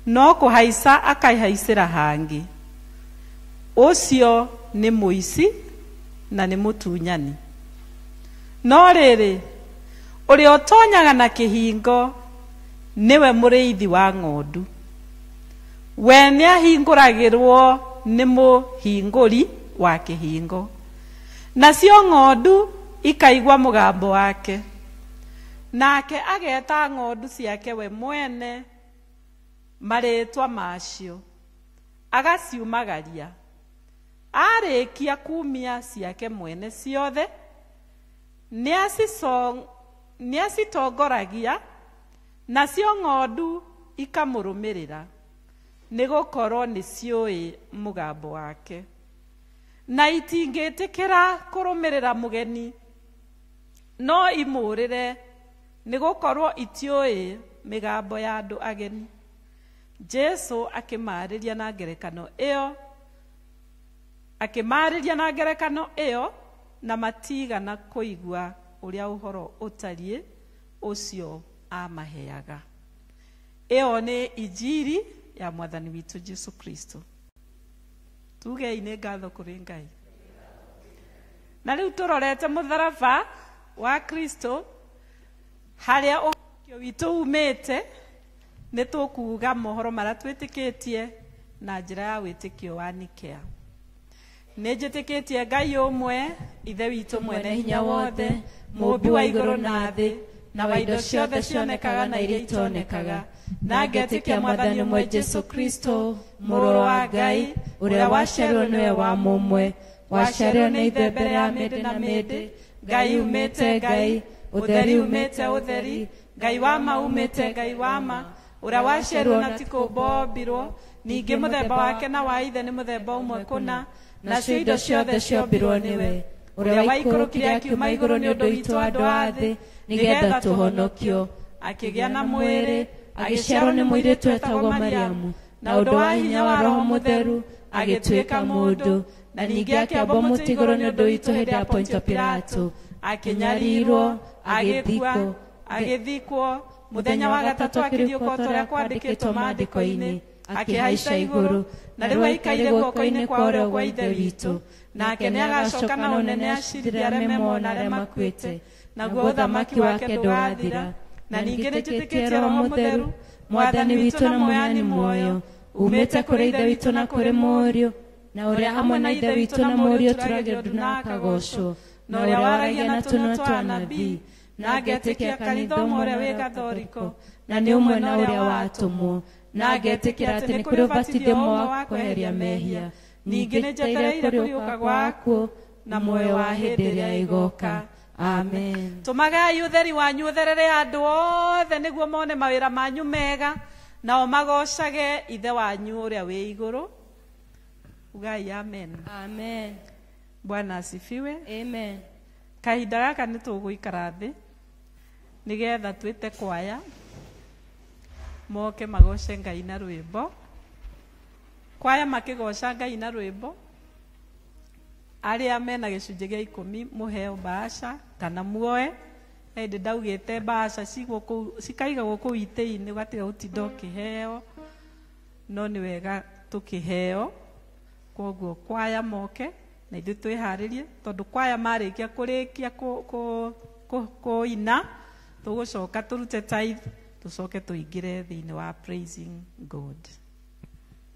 no kuhaica akaihaicira hangi. Ucio ni muici na ni mutunyani. No riri uri otonyaga na kihingo niwe muriithi wa ng'ondu. We ni ahinguragirwo ni muhinguri wa kihingo. Nacio ng'ondu ikaigwa mugambo wake. Nake ageta ng'ondu ciake we mwene maritwa macio. Agaciumagaria. Arikia kumia ciake mwene ciothe niacitongoragia nacio ng'ondu ikamurumirira nigukorwo niciui mugambo wake. Na itingitikira kurumirira mugeni no imurire nigukorwo itiui migambo ya andu ageni. Jesu akimariria na ngerekano iyo na matiga na kuigua uria uhoro utarie ucio amaheaga. Iyo ni injiri ya mwathani witu Jesu Kristo. Tuge ine ngatho kuri Ngai. Na riu turorete mutharaba wa Kristo haria ukio witu umete ni tukuga mohoro mara twitikitie na njira ya witikio wa Nikea. Nejetikitie Ngai umwe ithe witu mwene hinya wothe mumbi wa iguru na thi na wa indo ciothe cionekaga na iria itonekaga. Na ngetikia mwathani umwe Jesu Kristo muru wa Ngai uria waciarirwo niwe wa mumwe waciarirwo ni ithe mbere ya mindi na mindi. Ngai umite Ngai utheri umite utheri Ngai wa ma umite Ngai wa ma uria waciarirwo na tikumbirwo. Ningi muthemba wake na wa ithe ni muthemba umwe kuna. Nacio indo ciothe ciombirwo niwe uria waikũrũkire akiuma igũrũ ni ũndũ witũ andũ a thĩ nigetha tũhonokio. Akĩgĩa na mwĩrĩ agĩciarwo nĩ mũirĩtu etagwo Mariamu na ũndũ wa hinya wa Roho Mũtheru agĩtuĩka mũndũ. Na ningĩ akĩambwo mũtĩ igũrũ nĩ ũndũ witũ hĩndĩ ya Pontio Pilato. Akĩnyarirwo agĩthikwo mũthenya wa gatatũ akĩriũka o ta ũrĩa kwandĩkĩtwo maandĩko-inĩ. Akĩhaica igũrũ na rĩu aikaire guoko-inĩ kwa ũrĩo gwa ithe witũ. Nake nĩ agacoka na ũnene acirithie arĩa memwo na arĩa makuĩte. Naguo ũthamaki wake ndũgathira. Na ningĩ nĩnjĩtĩkĩtie Roho Mũtheru mwathani witũ na mũheani muoyo umĩte kũrĩ ithe witũ na kũrĩ mũriũ na ũrĩa hamwe na ithe witũ na mũriũ tũragĩrwo na akagocwo na ũrĩa waragia na tũnua twa anabii. Na ngetĩkia kanitha ũmwe ũrĩa wĩ gathoriko na nĩ ũmwe na ũrĩa watũmwo. Na ngetĩkĩra atĩ nĩ kũrĩ ũbatithio ũmwe wa kweheria mehia. Ningĩ nĩnjetereire kũriũka gwaku na muoyo wa hĩndĩ ĩrĩa ĩgoka. Amen. Tumagai utheri wanyu utherere andũ othe nĩguo mone mawĩra manyu mega nao magocage ithe wanyu ũrĩa wĩ igũrũ. Ugai amen. Amen. Bwana asifiwe. Amen. Kahinda gaka nĩ tũgũikara thĩ nigetha twĩte kwaya moke magoce Ngai na rwĩmbo. Kwaya makĩgoca Ngai na rwĩmbo arĩa mena gĩcunjĩ gĩa 10 mũheo bahasha kana muoe. Hĩndĩ ndaugĩte bahasha cikaigagwo kũu itĩ-inĩ ũgatiga gũtinda ũkĩheo no nĩ wega tũkĩheo. Koguo kwaya moke na ithuĩ twĩharĩrie tondũ kwaya marĩkia kũrĩkia kũina tũgũcoka tũrute tithe tusoke tuingire thĩinĩ wa praising God.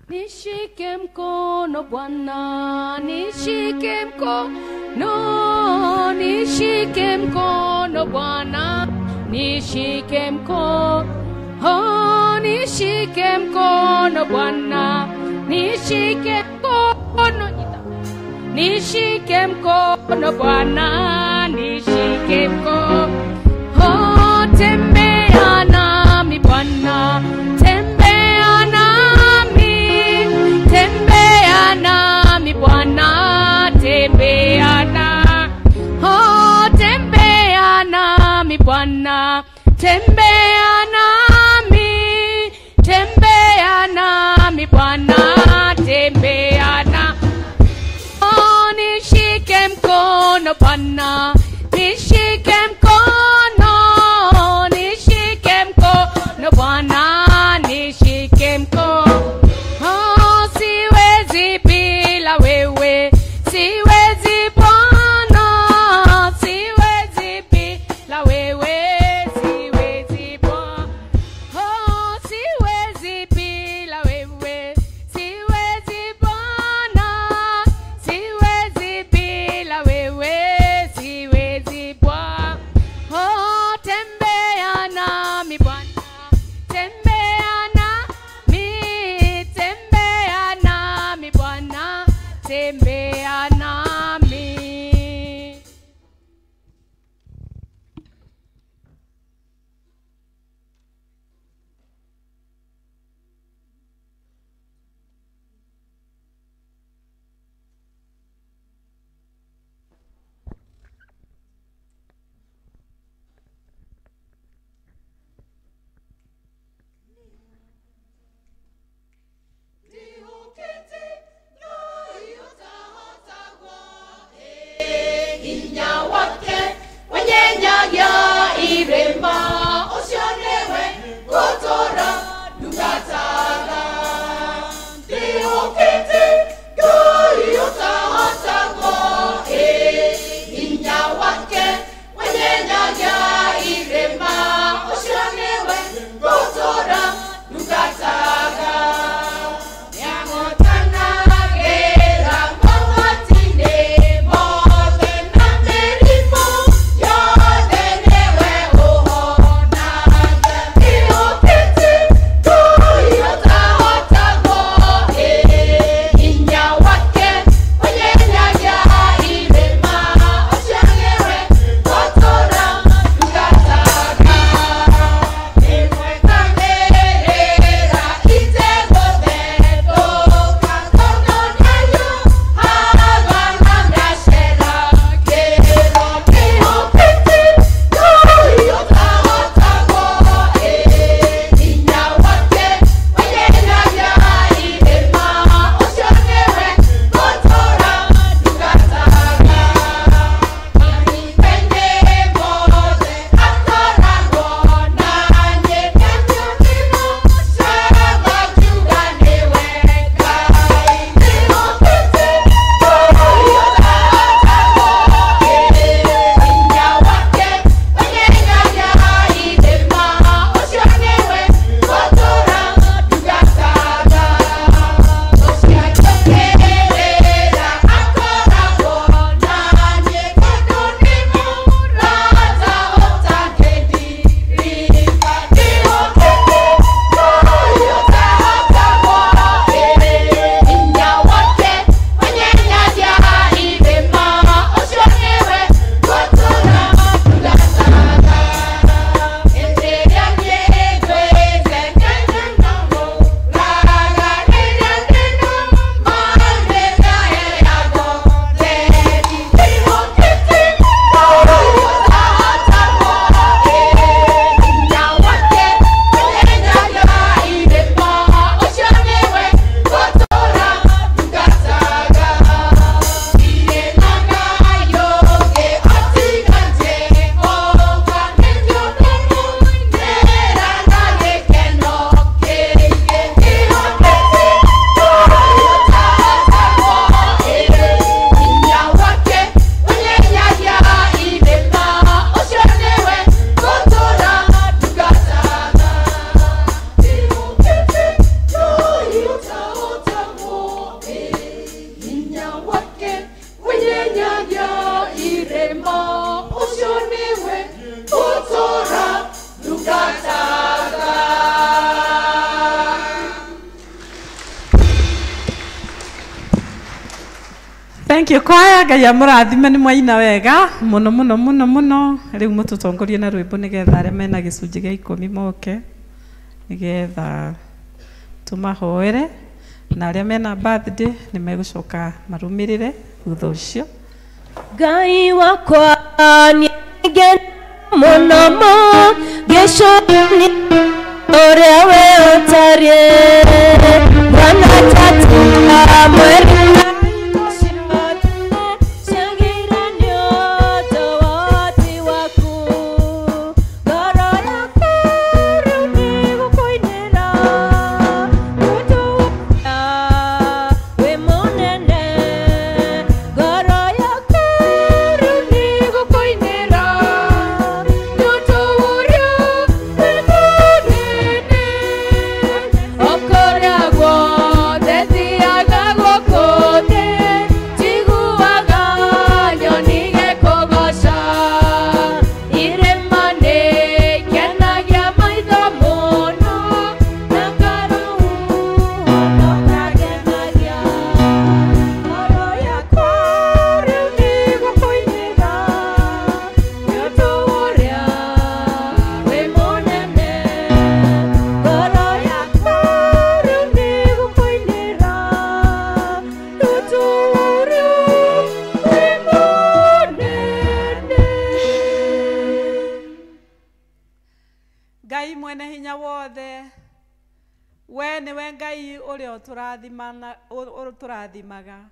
Nishike mkono Bwana, nishike mkono, nishike mkono Bwana, nishike mkono, nishike mkono Bwana, nishike mkono, nishike mkono Bwana, nishike mkono, tembea nami Bwana, tembea nami Bwana, tembea nami Bwana, tembea nami Bwana, tembea na. Nishike mkono Bwana, nishike mkono Bwana, nishike mkono. Thank you kwaya Ngai amurathime ni mwaina wega muno muno muno muno riu mututongorie na rwimbo nigetha aria mena gicunji gia 10 moke nigetha tumahoere na aria mena birthday ni megucoka marumirire thutha ucio. Ngai wakwa ni gen muno mo gicunji uria we utarie wana tatu mweri turathimaga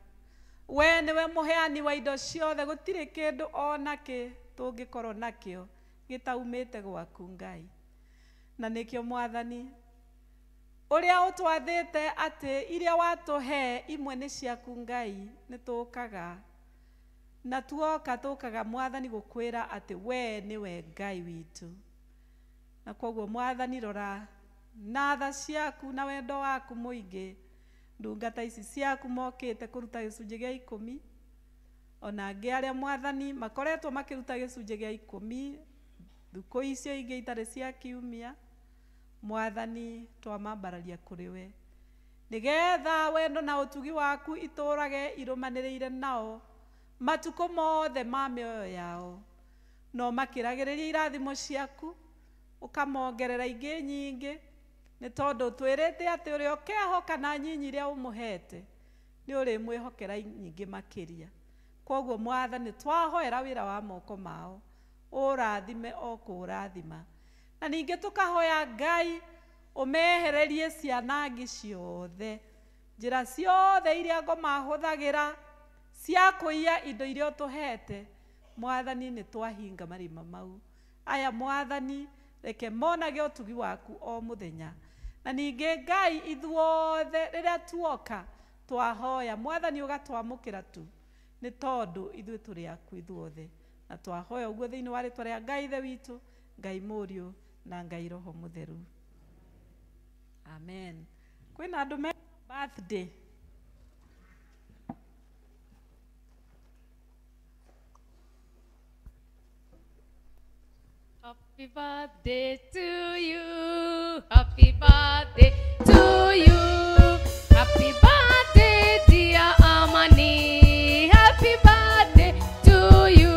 we niwe muheani wa indo ciothe gutire kindu onake tungikorwo nakio gitaumite gwaku Ngai na nikio Mwathani uria utwathite ati iria watuhe imwe ni ciaku Ngai nitukaga na tukaga Mwathani gukwira ati we niwe Ngai witu na koguo Mwathani rora na tha ciaku na wendo waku muingi ndungata ici ciaku mokite kuruta gicunji gia 10 ona angi aria Mwathani makoretwo makiruta gicunji gia 10 thuko icio ingi itare cia kiumia Mwathani twamambararia kuri we nigetha wendo na utugi waku iturage irumaniriire nao matuko mothe ma mioyo yao no makiragiriria irathimo ciaku ukamongerera ingi nyingi ni tondu twirite ati uri okehoka na nyinyi ria umuhete ni uri mwihokera nyingi makiria koguo Mwathani twahoera wira wa moko mao urathime okurathima na ningi tukahoya Ngai umehererie cianangi ciothe njira ciothe iria ngoma huthagira cia kuiya indo iria tuhete Mwathani ni twahinga marima mau aya Mwathani reke monage utugi waku o muthenya na ningi Ngai ithuothe riria tuoka twahoya Mwathani ugatwamukira tu ni tondu ithuĩ tũrĩ aku ithuothe na twahoya uguo thĩinĩ wa rĩtwa rĩa Ngai ithe witũ Ngai Mũriũ na Ngai Roho Mũtheru amen. Kwĩna andũ me birthday Happy birthday to you. Happy birthday to you. Happy birthday, dear Amani. Happy birthday to you.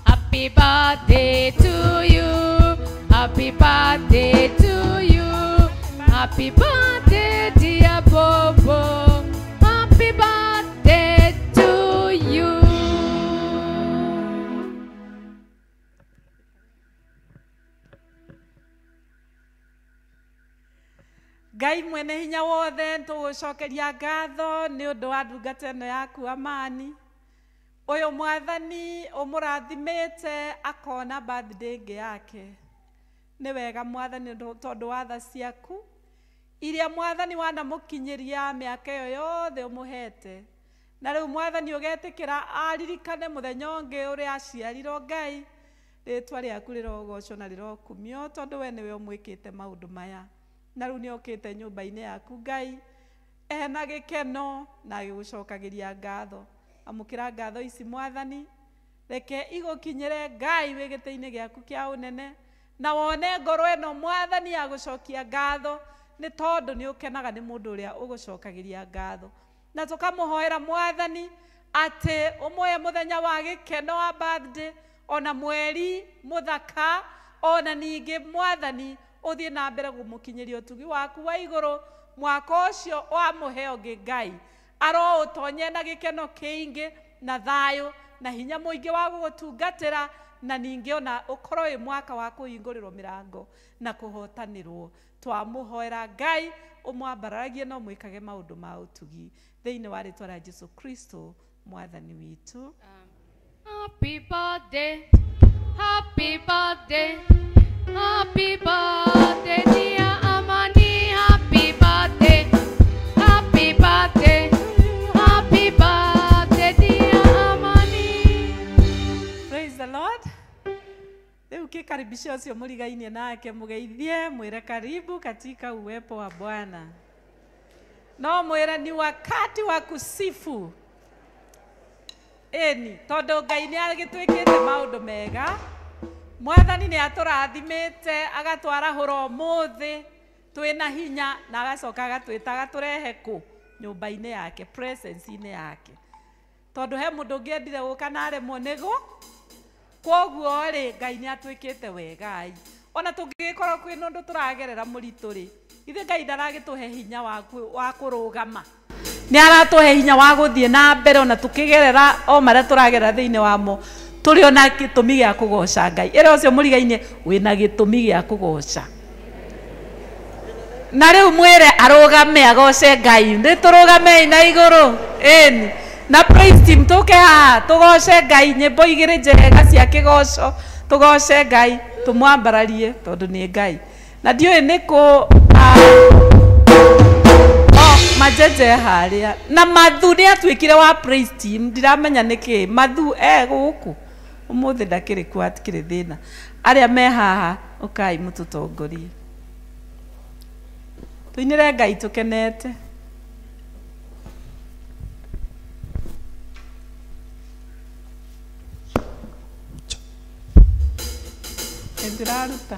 Happy birthday to you. Happy birthday to you. Happy birthday, dear Bobo. Happy birthday to you. Ngai mwene hinya wothe tugucokeria ngatho ni undu wa ndungata ino yaku Amani uyu Mwathani umurathimite akona birthday ingi yake ni wega Mwathani tondu wa tha ciaku iria Mwathani wanamukinyiria miaka iyo yothe umuhete na riu Mwathani ugetikira aririkane muthenya ungi uria aciarirwo Ngai ritwa riaku rirogocwo na rirokumio tondu we niwe umwikite maundu maya na riu ni okite nyumba-ini yaku Ngai ena gikeno na agigucokagiria ngatho amukira ngatho ici Mwathani reke igukinyire Ngai wi giti-ini giaku kia unene na wone ngoro ino Mwathani agucokia ngatho ni tondu ni ukenaga ni mundu uria ugucokagiria ngatho na tukamuhoera Mwathani ate umwe muthenya wa gikeno wa birthday ona mweri muthaka ona ninge mwathani uthie na mbere gumukinyiria utugi waku wa iguru mwaka ucio wa muheo Ngai aro utonye na gikeno kiingi na thayo na hinya muingi wa gutungatira na ninge ona ukorwo wi mwaka wa kuhingurirwo mirango na kuhotanirwo twamuhoera Ngai umwambaragie no mwikage maundu ma utugi thiini wa ritwa rĩa Jesu Kristo mwathani witu. Happy birthday, happy birthday, happy birthday dear Amani, happy birthday, happy birthday, happy birthday dear Amani. Praise the Lord. Leo ukikaribisha usio muligainie nake mugeithie mwire karibu katika uwepo wa Bwana. No mwire ni wakati wa kusifu. Eni tondu Ngai ni agitwikite maundu mega. Mwathani ni aturathimite agatwara horo muthi twina hinya na agacoka agatwitaga turehe ku nyumba-ini yake, presence-ini yake. Tondu he mundu ngiendire guka na aremwo nigo koguo ri Ngai ni atwikite wegai. Ona tungikorwo kwi nundu turagerera muritu ri ithe Ngai ndaragituhe hinya wa kurugama, ni aratuhe hinya wa guthie na mbere ona tukigerera o maria turagerera thiini wamo turi ona gitumi gia kugoca Ngai. Ira ucio murigaine wina gitumi gia kugoca na riu mwire arugame agoce Ngai. Ndi turugame na iguru eni na praise team tuke ha tugoce Ngai nyimbo igiri njega cia kigoco tugoce Ngai tumwambararie tondu ni Ngai na ndioi niku majeje haria na Mathu ni atwikire wa praise team. Ndiramenya niki Mathu guku umuthi ndakiri ku atikire thina aria me haha ukai mututongorie tuinire Ngai tukenete. Endiraruta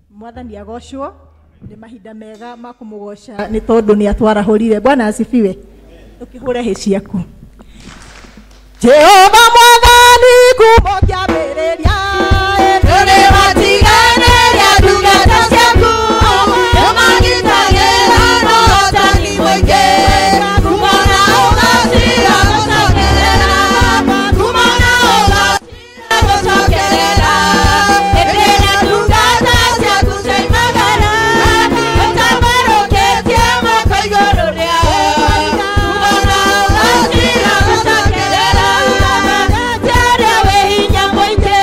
Mwathani agocwo ni mahinda mega ma kumugoca ni tondu ni atwarahurire. Bwana asifiwe. Ukihure hi ciaku Jehova Mwathani kumo kiambiriria turi matiganeria ndungata ciaku tumagitagira no tani mwingi kumona ugacira gucokerera kumona ugacira gucokerera ekirira ndungata ciaku ciaimagara utabarukitie moko iguru riao kumona ugacira gucokerera tiaria wi hinya mwingi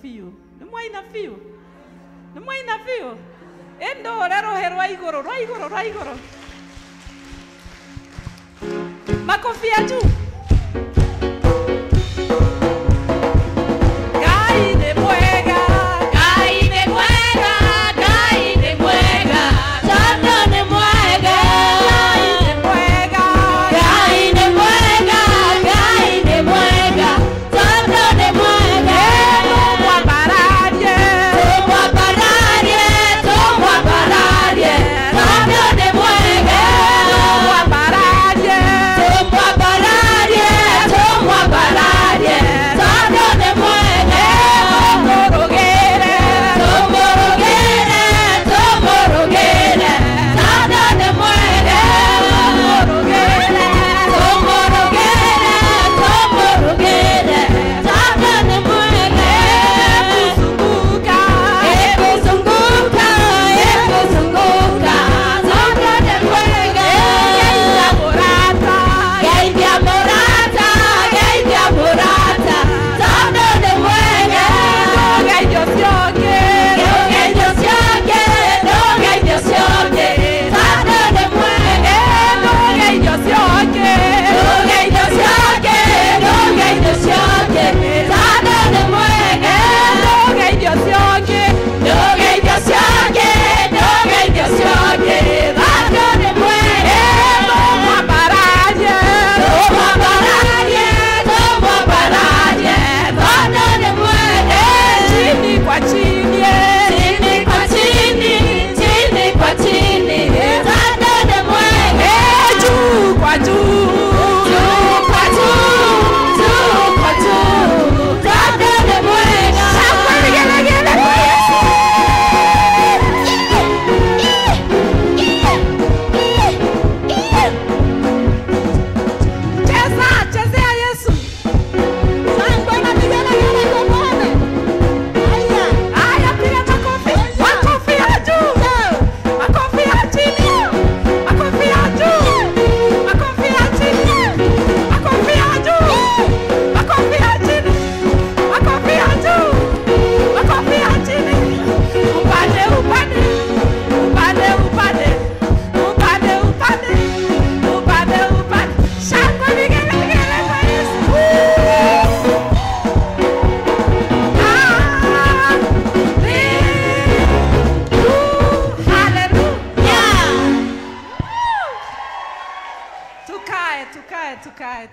biũ nĩ mwaina biũ nĩ mwaina biũ ĩndũre rũhĩ rwa igũrũ makobia juu Ngai nĩ mwega Tondũ nĩ mwega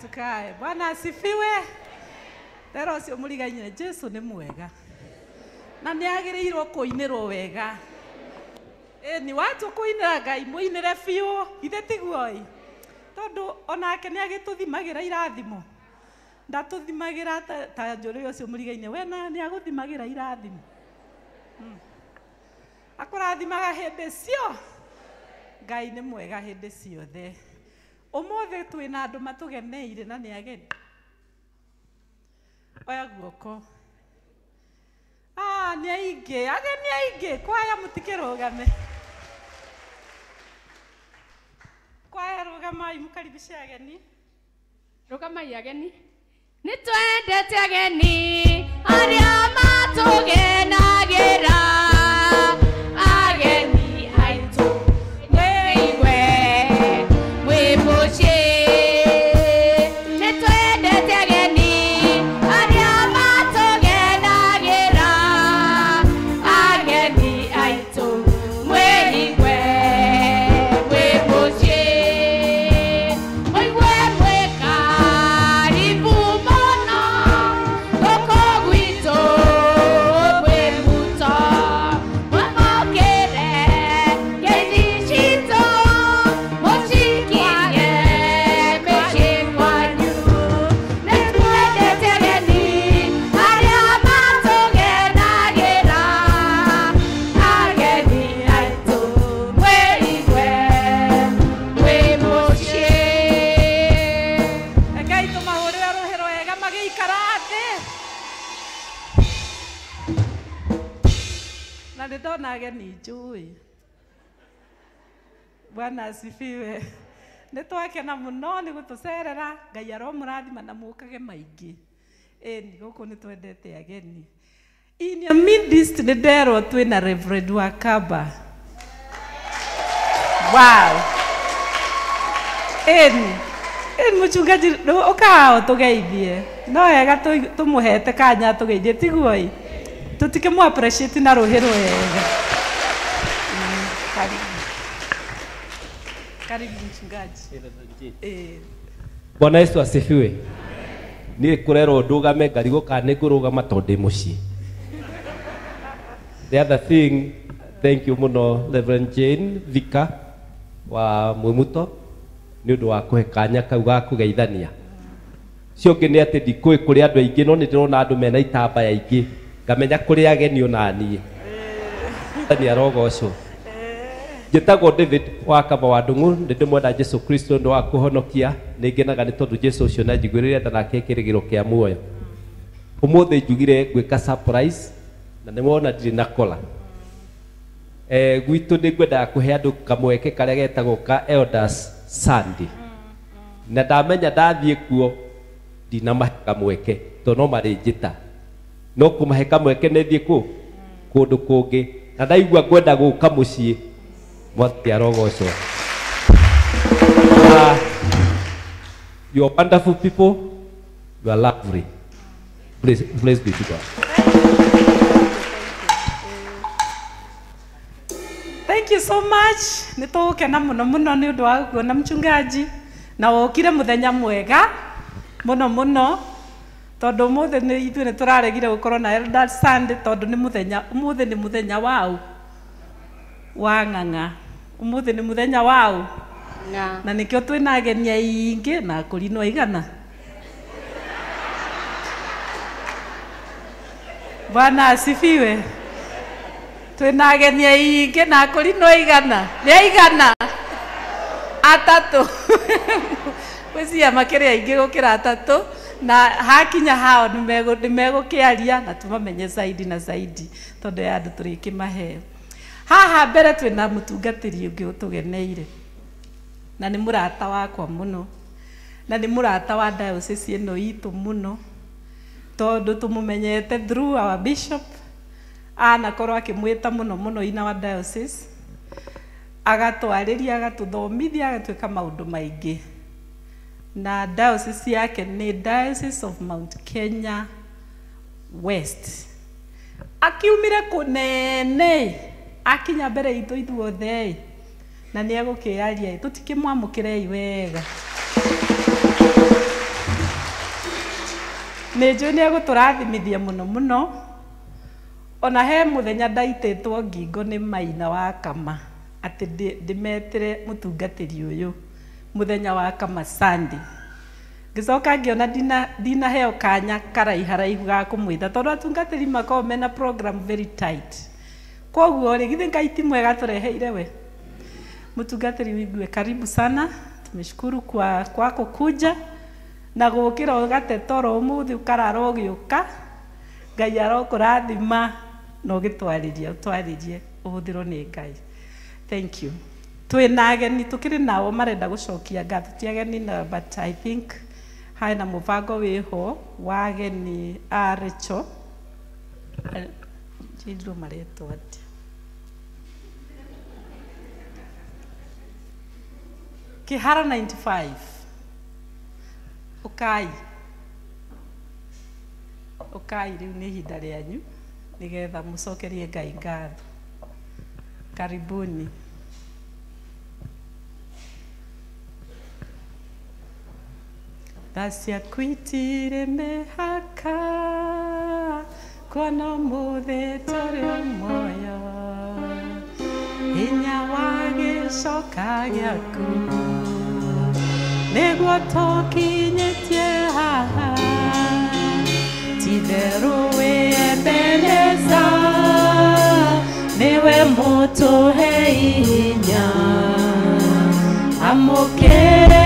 tukae. Bwana asifiwe. Lero ucio murigaine Jesu nĩ mwega. Na nĩ agĩrĩirwo kũinĩrwo wega. Ni watu kuinĩra Ngai muinĩre biũ. Ithe tiguo. Tondu onake nĩ agĩtũthimagĩra irathimo. Ndatũthimagĩra ta njũrĩ ucio murigaine we na nĩ agũthimagĩra irathimo. Akũrathimaga hĩndĩ cio. Ngai nĩ mwega hĩndĩ ciothe. Ũmũthĩ twĩna andũ matũgeneire na nĩ ageni. Oya guoko. Nĩ aingĩ, ageni aingĩ, kwaya mũtikĩrũgame. Kwaya rũgamai mũkaribishe ageni. Rũgamai ageni. Nĩ twendete ageni arĩa matũgenagĩra. Ageni aitũ mwĩigwe mwĩ mũciĩ. Nĩ twendete ageni arĩa matũgenagĩra. Ageni aitũ mwĩigwe mwĩ mũciĩ. Mũigwe mwĩ karibu mũno gũkũ gwitũ mwĩ mũto. Mwamũkĩre ngeithi citũ mũcikinyie mĩciĩ kwanyu. Nĩ twendete ageni arĩa matũgenagĩra. Ageni aitũ mwĩigwe mwĩ mũciĩ. Ngai tũmahũrĩre rũhĩ rwega magĩikara thĩ. Na nĩ ndona ageni njũĩ. Bwana asifiwe. Nĩ twakena mũno nĩ gũtũcerera. Ngai aromũrathima na mũkage maingĩ. Ĩni gũkũ nĩ twendete ageni. In your midst nderwo twina Reverend Wakaba. Wow. Muchungaji okao tugeithie. No ega tumuhete kanya tugeithie tiguoi. Tutikemu appreciate na rohero wega. Karibu mchungaji. Bwana Yesu asifiwe. Ni kurero ndugame ngarigo kana ngurugama tonde muci. The other thing, thank you muno Reverend Jane Vika wa Mwimuto ni undu wa kuhe kanya kau ga kugeithania. Cio ngene ati ndikui kuri andu aingi no ndirona andu mena itamba ya aingi ngamenya kuri ageni ona nie. Tani arogocwo. Njĩtagwo David Wakaba wa Ndung'u ndĩmwenda Jesu Kristo ndo wa kuhonokia nĩngenaga nĩ tondũ Jesu ũcio na njiguĩrĩire ta nake kĩrĩgĩro kĩa muoyo. Ũmũthĩ njugire gwĩka surprise na nĩmwona ndirĩ na kola. Gwitũ nĩngwendaga kũhe andũ kamweke karĩa getagwo ka Elders Sunday. Na ndamenya ndathiĩ kuo ndinamahe kamweke tondũ no marĩ njĩta. No kũmahe kamweke nĩthiĩ kũndũ kũngĩ na ndaigua ngwenda gũka mũciĩ. What the Arogoso. You are wonderful people. You are lovely. Praise be to God. Thank you so much. Nitokena muno ni undu wa kuona mchungaji na wokire muthenya mwega muno tondu muthe ni ithu ni turaregire gukorwo na Elders Sunday tondu ni muthenya umuthi ni muthenya wao wa ng'ang'a. Umuthi ni muthenya wao na nikio twina ageni aingi na kurinwo igana. Bwana asifiwe. Twina ageni aingi na kurinwo igana. Ni igana atatu. Wesia makere aingi gukira atatu na hakinya hao nimegukiaria na tumamenye zaidi na zaidi tondu ya andu turikimahe. Haha mbere twina mutungatiri ungi utugeneire na ni murata wakwa muno na ni murata wa diocese ino itu muno tondu tumumenyete through our bishop anakorwo akimwita muno ina wa diocese agatwariria agatuthomithia agatwika maundu maingi na diocese yake ni Diocese of Mount Kenya West. Akiumire kunene akinya mbere itu ithuothe na ni egukiaria tutikimwamukire wega nejo ni eguturathimithia muno ona he muthenya ndaitetwo ngingo ni Maina wa Kama ati ndimetire mutungatiri uyu muthenya wa Kama Sunday gicoka ngiona dina heo kanya karaiharaihu ga kumwitha tondu atungatiri makao mena program very tight. Koguo ri githe Ngai ti mwega tureheire we mutungatiri wigue karibu sana. Tumeshukuru kwa kukuja na gukira ugatetoro umuthi ukarara ugiuka Ngai arokurathima no gitwaririe uhuthiro ni Ngai. Thank you. Twina ageni tukiri nao marenda gucokia ngatho ti ageni na but I think haina mubango wiho wa ageni Rachel Jidro mareto ati Kihara 95 Ukai riu ni hinda rianyu nigetha mucokerie Ngai ngatho. Karibuni. Tasiakwitire mehaka kono muthe turi moyo hinya wa gicoka giaku niguo tukinyitie haha titheru wiendeleza niwe mutuhe hinya amukira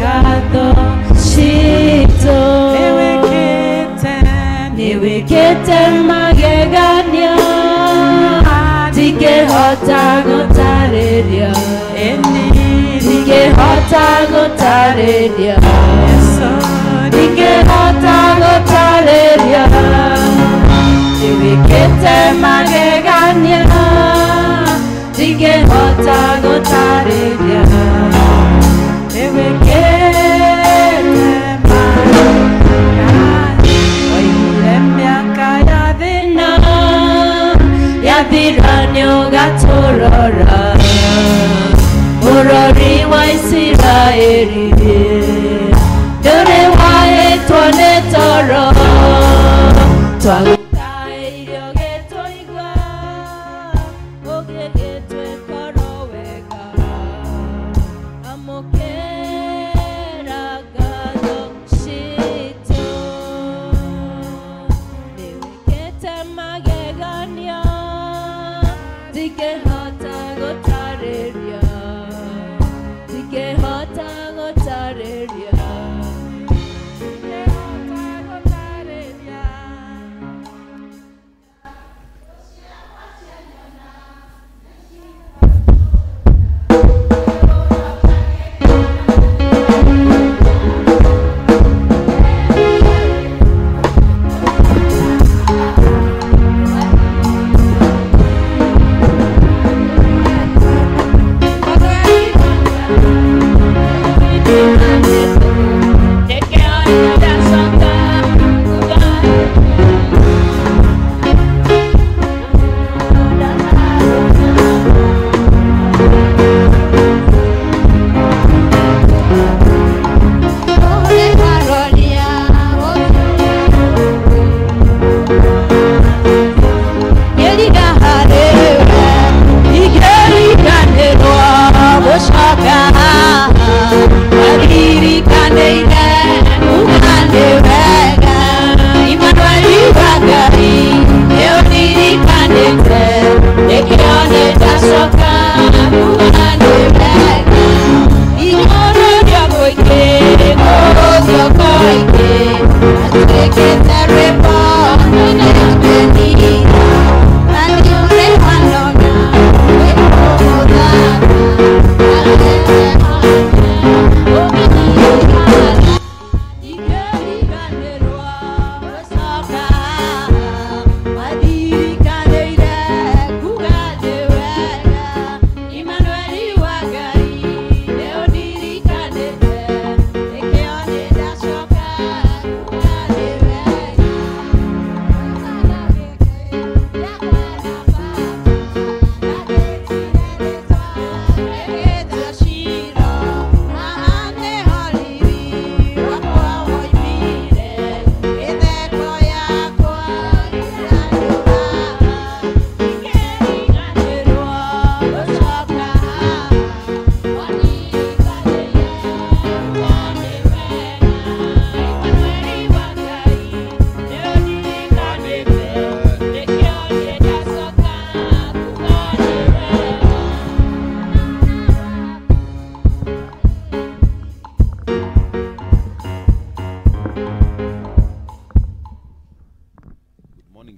gatho cito niwikite magegania tikihota gutariria tikihota gutariria wĩkĩte magegania ndingĩhota gũtarĩria nĩwĩkĩte magegania waihire mĩaka ya thĩna yathira nĩũgatũrora mũrori wa Isiraeli ndũrĩ wahĩtwo nĩ toro twagũta irio gĩtũigua ũgĩgĩtwĩkoro wega amũkĩra ngatho citũ nĩwĩkĩte magegania ndingĩhota gũtarĩria ndingĩhota gũtarĩria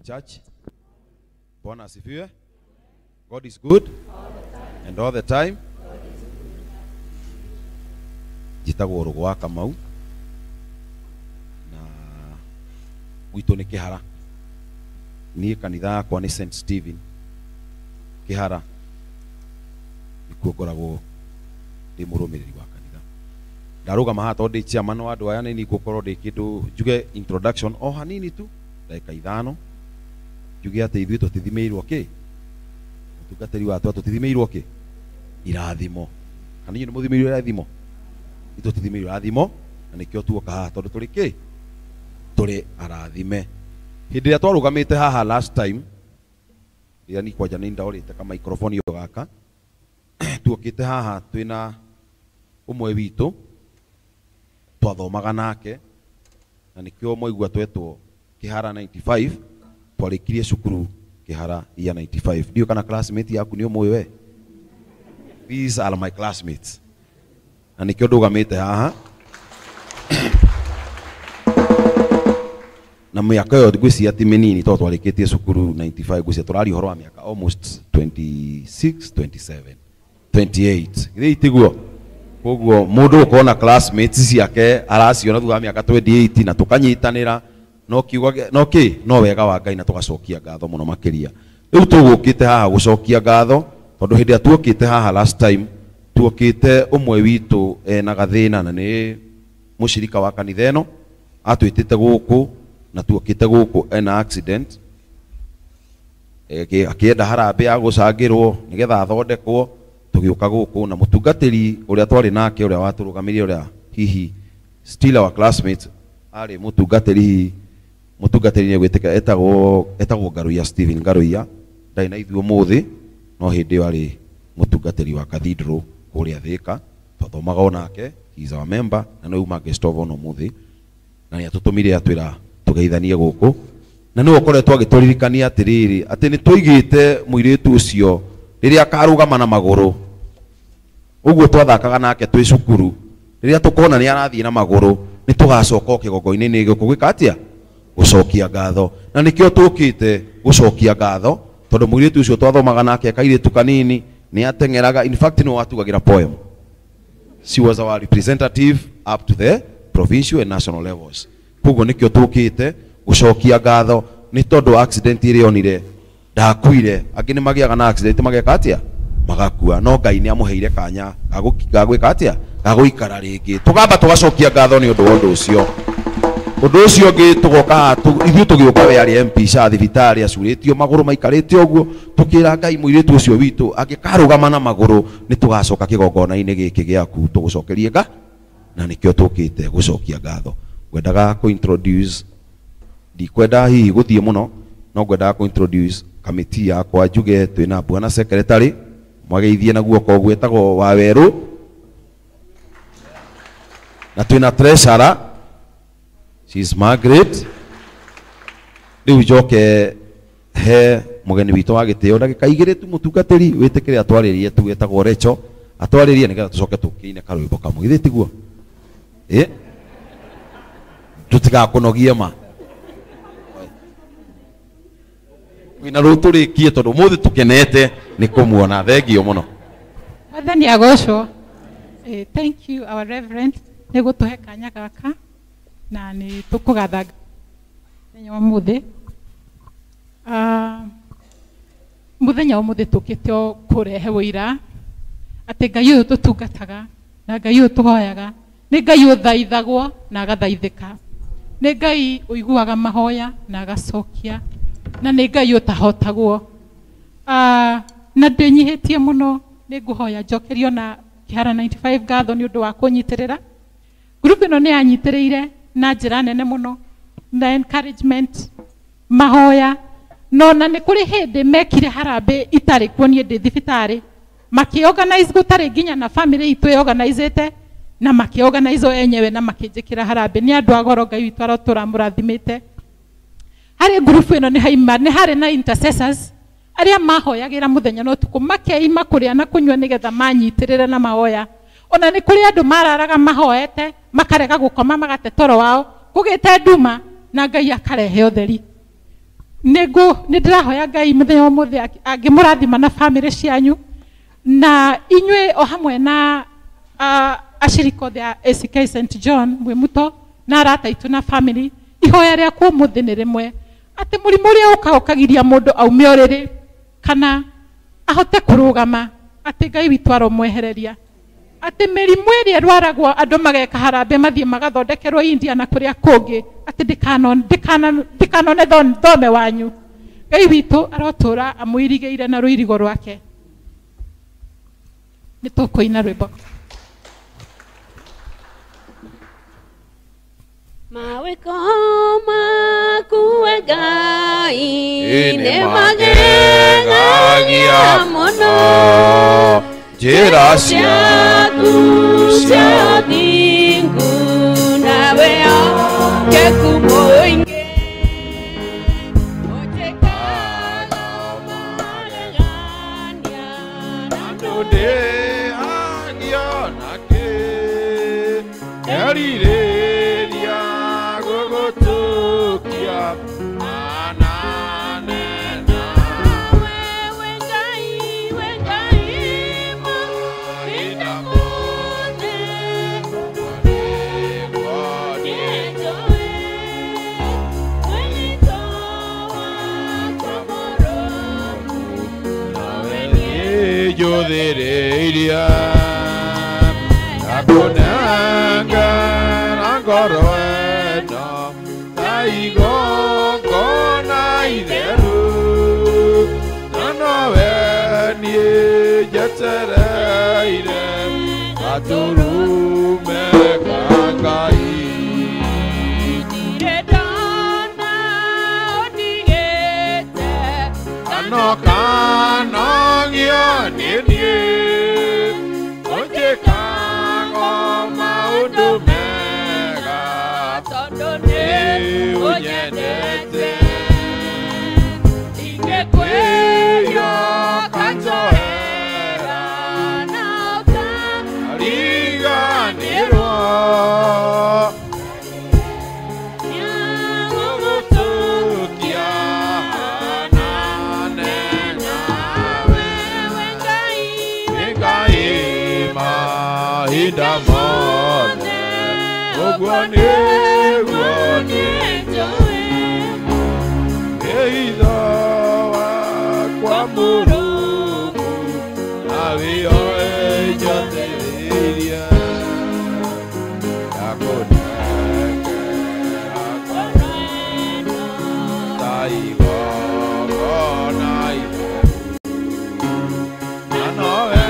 Church. Bwana asifiwe. God is good and all the time. Jitagwo Rũgwa Kamau na gwitũ nĩ Kĩhara. Niĩ kanitha yakwa nĩ St. Stephen Kĩhara. Nĩkuo ngoragwo ndĩ mũrũmĩrĩri wa kanitha. Ndarũgama haha tondũ ndĩ chairman wa andũ aya nĩ ngũkorwo ndĩ kĩndũ njuge introduction o hanini tu ndagĩka ithano. Juge atĩ ithuĩ tũtithimĩirwo kĩ? Ũtungatĩri watũ tũtithimĩirwo kĩ? Irathimo. Kana inyuĩ nĩ mũthimĩirwo irathimo? Tũtithimĩirwo irathimo na nĩkĩo tuoka haha tondũ tũrĩ kĩ? Tũrĩ arathime. Hĩndĩ ĩrĩa twarũgamĩte haha last time rĩrĩa ni kwanja nĩ ndaorĩte ka microphone yo gaka tuokĩte haha twĩna ũmwe witũ twathomaga nake na nĩkĩo mwaigua twetwo Kĩhara 95 twarikirie cukuru Kĩhara ya 95. Ndio kana classmate yaku nĩ ũmwe we? These are my classmates. Na nĩkĩo ndũgamĩte haha na miaka yo ngwĩcia ti mĩnini tondũ twarĩkĩtie cukuru 95 ngwĩcia tũrari ũhoro wa miaka almost 26 27 28 githĩ itiguo. Koguo mũndũ ũkona classmates ciake araciona thutha wa miaka 28 na tũkanyitanĩra no kiuga no wega wa Ngai na tugacokia ngatho muno makiria riu tugukite haha gucokia ngatho tondu hindi atuokite haha last time tuokite umwe witu na gathina na ni mushirika wa kanitha eno atwitite guku na tuokite guku ena accident akienda harambe agucangirwo nigetha athondekwo tugiuka guku na mutungatiri uria twari nake uria waturugamire uria hihi still our classmate ari mutungatiri ni gwitika etagwo Ngaruia Stephen Ngaruia ndai na ithuo muthi no hindi ari mutungatiri wa cathedral kuria Thika twathomaga onake he is our member na no uma guest of honor muthi na ni atutumire atwira tugeithanie guku na no ukoretwo agituririkania atiriri ati ni tuigite muiritu ucio riria akarugama na maguru uguo twathakaga nake twi cukuru riria tukona ni arathie na maguru ni tugacoka kigongo-ini giko gwika atia gucokia ngatho na nikio tukite gucokia ngatho tondu muiritu ucio twathomaga nake kairitu kanini ni atengeraga in fact no atugagira poem. She was our representative up to the provincial and national levels. Kugo nikio tukite gucokia ngatho ni tondu accident iri onire ndakuire angini magiaga na accident mageka atia magakua no Ngai ni amuheire kanya gagwika atia gaguikara ringi tugamba tugacokia ngatho ni undu ucio ngi tugoka ithu tugiuka we ari MP sha thibitari acuritio maguru maikarite oguo tukira Ngai muiritu ucio witu angikarugama na maguru ni tugacoka kigongona-ini giki giaku tugucokerie nga na nikio tukite gucokia ngatho ngwendaga ku introduce ndikwenda hihi guthie muno no ngwendaga ku introduce committee yakwa njuge twina bwana secretary mwageithie na guoko gwetagwo wa Weru na twina treasurer she's Margaret riu njoke he mugeni witu wa gitio ndagika igiri tu mutungatiri witikire atwaririe tu gwetagwo Recho atwaririe nigetha tucoke tukiine karwimbo kamwe githii tiguo tutigakunogie ma wina ruturikie tondu muthi tukenete ni kumuona thengio muno Wathani agocwo. Thank you our reverend ni gutuhe kanya gaka na ni tukugatha muthenya wa muthi muthenya wa muthi tukite kurehe wira ati Ngai uyu tutungataga na Ngai uyu tuhoyaga ni Ngai uthaithagwo na agathaithika ni Ngai uiguaga mahoya na agacokia na ni Ngai utahotagwo na ndinyihitie muno ni nguhoya njokerio na Kihara 95 ngatho ni undu wa kunyitirira group ino ni anyitiriire na njira nene muno na encouragement mahoya no na ni kuri hindi mekire harambe itari kuonie ndi thibitari makiorganize gutari nginya na family itu organizete na makiorganize enyewe na makinjikira harambe ni andu agoro Ngai witu arotura murathimite hari group ino ni haima ni hari na intercessors aria mahoyagira muthenya no tuku makeima kuria na kunywa nigetha manyitirire na mahoya ona ni kuri andu mararaga mahoete makarega gukoma magate toro wao kugite nduma na Ngai akarehe utheri ni ndirahoya Ngai muthenya wa muthi angimurathima na family cianyu na inywe o hamwe na ashiriko the ACK St John Mwimuto na arata itu na family ihoya ria ku muthi ni rimwe ati murimu uria ukagiria mundu aume oriri kana ahote kurugama ati Ngai witu aromwehereria ati mirimu iria rwaragwo andu mageka harambe mathie magathondekerwo India na kuria kungi ati ndikanone thome wanyu Ngai witu arotura amwirigeire na ruirigo rwake ni tukuina rwimbo mawiko makuwe Ngai ne magegagia muno njira ciaku cia thingu nawe oke kumoingi iria akunanga ngoro eno taigo kona itheru nonowe nie jetereire aturume kangai kanogio nini ojekang'o maundu mega tondu ni unyendete ingekweyo kanjohera na ukariganirwo Damone, ogwane, joe, eido kwa muruku, avio ejoteria, akoneke, akoreno, taigo konai, nanoe.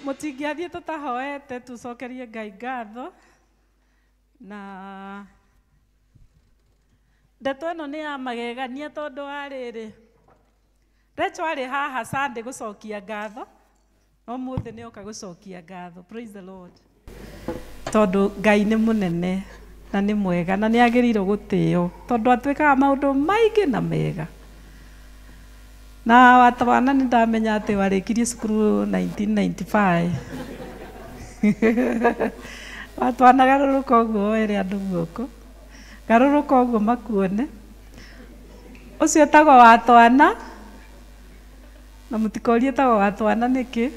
Mutingiathiĩ tũtahoete tucokerie Ngai ngatho na ndeto ĩno nĩ ya magegania tondũ wa rĩrĩ Rachel arĩ haha Sunday gũcokia ngatho no mũthĩ nĩ oka gũcokia ngatho. Praise the Lord. Tondũ Ngai nĩ mũnene na nĩ mwega na nĩ agĩrĩirwo gũtĩo tondũ atwĩkaga maũndũ maingĩ na mega. Na watwana nĩ ndamenya atĩ warĩkirie cukuru 1995. Watwana garũrũka ũguo ere andũ guoko. Garũrũka ũguo makuone. Ũcio etagwo Watwana. na mũtikorie tago wa twana nĩkĩ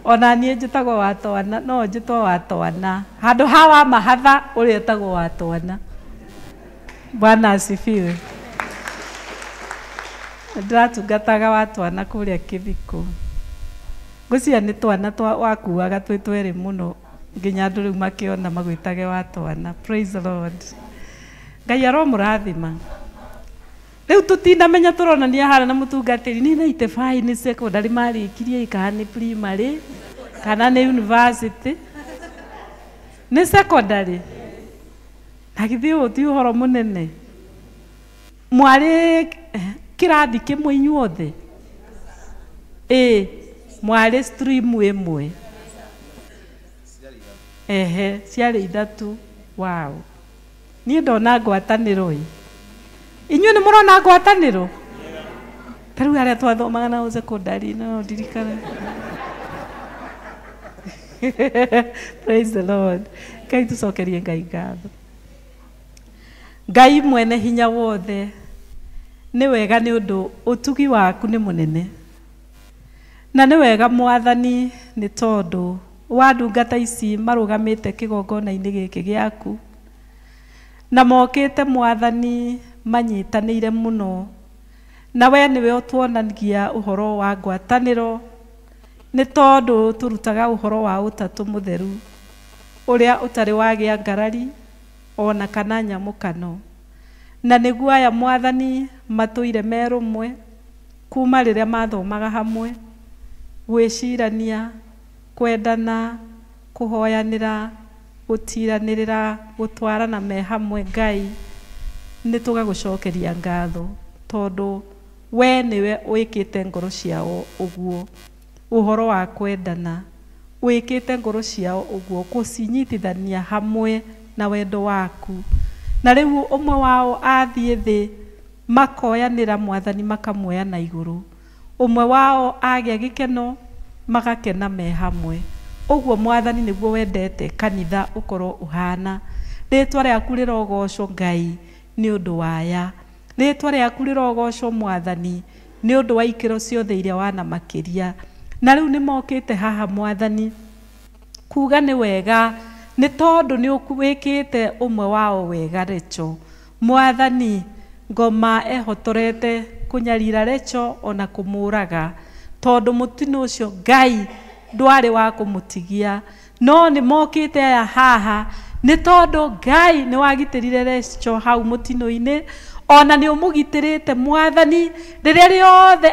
ona niĩ njĩtagwo wa twana no njĩtwo wa twana handũ ha wa mahatha ũrĩa etagwo wa twana. Bwana asifiwe. Ndĩratungataga wa twana kũrĩa Kĩthikũ. Ngũcia nĩ twana wakuaga twĩ twĩrĩ mũno nginya andũ rĩu makĩona magwĩtage wa twana. Praise the Lord. Ngai aromũrathima. Rĩu tũtinamenya tũronania hara na mũtungatĩri nĩ 95 nĩ secondary marĩkirie kana nĩ primary kana nĩ university. Nĩ secondary. Na githĩ ũyũ ti ũhoro mũnene. Mwarĩ kĩrathi kĩmwe inyuothe. Mwarĩ stream ĩmwe. Ciarĩ ithatũ. Wow. Niĩ ndona ngwatanĩro ĩ. Inyuĩ nĩ mũrona ngwatanĩro? Ta rĩu arĩa twathomaga nao secondary no ndirikana. Praise the Lord. Ngai tũcokerie Ngai ngatho. Ngai mwene hinya wothe nĩ wega nĩ ũndũ ũtugi waku nĩ mũnene. Na nĩ wega Mwathani nĩ tondũ wa ndungata ici marũgamĩte kĩgongona-inĩ gĩkĩ gĩaku. Na mokĩte Mwathani manyitanĩire mũno. Na we nĩwe ũtuonagia ũhoro wa ngwatanĩro. Nĩ tondũ tũrutaga ũhoro wa ũtatũ mũtheru ũrĩa ũtarĩ wagĩa ngarari ona kana nyamũkano. Na nĩguo aya Mwathani matũire merũmwe kuma rĩrĩa mathomaga hamwe gwĩcirania, kwendana, kũhoyanĩra, gũtiranĩrĩra, gũtwarana me hamwe. Ngai nĩ tũgagũcokeria ngatho tondũ we nĩwe wĩkĩte ngoro ciao ũguo ũhoro wa kwendana, wĩkĩte ngoro ciao ũguo gũcinyitithania hamwe na wendo waku. Na rĩu ũmwe wao athiĩ thĩ makoyanĩra Mwathani makamuoya na igũrũ. Ũmwe wao agĩa gĩkeno magakena me hamwe. Ũguo Mwathani nĩguo wendete kanitha ũkorwo ũhana. Rĩtwa rĩaku rĩrogocwo Ngai nĩ ũndũ waya. Rĩtwa rĩaku rĩrogocwo Mwathani nĩ ũndũ wa ikĩro ciothe iria wana makĩria. Na rĩu nĩ mokĩte haha Mwathani kuga nĩ wega nĩ tondũ nĩ wĩkĩte ũmwe wao wega Recho. Mwathani ngoma ehotorete kũnyarira Recho ona kũmũraga tondũ mũtino ũcio Ngai ndwarĩ wa kũmũtigia. No nĩ mokĩte aya haha nĩ tondũ Ngai nĩ wagitĩrire Recho hau mũtino-inĩ ona nĩ ũmũgitĩrĩte Mwathani rĩrĩa rĩothe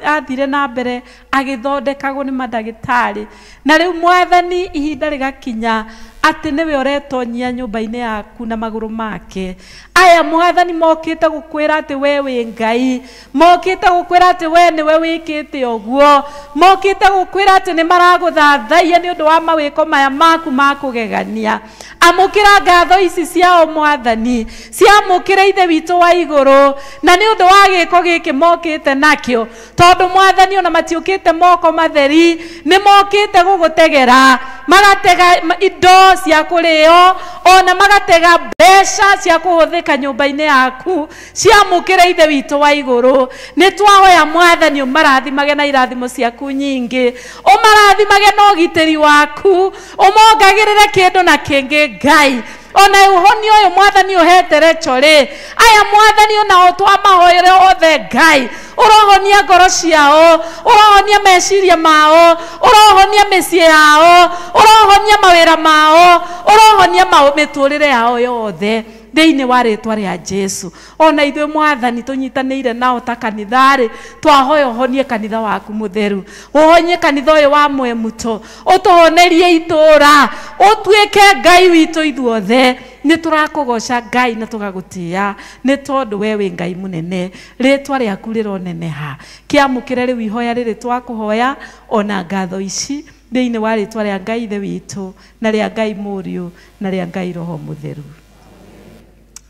athire na mbere agĩthondekagwo nĩ mandagĩtarĩ. Na rĩu Mwathani ihinda rĩgakinya atĩ nĩwe ũretonyia nyũmba-inĩ yaku na magũrũ make. Aya Mwathani mokĩte gũkwĩra atĩ we wĩ Ngai, mokĩte gũkwĩra atĩ we nĩwe wĩkĩte ũguo, mokĩte gũkwĩra atĩ nĩ maragũthathaiya nĩ ũndũ wa mawĩko maya maku ma kũgegania. Amũkĩra ngatho ici ciao Mwathani, ciamũkĩre Ithe witũ wa igũrũ. Na nĩ ũndũ wa gĩko gĩkĩ mokĩte nakĩo tondũ Mwathani ona matiũkĩte moko matheri, nĩ mokĩte gũgũtegera, magatega indo cia kũrĩo ona magatega mbeca cia kũhũthĩka nyũmba-inĩ yaku, ciamũkĩre Ithe witũ wa igũrũ. Nĩ twahoya Mwathani ũmarathimage na irathimo ciaku nyingĩ, ũmarathimage na ũgitĩri waku, ũmongagĩrĩre kĩndũ na kĩngĩ Ngai. Ona ũhoni ũyũ Mwathani ũhete Recho rĩ, aya Mwathani ona twamahoere othe Ngai, ũrohonia ngoro ciao, ũrohonia meciria mao, ũrohonia mĩciĩ yao, ũrohonia mawĩra mao, ũrohonia mĩtũrĩre yao yothe thĩinĩ wa rĩtwa rĩa Jesu. Ona ithuĩ Mwathani tũnyitanĩire nao ta kanitha-rĩ, twahoya ũhonie kanitha waku mũtheru, ũhonie kanitha ũyũ wa Mwemuto, ũtũhonerie itũra, ũtuĩke Ngai witũ ithuothe. Nĩ tũrakũgoca Ngai na tũgagũtĩĩa nĩ tondũ we wĩ Ngai mũnene, rĩtwa rĩaku rĩroneneha. Kĩamũkĩre rĩu ihoya rĩrĩ twakũhoya ona ngatho ici thĩinĩ wa rĩtwa rĩa Ngai Ithe witũ na rĩa Ngai Mũriũ na rĩa Ngai Roho Mũtheru.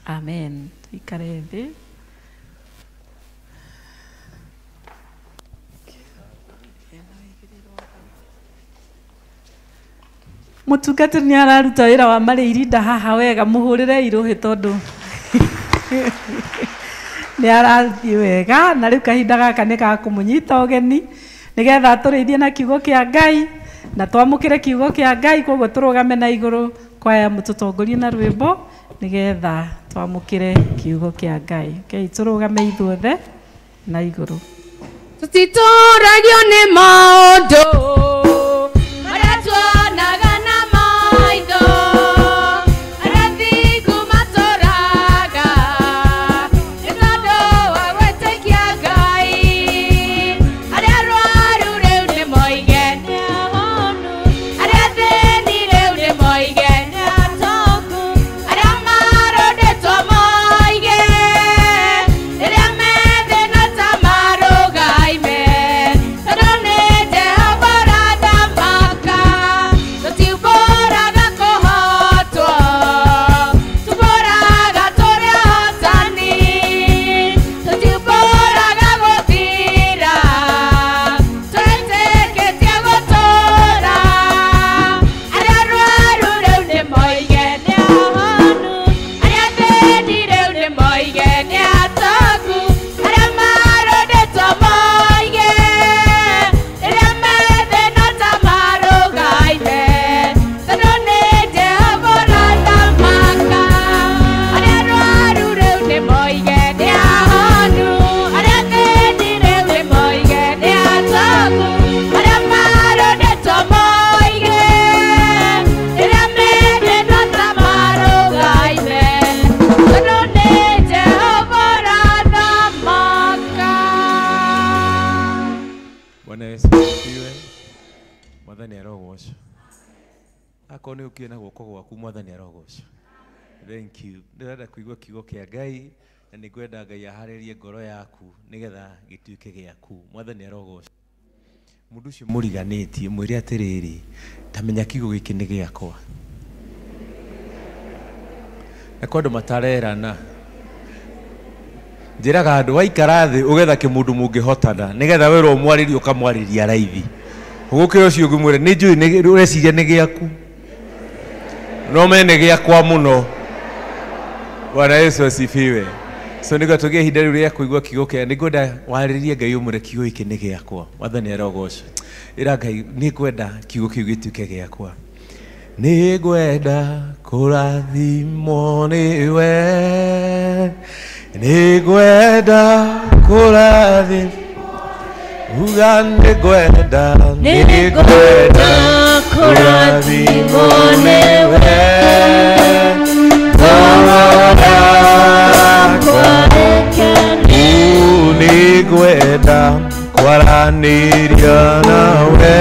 Amen. Ikare thĩ. Mũtungatĩri nĩ araruta wĩra wa marĩ irinda haha wega, mũhũrĩre irũhĩ tondũ nĩ arathiĩ wega na rĩu kahinda gaka nĩ ga kũmũnyita ũgeni nĩgetha tũrĩithie na kiugo kĩa Ngai na twamũkĩre kiugo kĩa Ngai koguo tũrũgame na igũrũ kwaya mũtũtongorie na rwĩmbo nĩgetha twamũkĩre kiugo kĩa Ngai. Okay, tũrũgame ithuothe na igũrũ. Tũtitũragio nĩ maũndũ marĩa tuonaga na maitho, arĩa thingu matũraga nĩ tondũ wa gwĩtĩkia Ngai, arĩa arwaru rĩu nĩ moige nĩ ahonu, arĩa athĩni rĩu nĩ moige nĩ atongu, arĩa marũndĩtwo moige rĩrĩa methĩna ta marũgaime, tondũ nĩ Jehova ũrathamaka. Tũtiumbũraga kũhotwo, tumbũraga tũrĩ ahotani, tũtiumbũraga gũthira, twĩtĩkĩtie gũtũũra. Arĩa arwaru rĩu nĩ moige nĩ ahonu, arĩa athĩni rĩu nĩ moige nĩ atongu, arĩa marũndĩtwo moige rĩrĩa methĩna ta marũgaime, tondũ nĩ Jehova ũrathamaka. Arĩa arwaru rĩu nĩ moige nĩ ahonu, arĩa athĩni rĩu nĩ moige nĩ atongu, arĩa marũndĩtwo moige rĩrĩa methĩna ta marũgaime, tondũ nĩ Jehova ũrathamaka. Bwana Yesu asifiwe. Mwathani arogocwo. Akorwo nĩ ũkĩrĩ na guoko gwaku Mwathani arogocwo. Thank you. Ndĩrenda kũigua kiugo kĩa Ngai na nĩngwenda Ngai aharĩrie ngoro yaku nĩgetha gĩtuĩke gĩaku. Mwathani arogocwo. Mũndũ ũcio mũriganĩtie mwĩre atĩrĩrĩ, tamenya kiugo gĩkĩ nĩ gĩakwa. Na kwa andũ matarerana njĩraga andũ waikara thĩ ũgetha kĩmũndũ mũngĩhotana nĩgetha wĩrwo mwarĩrie ũkamwarĩria raithi. Ũgũkĩra ũcio ũngĩ mwĩre nĩ njũĩ ũreciria nĩ gĩaku, no mene gĩakwa mũno. Bwana Yesu asifiwe. So nĩguo tũgĩe ihinda rĩu rĩa kũigua kiugo kĩa nĩngwenda warĩrie Ngai ũmũre kiugo gĩkĩ nĩ gĩakwa. Mwathani arogocwo. Ĩra Ngai nĩngwenda kiugo kĩu gĩtuĩke gĩakwa. Nĩngwenda kũrathimwo nĩwe, nĩngwenda kũrathimwo, uga nĩngwenda kũrathimwo nĩwe, nĩngwenda kwaranĩria nawe,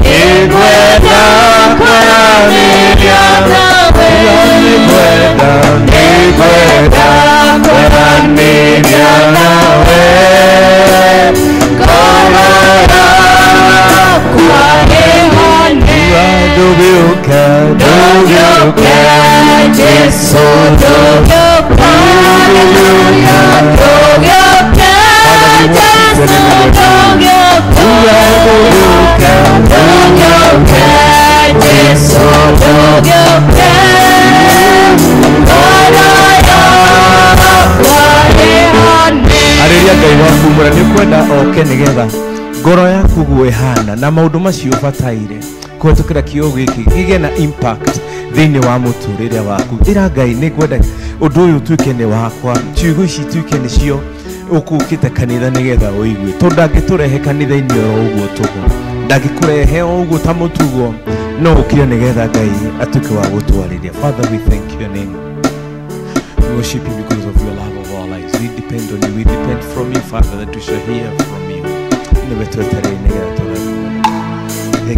nĩngwenda kwaranĩria nawe, nĩngwenda kwaranĩria nawe, ngoro yakwa ĩhone, ndũgĩũke Jesũ, ndũgĩũke, hallelujah, ndũgĩũke Jesũ, ndũgĩũke, ndũgĩũke Jesũ, ndũgĩũke, ngoro yakwa ĩhone. Arĩria Ngai waku mũra nĩũkwenda oke nĩgetha ngoro yaku guo ĩhana na maũndũ macio ũbataire kũhetũkĩra kiugo gĩkĩ gĩgĩe na impact thĩinĩ wa mũtũrĩre waku. Ĩra Ngai nĩngwenda ũndũ ũyũ ũtuĩke nĩ wakwa, ciugo ici ituĩke nĩcio ũkũũkĩte kanitha nĩgetha ũigue, tondũ ndangĩtũrehe kanitha-inĩ o ũguo tũgo, ndangĩkũrehe o ũguo ta mũtugo, no ũkire nĩgetha Ngai atuĩke wa gũtwarĩria. Father, we thank your name. We worship you because of your love of our lives. We depend on you. We depend from you, Father, that we shall hear from you. Thank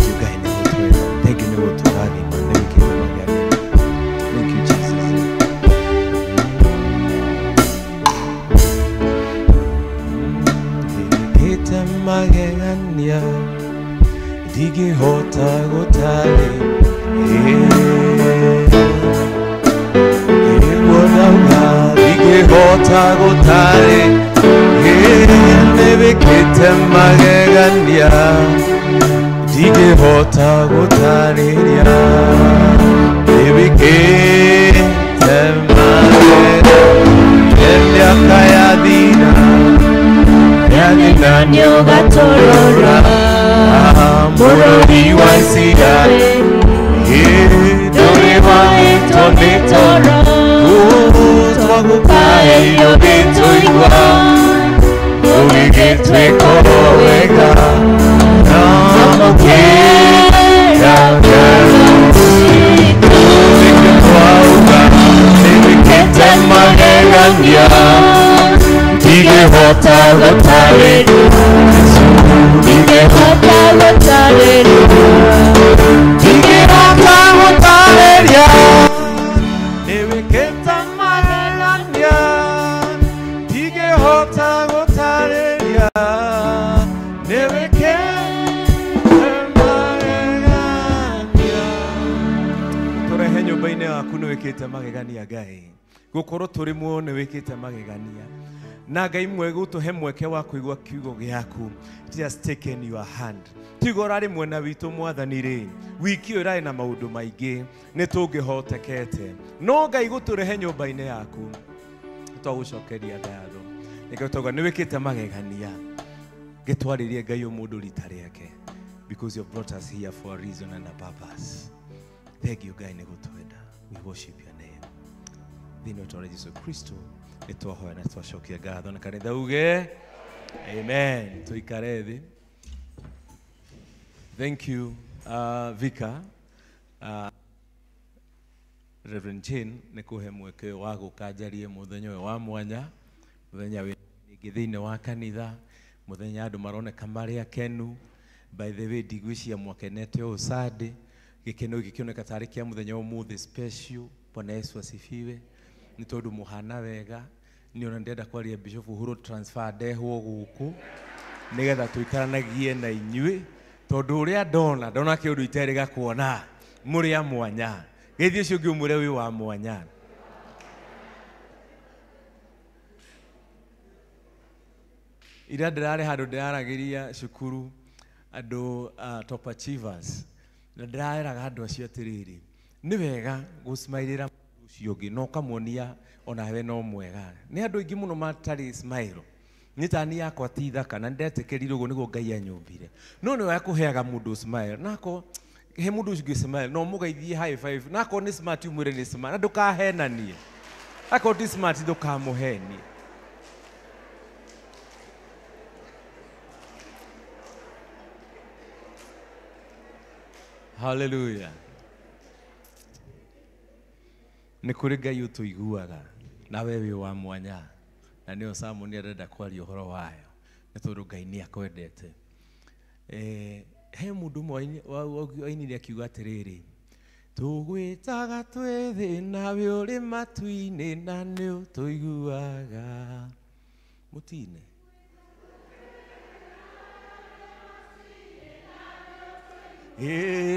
you, Ngai. Thank you, thank you, Jesus. Magegania digihota gotale wona digihota gotale nebekete magegania digihota gotale nebekete magegania miaka ya thina Nyogatorora Mũrũri wa Isiraeli ndũrĩ wahĩtwo nĩ toro twagũkaĩ ũgĩtũigua ũgĩgĩtwĩkoro wega na mũkĩra twauga nĩwĩkĩte magegania ndigĩhota gũtarĩria ndigĩhota gũtarĩria nĩwĩkĩte magegania ndigĩhota gũtarĩria nĩwĩkĩte magegania tũrehe nyũmba-inĩ yaku nĩwĩkĩte magegania Ngai gũkorwo tũrĩ muoyo nĩwĩkĩte magegania na Ngai mwega ũtũhe mweke wa kũigua kiugo gĩaku. Just take in your hand. Tigo rarĩ mwena witũ Mwathani rĩ wiki ũyũ ĩrarĩ na maũndũ maingĩ nĩ tũngĩhotekete no Ngai gũtũrehe nyũmba-inĩ yaku twagũcokeria ngatho nĩgĩtauga nĩwĩkĩte magegania gĩtwarĩrie Ngai mũndũ rita rĩake because you brought us here for a reason and a purpose. Thank you Ngai nĩgũtwenda. We worship your name. Thĩinĩ wa Jesũ Kristo nĩtwahoya na twacokia ngatho na kanitha uge amen. Tuikare thĩ. Thank you Vika Reverend Jane nĩkũhe mweke wa gũkanjarie mũthenya ũyũ wa mwanya mũthenya wĩ thĩinĩ wa kanitha mũthenya andũ maroneka marĩ akenu. By the way ndigwĩcia mwakenete ũũ Sunday gĩkeno gĩkĩoneka tarĩ kĩa mũthenya ũmũthĩ special. Bwana Yesu asifiwe. Nĩ tondũ mũhana wega niona ndenda kwaria Bishop Uhuru transfer ndehwo gũkũ nĩgetha tũikaranagie na inyuĩ tondũ ũrĩa ndona kĩũndũ iterĩga kuona mũrĩ a mwanya gĩthiĩ ũcio ũngĩ ũmũre wĩ wa mwanya. Ira ndĩrarĩ handũ ndĩraragĩria cukuru andũ top achievers na ndĩraeraga andũ acio atĩrĩrĩ nĩ wega gũsmailĩra ũcio ũngĩ no kamuonia ona we no mwega. Nĩ andũ aingĩ mũno matarĩ smile nĩ tani yakwa ti thaka na ndetĩkĩrire ũguo nĩguo Ngai anyũmbire no nĩ wega kũheaga mũndũ smile nako he mũndũ ũcio smile no mũgeithie high five nako nĩ smart umwĩre nĩ smart na ndũkahenanie ako ti smart ndũkamũhenie. Hallelujah. Nĩ kũrĩ Ngai ũtũiguaga na we wĩ wa mwanya na nĩyo Samuel arenda kwaria ũhoro wayo nĩ tondũ Ngai nĩ akwendete. He mũndũ ũmwe ainire akiuga atĩrĩrĩ tũgwĩtaga twĩ thĩ nawe ũrĩ matu-inĩ na nĩ ũtũiguaga mũtine.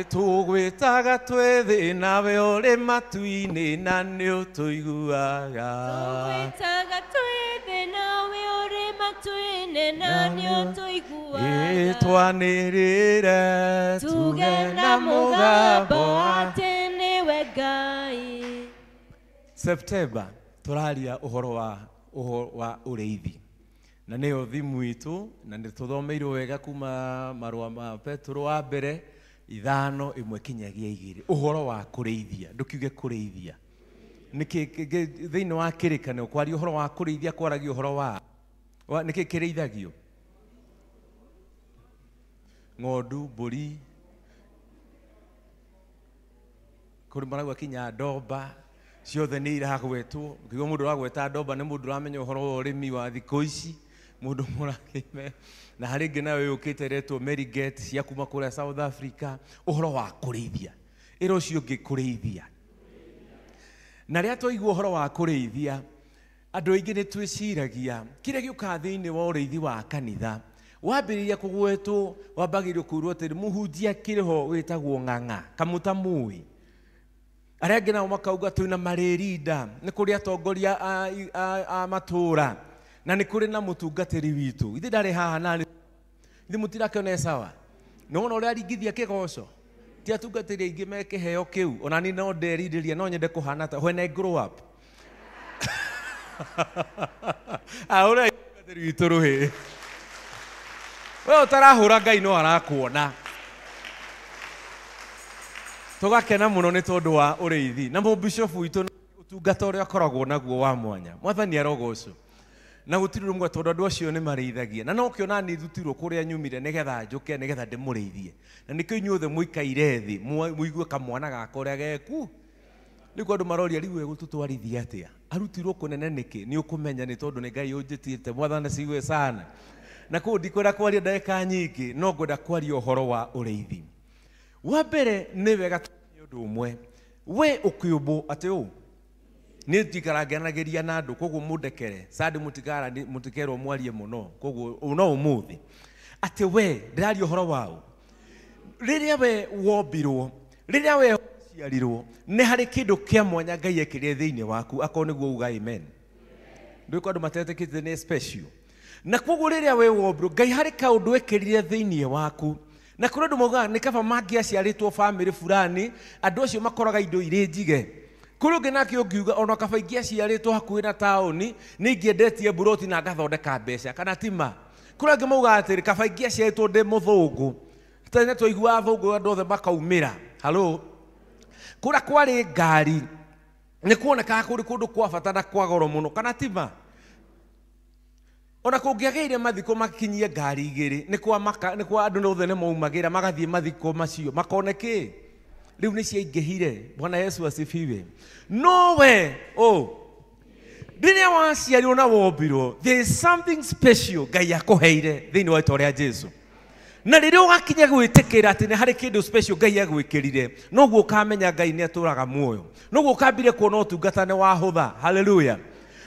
Tũgwĩtaga twĩ thĩ nawe ũrĩ matu-inĩ na nĩ ũtũiguaga. Tũgwĩtaga twĩ thĩ nawe ũrĩ matu-inĩ na nĩ ũtũiguaga. Twanĩrĩre tuge na mũgambo atĩ nĩwe Ngai. September tũraria ũhoro wa ũrĩithi na nĩyo thimu itũ na nĩ tũthomeirwo wega kuma marũa ma Petro wa mbere 5:1-2 ũhoro wa kũrĩithia. Ndũkiuge kũrĩithia nĩkĩ thĩinĩ wa kĩrĩkanĩro kwaria ũhoro wa kũrĩithia kwaragia ũhoro wa nĩkĩ kĩrĩithagio ng'ondu mbũri kũrĩ maragwa kinya ndomba ciothe nĩ iragwetwo. Ũkĩigua mũndũ ũragweta ndomba nĩ mũndũ ũramenya ũhoro wa ũrĩmi wa thikũ ici mũndũ mũrakĩme na harĩ ngĩ nawe ũkĩte retwo Merigate cia kuma kũrĩa South Africa ũhoro wa kũrĩithia. Ĩra ũcio ũngĩ kũrĩithia. Na rĩrĩa twaigua ũhoro wa kũrĩithia andũ aingĩ nĩ twĩciragia kĩrĩa gĩũkaga thĩinĩ wa ũrĩithi wa kanitha wambĩrĩria kũgwetwo wambagĩrĩrio kwĩrwo atĩrĩ mũhunjia kĩrĩho wĩtagwo ng'ang'a kamũtamũĩ. Arĩa angĩ nao makauga twĩna marĩrinda nĩ kũrĩ atongoria a matũũra na nĩ kũrĩ na mũtungatĩri witũ. Ithe ndarĩ haha na ithe mũtirakĩona sawa nĩ wona ũrĩa aringithia kĩgoco ti atungatĩri aingĩ me kĩheo kĩu ona niĩ no nderirĩria no nyende kũhana ta when I grow up. Ahora itũrũhĩ we ũtarahũra Ngai no arakuona. Tũgakena mũno nĩ tondũ wa ũrĩithi na mũbishofu witũ ũtungata ũrĩa akoragwo naguo wa mwanya. Mwathani arogocwo na gũtirĩ ũmwe tondũ andũ acio nĩ marĩithagia na no kĩona nĩ thutirwo kũrĩa nyumire nĩgetha njũke nĩgetha ndĩmũrĩithie na nĩkĩo inyuothe mũikaire thĩ mũigue kamwana gaka ũrĩa geku. Nĩguo andũ maroria rĩu egũtũtwarithia atĩa, arutirwo kũnene nĩkĩ? Nĩ ũkũmenya nĩ tondũ nĩ Ngai ũnjĩtĩte. Mwathani cigue sana na kũu ndikwenda kwaria ndagĩka nyingĩ, no ngwenda kwaria ũhoro wa ũrĩithi. Wa mbere nĩ wega tũmenye ũndũ ũmwe, we ũkĩũmbwo atĩ ũũ nĩ njikaranganagĩria na andũ, koguo mũndekere sadi mũtikerwo mwarie mũno, koguo no ũmũthĩ atĩ we ndĩraria ũhoro waũ. Rĩrĩa we wombirwo, rĩrĩa we ciarirwo, nĩ harĩ kĩndũ kĩa mwanya Ngai ekĩrire thĩinĩ waku, akorwo nĩguo uga amen. Ndũĩ andũ matetĩkĩtie nĩ special. Na koguo rĩrĩa we wombirwo, Ngai harĩ kaũndũ ekĩrire thĩinĩ waku. Na kũrĩ andũ maugaga nĩ kaba mangĩaciarĩtwo family fulani, andũ acio makoraga indo irĩ njige. Kũrĩ ũngĩ nake ũngiuga ona kaba ingĩaciarĩtwo hakuhĩ na taũni, nĩ ingĩendetie buroti na ngathondeka mbeca, kana tima. Kũrĩ angĩ maugaga atĩrĩ kaba ingĩaciarĩtwo ndĩ mũthũngũ, tene twaiguaga athũngũ andũ othe makaumĩra. Halo, kũrĩa kwarĩ ngari nĩ kuonekaga kũrĩ kũndũ kwa bata na kwa goro mũno, kana tima. Ona kũngĩagĩire mathiko makinyie ngari igĩrĩ, nĩ kwa andũ othe nĩ maumagĩra magathiĩ mathiko macio makone kĩ? Rĩu nĩ ciaingĩhire. Bwana Yesu asifiwe. No we rĩrĩa waciarirwo na wombirwo, there is something special Ngai akũheire thĩinĩ wa rĩĩtwa rĩa Jesũ. Na rĩrĩa ũgakinya gwĩtĩkĩra atĩ nĩ harĩ kĩndũ special Ngai agwĩkĩrire, noguo ũkamenya Ngai nĩ atũraga muoyo, noguo ũkambire kuona ũtungata nĩ wahũtha. Hallelujah.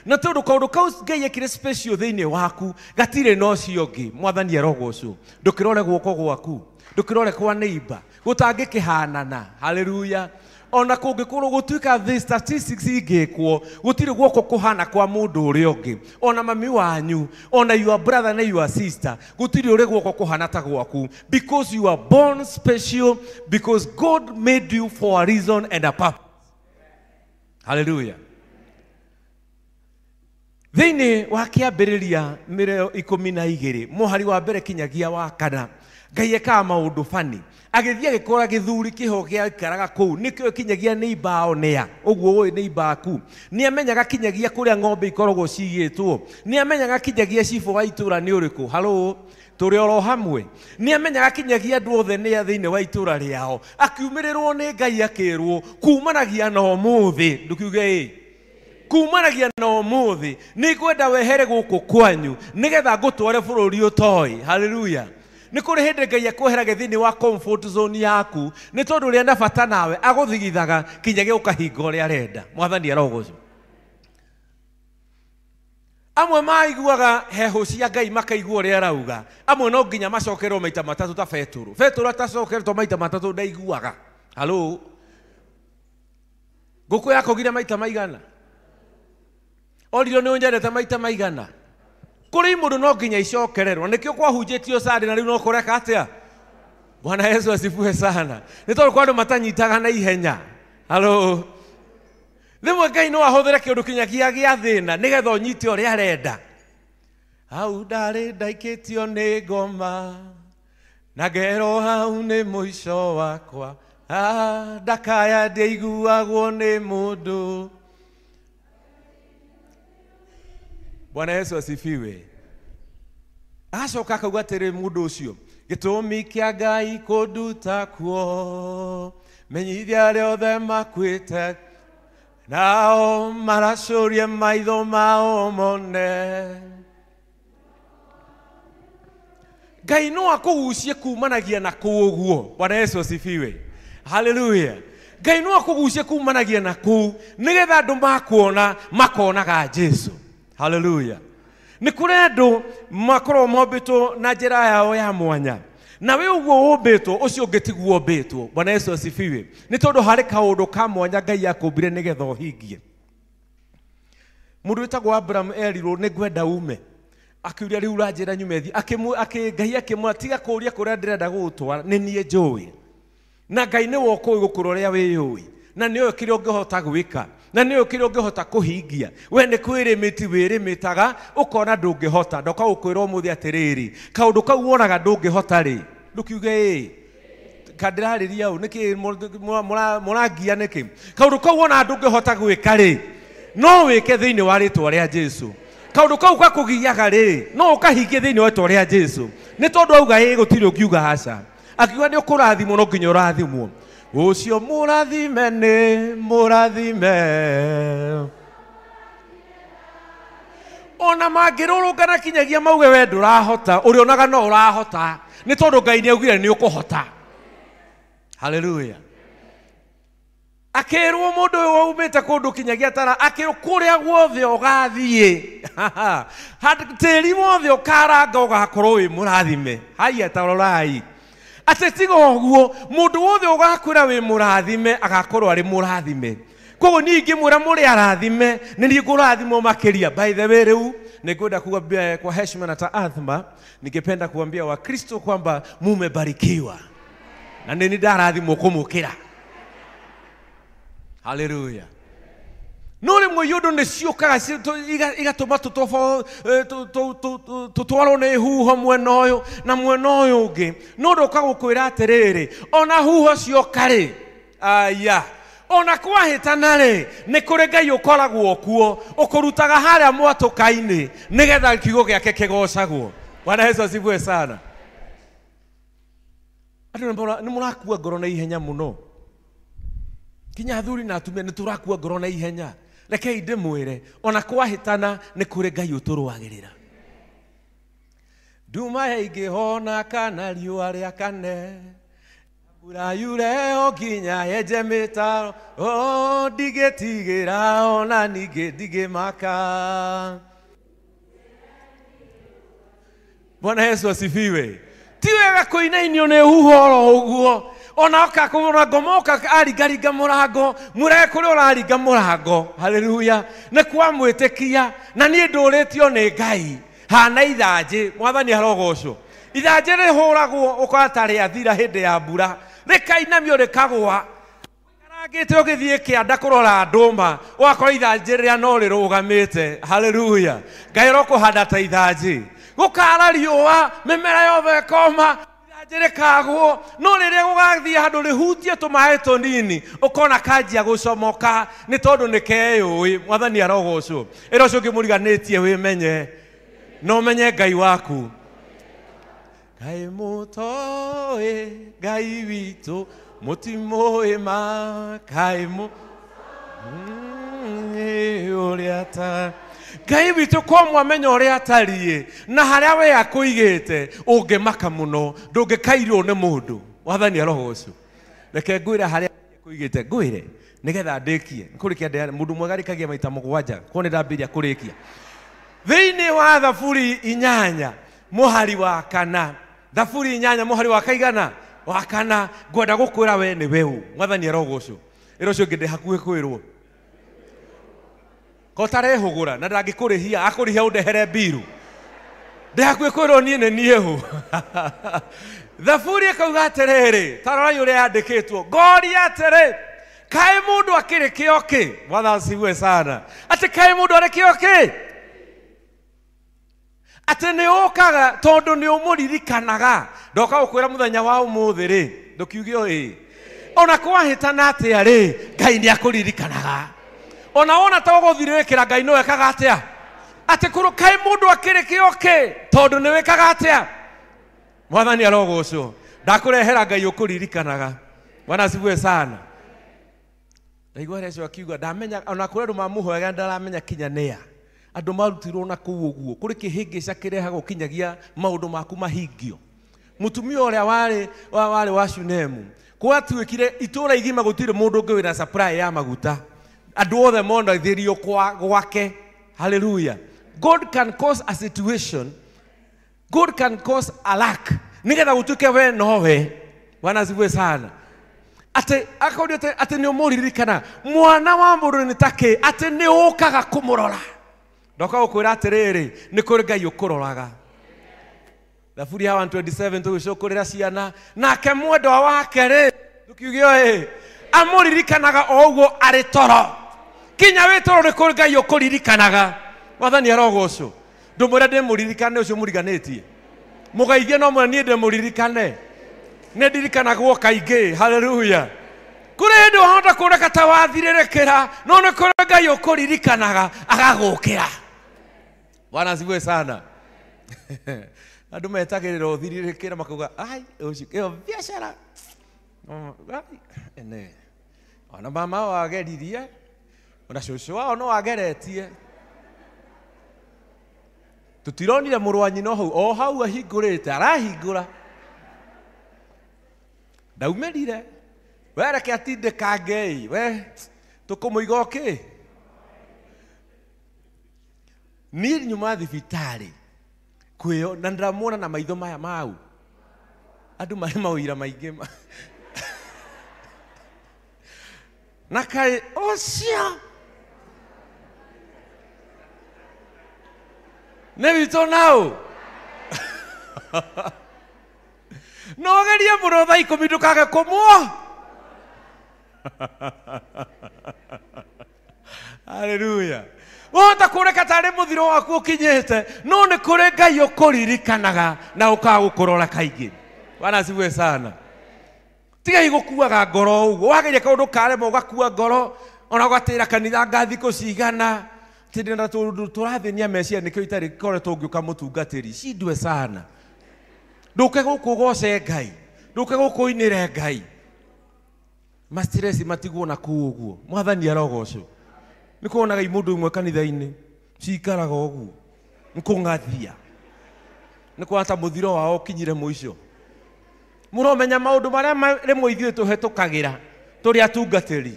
Na tondũ kaũndũ kau Ngai ekĩre special thĩinĩ waku gatirĩ na ũcio ũngĩ. Mwathani arogocwo. Ndũkĩrore guoko gwaku, ndũkĩrore kwa neighbor, gũtangĩkĩhanana. Hallelujah. Ona kũngĩkorwo gũtuĩka the statistics ingĩkwo, gũtirĩ guoko kũhana kwa mũndũ ũrĩa ũngĩ. Ona mami wanyu, ona your brother na your sister, gũtirĩ ũrĩ guoko kũhana ta gwaku, because you are born special, because God made you for a reason and a purpose. Hallelujah. Thĩinĩ wa kĩambĩrĩria mĩreo 12 mũhari wa mbere kinyagia wa 4, Ngai ekaga maũndũ fani. Agĩthiĩ agĩkora gĩthuri kĩho gĩaikaraga kũu, nĩkĩo kinyagia nĩ imbaonea. Ũguo ũĩ nĩ imbaku. Nĩ amenyaga kinyagia kũrĩa ng'ombe ikoragwo cigĩtwo. Nĩ amenyaga kinyagia cibũ wa itũũra nĩ ũrĩkũ. Halo, tũrĩ oro hamwe. Nĩ amenyaga kinyagia andũ othe nĩ a thĩinĩ wa itũũra rĩao. Akiumĩrĩrwo nĩ Ngai akĩrwo kumanagia na ũmũthĩ. Ndũkiuge kumanagia na ũmũthĩ nĩ ngwenda wehere gũkũ kwanyu nĩgetha ngũtware bũrũri ũtoĩ. Hallelujah. Nĩ kũrĩ hĩndĩ Ngai akweherage thĩinĩ wa comfort zone yaku, nĩ tondũ ũrĩa na bata nawe agũthigithaga kinyagia ũkahinga ũrĩa arenda. Mwathani arogocwo. Amwe maiguaga heho cia Ngai makaigua ũrĩa arauga, amwe no nginya macokerwo maita matatũ ta Petũrũ. Petũrũ atacokeretwo maita matatũ ndaiguaga. Halo, ngũkũ yakogire maita maigana? Oririo nĩ ũnyendete maita maigana? Kũrĩ mũndũ no nginya icokererwo, nĩkĩo kwahunjĩtio Sunday na rĩu no kũreka atĩa? Bwana Yesu asifiwe sana. Nĩ tondũ kwa andũ matanyitaga na ihenya. Halo, rĩmwe Ngai no ahũthĩre kĩũndũ kinyagia gĩa thĩna nĩgetha ũnyite ũrĩa arenda. Hau ndarĩ ndaikĩtio nĩ ngoma na ngero hau nĩ mũico wakwa, ndakaya ndĩiguagwo nĩ mũndũ. Bwana Yesu asifiwe. Acoka akauga atĩrĩ mũndũ ũcio, gĩtũmi kĩa Ngai kũnduta kuo, menyithia arĩa othe makuĩte nao maracũrie maitho mao mone. Ngai no akũgucie kumanagia na kũu ũguo. Bwana Yesu asifiwe. Hallelujah. Ngai no akũgucie kumanagia na kũu nĩgetha andũ makuona makonaga Jesũ. Hallelujah. Nĩ kũrĩ andũ makorwo mombĩtwo na njĩra yao ya mwanya, na we ũguo wombĩtwo ũcio ũngĩ tiguo wombĩtwo. Bwana Yesu asifiwe. Nĩ tondũ harĩ kaũndũ ka mwanya Ngai akũmbire nĩgetha ũhingie. Mũndũ wĩtagwo Abraham erirwo nĩ ngwenda ume, akiuria rĩu ũranjĩra nyume thiĩ. Ngai akĩmwatiga kũũria kũrĩa ndĩrenda gũgũtwara, nĩ niĩ njũĩ. Na Ngai nĩ woĩ gũkũra ũrĩa wĩyũĩ, na nĩ ũĩ kĩrĩa ũngĩhota gwĩka. na nä å kä rä å ngä hota kå hingia we nä kwä rä mä ti wä rä mä taga å kona ndå ngä hota ndoka gå kwä ra å må thä atä rä rä kaå ndå kau wonaga ndå ngä hota rä ndå kiuge ä kandä rarä ria å nä kä må rangia nä kä kaå ndå kau wonaga ndå ngä hota gwä ka rä no wä ke thä inä wa rä twa rä a Jesu kaå ndå kau gakå giaga rä no å kahingie thä inä wa rä twa rä a Jesu nä tondå auga ä gå tirä å ngiuga haca akiuga nä å kå rathimwo no nginya å rathimwo ucio må rathime nä må rathime ona mangä rå rå ngana kinyagia mauge we ndå rahota å rä onaga no å rahota nä tondå Ngai nä augire nä å kå hota haleluya akä rwo må ndå å yå waumä te kå ndå kinyagia tara akä rwo kå rä a guothe å gathiä tä ri wothe å karanga å gakorwo wä må rathime haia tarorai atä tiga å guo må ndå wothe å gakwä ra wä må rathime agakorwo arä må rathime koguo niä ingä mwä ra må rä arathime nä niä ngå rathimwo makä ria by the way rä u nä ngwenda kuambia kwa heshima na taathma ningependa kuambia wakristo kwamba mumebarikiwa na nä ndarathimwo kå må kä ra haleluya no rä mwe yå ndå nä ciåkaga igatå ma tå twarwo nä huho mwena å yå na mwena å yå å ngä no ndå ka gå kwä ra atä rä rä ona huho cioka rä aya ona kwahä tana rä nä kå rä Ngai å koragwo kuo å kå rutaga harä a mwatå kainä nä getha kiugo gä ake kä gocagwo Bwana Yesu asifiwe sana andå nä må rakua ngoro na ihenya må no kinya athuri na atumia nä tå rakua ngoro na ihenya rekei ndä mwä re ona kwahätana nä kå rä Ngai å tå rwagä rä ra nduma yaingä hona kana riũa rä akane mbura yure o nginya yenje mä taro ndigä tigä ra ona ningä ndigä maka Bwana Yesu asifiwe ti wega kå inainio nä huho oro å guo ona oka kå ngomoka aringaringa må rango må re kå rä å raringa må rango haleluya nä kwa mwä tä kia na niä ndå rä tio nä Ngai hana ithanjä mwathani arogocwo ithanjä rä hå ragwo å katarä athira hä ndä ya mbura rä kainamio rä kagwa karangä te å gä thiä kä anda kå rora ndå ma å gakora ithanjä rä a no rä rå gamä te haleluya Ngai ro kå handa ta ithanjä gå kara riåa mä mera yothe koma kagwo no rä rä a gå gathiä handå rä hutie tå maä tå nini å kona kanjia gå comoka nä tondå nä keå ä mwathani arogocwo ä ra å cio å ngä må riganä tie wä menye no menye Ngai waku Ngai må toä Ngai witå må timå ä ma Ngai må å rä a ta Ngai witå ko mwamenya å rä a tariä na harä a we akå igä te å ngä maka må no ndå ngä kairwo nä må ndå wathani arogocwo reke ngwä re harä a akå igä te ngwä re nä getha ndä kie kå rä kia må ndå mwega rä kagia maita må gwanja ko nä ndambä ria kå rä kia thä-inä wa thaburi 8 må hari wa kana thaburi 8 må hari wa kaigana wa kana ngwenda gå kwä ra we nä weũ mwathani arogocwo ä ra å cio ngä ndä hakuhä kwä rwo ko tarehå gå ra na ndangä kå rä hia akå rä hia å ndehere mbiru ndä hakuhä kwä rwo niä nä niä hå thaburi ä kauga atä rä rä tarorai å rä a yandä kä two ngoria atä rä kaä må ndå akä rä kä o kä mwathasiwe sana atä kaä må ndå arä kä o kä atä nä å kaga tondå nä å må ririkanaga ndoka gå kwä ra må thenya wa å må thä rä ndå kiuge o ä ona kwahä tana atä a rä Ngai nä akå ririkanaga ona wona ta gå thirä kä ra Ngai no ekaga atä a atä kå rå kaä må ndå akä rä kä o kä tondå nä wä kaga atä a mwathani arogocwo ndakå rehera Ngai å kå ririkanaga Bwana asifiwe sana ndaigua recio akiuga ndamenya ona kå rä andå mamå hoyaga ndaramenya kinya nä a andå marutirwo na kå u å guo kå rä kä hä ngä ca kä rehagwo kinyagia maå ndå maku mahingio må tumia å rä a warä wa Shunemu gwatuä kire itå ra igima gå tirä må ndå å ngä wä na supply ya maguta andå othe monathä rio gwake haleluya God can cause a situation God can cause a lack nä getha gå tuä ke we nowe Bwana asifiwe sana atä akorio atä nä å må ririkana mwana wa må ndå nä takä atä nä å kaga kå må rora ndoka gå kwä ra atä rä rä nä kå rä Ngai å kå roraga thaburi ya 127 tå gä cå kå rä ra ciana nake mwendwa wake rä tå kiuge o ä amå ririkanaga o å guo arä toro kinya wetoro ni kuri Ngai ukuririkanaga wathani arogocwo ndumwira ndimuririkane ucio muriganĩtie mugeithie no mwe nie ndimuririkane ne ndirikanagwo kaingĩ haleluya kuri hĩndĩ wahota kũreka ta wathirĩrĩkĩra no nĩ kũrĩ Ngai ũkũririkanaga agagũkĩra Bwana asifiwe sana andũ metagĩrĩra ũthirĩrĩkĩra makauga ai ũcio ĩyo biacara ene ona mama wageririe ona cũcũ wao no wageretie tutironire mũrũ wa nyina o hau ahingũrĩte arahingũra ndaumĩrire wereke atindĩka Ngai we tũkũmũiga ũkĩ niĩ nyuma thibitarĩ kwĩyo na ndĩramuona na maitho maya mau andũ marĩ maũira maingĩ na kaĩ ũcio nĩ witũ naũ no gerie mũno thaa 10 ndũkage kũmuo haleluya wota kũreka tarĩ mũthiro waku ũkinyĩte no nĩ kũrĩ Ngai ũkũririkanaga na ũkagũkũrora kaingĩ Bwana asifiwe sana tigai gũkuaga ngoro ũguo wageria kaũndũ karema ũgakua ngoro ona ũgatĩra kanitha ngathi kũcigana tindĩna tũrathĩnia meciria nĩkĩo itarĩ koretwo ũngĩũka mũtungatĩri cindwe sana ndũke gũkũ ũgoce Ngai ndũke gũkũ ũinĩre Ngai mastress matigwo na kũu ũguo mwathani arogocwo nĩ kuonaga mũndũ ũmwe kanitha-inĩ cikaraga ũguo nĩ kũng'athia nĩ kwata mũthiro wao ũkinyire mũico mũromenya maũndũ marĩa rĩmwe ithuĩ tũhetũkagĩra tũrĩ atungatĩri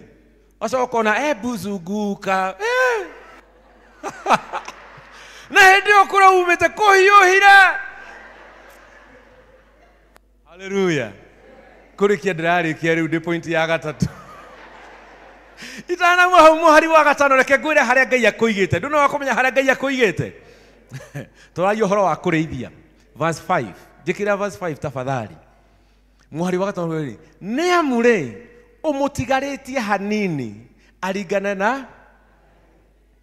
acoka ona ebuzunguka na hĩndĩ ũkũra umĩte kũhiũhira haleluya kũrĩkia ndĩrarĩkia rĩu ndĩ point ya gatatũ itanauma hau mũhari wa gatano reke ngwĩre harĩa Ngai akũigĩte ndũna wa kũmenya harĩa Ngai akũigĩte tũraria ũhoro wa kũrĩithia verse 5 njĩkĩra verse 5 tafadhali mũhari wa gatano rĩrĩ nĩ amu rĩ ũmũtigarĩtie hanini aringane na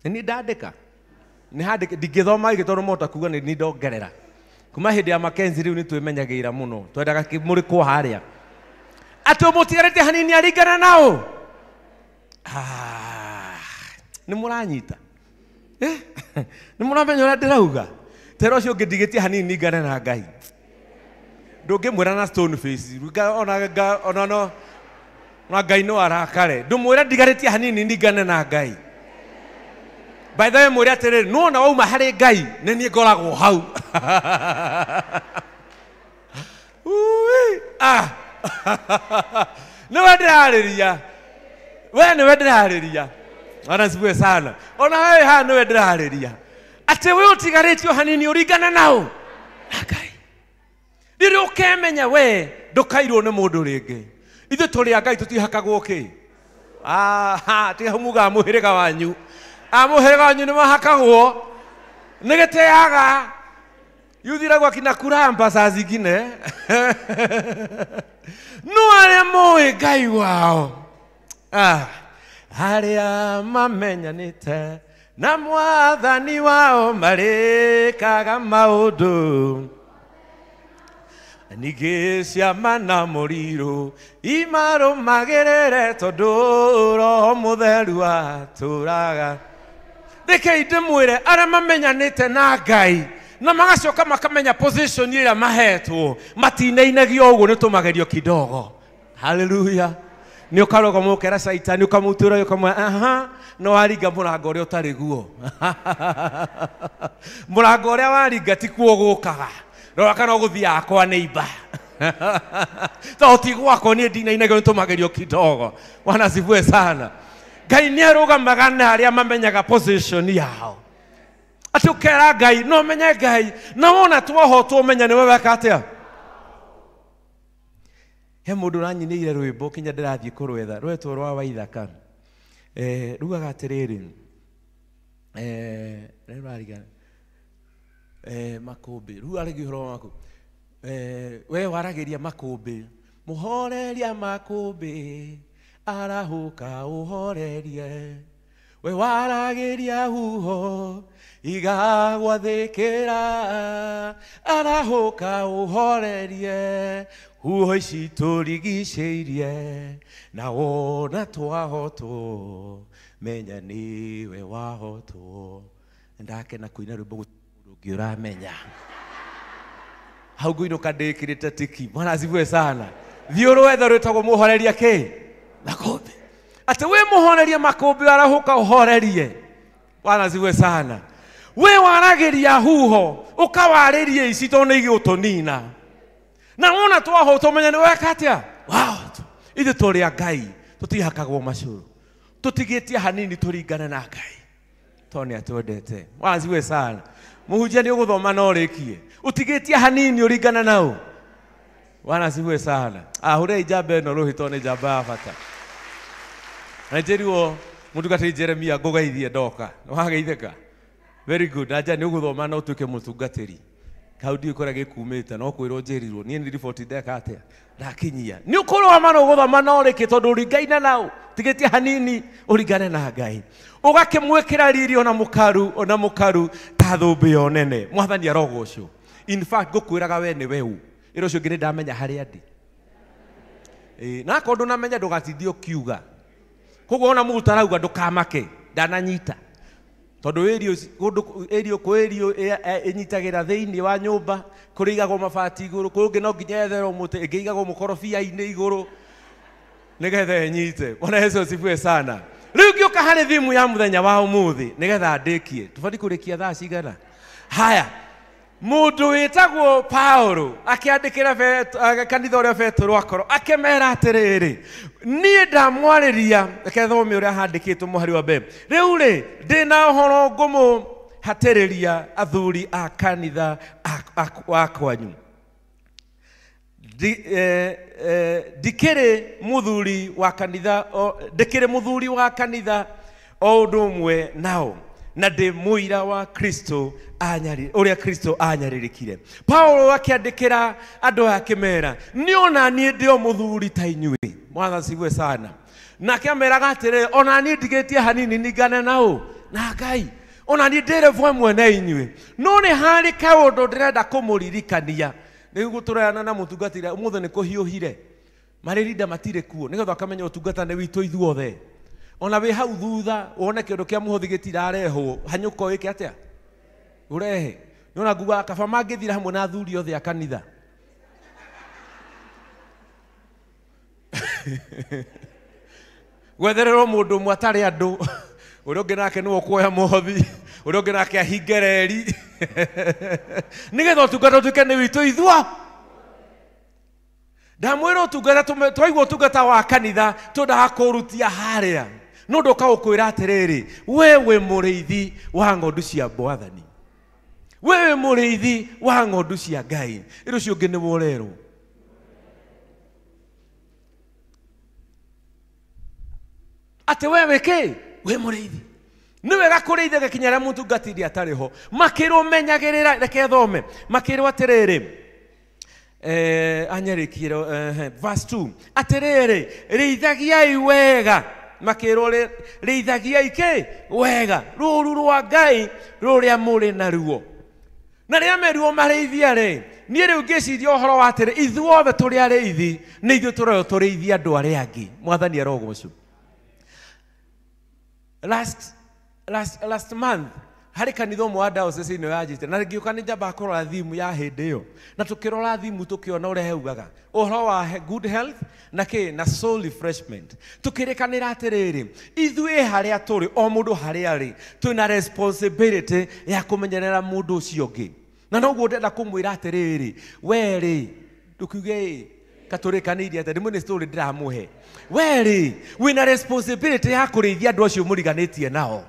nĩ ndandĩka nĩ handĩke ndingĩthoma gĩ tondũ mũhota kuga nĩ ndongerera kuma hĩndĩ ya Makenzi rĩu nĩ twĩmenyagĩrĩra mũno twendaga mũrĩkwo harĩa atĩ ũmũtigarĩtie hanini aringane nao nĩ mũranyita nĩ mũramenya ũrĩa ndĩrauga tera ũcio ũngĩ ndigĩtie hanini ningane na Ngai ndũngĩmwĩra na stone face ona Ngai no arakare ndũmwĩra ndigarĩtie hanini ningane na Ngai by the way mwĩre atĩrĩrĩ nũona wauma harĩ Ngai nĩ niĩ ngoragwo hau nĩwe ndĩrarĩria we nĩwe ndĩrarĩria Bwana asifiwe sana ona wewe haha nĩwe ndĩrarĩria atĩ we ũtigarĩtio hanini ũringane nao na Ngai rĩrĩa ũkemenya we ndũkairwo nĩ mũndũ rĩngĩ ithuĩ tũrĩ a Ngai tũtihakagwo kĩ tiga muga mũhĩrĩga wanyu mũhĩrĩga wanyu nĩ mahakagwo nĩ gĩteaga yuthira gwa kina kuramba saa zingine no arĩa moĩ Ngai wao arĩa mamenyanĩte na mwathani wao marĩkaga maũndũ ningĩ ciama na mũrirũ imarũmagĩrĩre tondũ Roho Mũtheru atũraga rekei ndĩmwĩre arĩa mamenyanĩte na Ngai na magacoka makamenya position ĩrĩa mahetwo matinainagio ũguo nĩ tũmagerio kidogo haleluya nĩ ũkaroga mũkera Saitani ũkamũtura ũkamwe no waringa mũrango ũrĩa ũtarĩ guo mũrango ũrĩa waringa ti kuo gũkaga rora kana ũgũthiaga kwa neighbor to ti gwakwa niĩ ndinainagio nĩ tũmagerio kidogo Bwana asifiwe sana Ngai nĩ arũgamaga na arĩa mamenyaga position yao atĩ ũkera Ngai no menye Ngai na wona twohotwo ũmenya nĩ we weka atĩa he mũndũ ũranyinĩire rwĩmbo kinya ndĩrathiĩ kũrwetha rwetwo rwa Waithaka rugaga atĩrĩrĩ rũrarigana makũmbĩ rĩu arĩgĩ ũhoro wa makũmbĩ we waragĩria makũmbĩ mũhoreria makũmbĩ arahũka ũhorerie we warageria huho igagwathikira arahuka uhorerie huho ici turigicĩirie na wona twahotwo menya niwe wahotwo. Ndakena kuina rwĩmbo rũngĩ ũramenya hau ngũinũka ndĩkĩrĩte tiki. Bwana asifiwe sana. Thiũ rwetha rwĩtagwo mũhoreria kĩ makũmbĩ. Atĩ wĩ mũhoreria makũmbĩ arahuka ũhorerie. Bwana asifiwe sana. We warageria huho ukawarĩrie ici tondũ nĩ igũtũnina na wona twahotwo menya nĩ weka atĩa wahotwo. Ithuĩ tũrĩ a Ngai tũtihakagwo macũrũ, tũtigĩtie hanini tũringane na Ngai tondũ nĩ atwendete. Bwana asifiwe sana. Mũhunjia nĩ ũgũthoma na ũrĩkie ũtigĩtie hanini ũringane nao. Bwana asifiwe sana. Ahũrei njamba ĩno rũhĩ tondũ nĩ njamba ya bata. Na njĩrirwo mũtungatĩri Jeremia ngũgeithie ndoka. Nĩwageithĩka? Very good. Aja nĩ ũgũthoma na ũtuĩke mũtungatĩri. Kau ndiũĩ kũrĩa gĩkumĩte no kwĩrwo njĩrirwo niĩ nĩ riboti ndeka atĩa ndakinyia. Nĩ ũkũrũgama na ũgũthoma na ũrĩkie tondũ ũringaine nao tigĩtie hanini ũringane na Ngai. Ũgakĩmwĩkĩra riri ona mũkaru ta thũmbĩ yo nene. Mwathani arogocwo. In fact ngũkwĩraga we nĩ we ũ. Ĩro ũcio ũngĩ nĩ ndamenya harĩa ndĩ. Na akorwo ndũnamenya ndũgatindie ũkiuga. Koguo ona mũrutwo arauga ndũkamake ndananyita. Tondũ ĩrio ĩnyitagĩra thĩinĩ wa nyũmba, kũrĩ igagwo mabati igũrũ, kũngĩ no nginya yetherwo mũtĩ, ĩngĩ igagwo mũkorobia-inĩ igũrũ nĩgetha ĩnyite. Bwana Yesu asifiwe sana. Rĩu ngĩũka harĩ thimu ya mũthenya wa ũmũthĩ nĩgetha ndĩkie. Tũbatiĩ kũrĩkia thaa cigana? Haya. Mũndũ wĩtagwo Paulo akĩandĩkĩra kanitha ũrĩa Petero akorwo akĩmera atĩrĩrĩ, niĩ ndamwarĩria, reke thome ũrĩa handĩkĩtwo mũhari wa mbere. Rĩu rĩ ndĩna ũhoro ngũmũhatĩrĩria athuri a kanitha a kwanyu. Ndikĩrĩ mũthuri wa kanitha o ũndũ ũmwe nao, na ndĩ mũira wa Kristo ũrĩa Kristo anyarĩrĩkire. Paulo akĩandĩkĩra andũ akĩmera, nĩ ona niĩ ndĩ o mũthuri ta inyuĩ. Mwathani asifiwe sana. Na akĩmeraga atĩrĩ, ona niĩ ndigĩtie hanini ningane nao na Ngai, ona niĩ ndĩrĩ vwemwe na inyuĩ, no nĩ harĩ kaũndũ ndĩrenda kũmũririkania. Nĩguo tũrayana na mũtungatĩri ũmũthĩ nĩ kũhiũhire, marĩrinda matirĩ kuo nĩgetha akamenya ũtungata nĩ witũ ithuothe. Ona wĩ hau thutha wone kĩndũ kĩa mũhothi gĩtirarehwo, hanyũka wĩke atĩa ũrehe. Nĩona nguga kaba mangĩthira hamwe na athuri othe a kanitha. Gwethererwo mũndũ ũmwe atarĩ andũ, ũrĩa ũngĩ nake nĩwe kuoya mũhothi, ũrĩa ũngĩ nake ahinge reri nĩgetha ũtungata ũtuĩke nĩ witũ ithuo. Ndamwĩra ũtungata twaigua ũtungata wa kanitha twendaga kũũrutia harĩa, no ndoka gũkwĩra atĩrĩrĩ, wewe mũrĩithi wa ng'ondu cia Mwathani, wewe mũrĩithi wa ng'ondu cia Ngai. Ĩro ũcio ũngĩ nĩwe ũrerwo atĩ wewe kĩ we mũrĩithi. Nĩ wega kũrĩithia gĩkinya rĩa mũtungatĩri atarĩ ho. Makĩrwo menyagĩrĩra, reke thome. Makĩrwo atĩrĩrĩ, anyarĩkire verse 2 atĩrĩrĩ, rĩithagiai wega. Makĩrwo rĩithagiai kĩ wega rũũru rwa Ngai rũrĩa mũrĩ naruo. Na rĩrĩa merirwo marĩithia rĩ, niĩ rĩu ngĩciria ũhoro wa atĩrĩ, ithuothe tũrĩ arĩithi nĩ ithuĩ tũreo tũrĩithia andũ arĩa angĩ. Mwathani arogocwo. Last month harĩ kanitha ũmwe wa diocese ĩno ya Njĩtĩ, na ngĩũka nĩ njamba kũrora thimu ya hĩndĩ ĩyo, na tũkĩrora thimu tũkĩona ũrĩa haugaga ũhoro wa good health na kĩ na soul refreshment. Tũkĩrĩkanĩra atĩrĩrĩ, ithuĩ harĩa tũrĩ, o mũndũ harĩa arĩ, twĩna responsibility ya kũmenyerera mũndũ ũcio ũngĩ. Na noguo ndenda kũmwĩra atĩrĩrĩ, werĩ ndũkiuge katũrĩkanĩirie atĩ ndĩmwĩre story ndĩramũhe. Werĩ wĩna responsibility ya kũrĩithia andũ acio mũriganĩtie nao.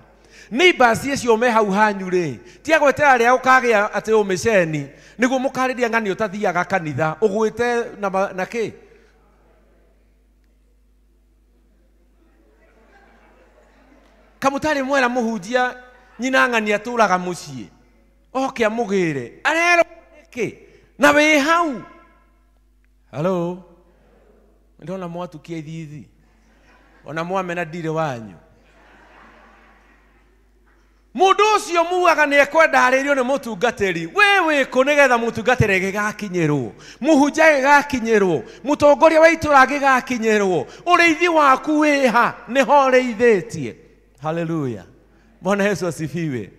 Neighbors acio me hau hanyu rĩ, tia gwetera rĩa ũkagĩa atĩ ũmĩceni nĩguo mũkarĩria ng'ani ũtathiaga kanitha ũgwĩte na kĩ. Kamũtarĩ mwera mũhunjia nyina ng'ani atũraga mũciĩ, oke amũgĩre arero kĩ na wĩ hau. Hello, ndona mwatukia ithithi ona mwamena ndirĩ wanyu. Mundu ucio mugaga ni ekwenda aririo ni mutungatiri wewe ko nigetha mutungatiri gigakinyirwo muhunja gigakinyirwo mutongoria wa itura gigakinyirwo uriithi waku wiha ni ho reithitie. Hallelujah. Bwana Yesu asifiwe.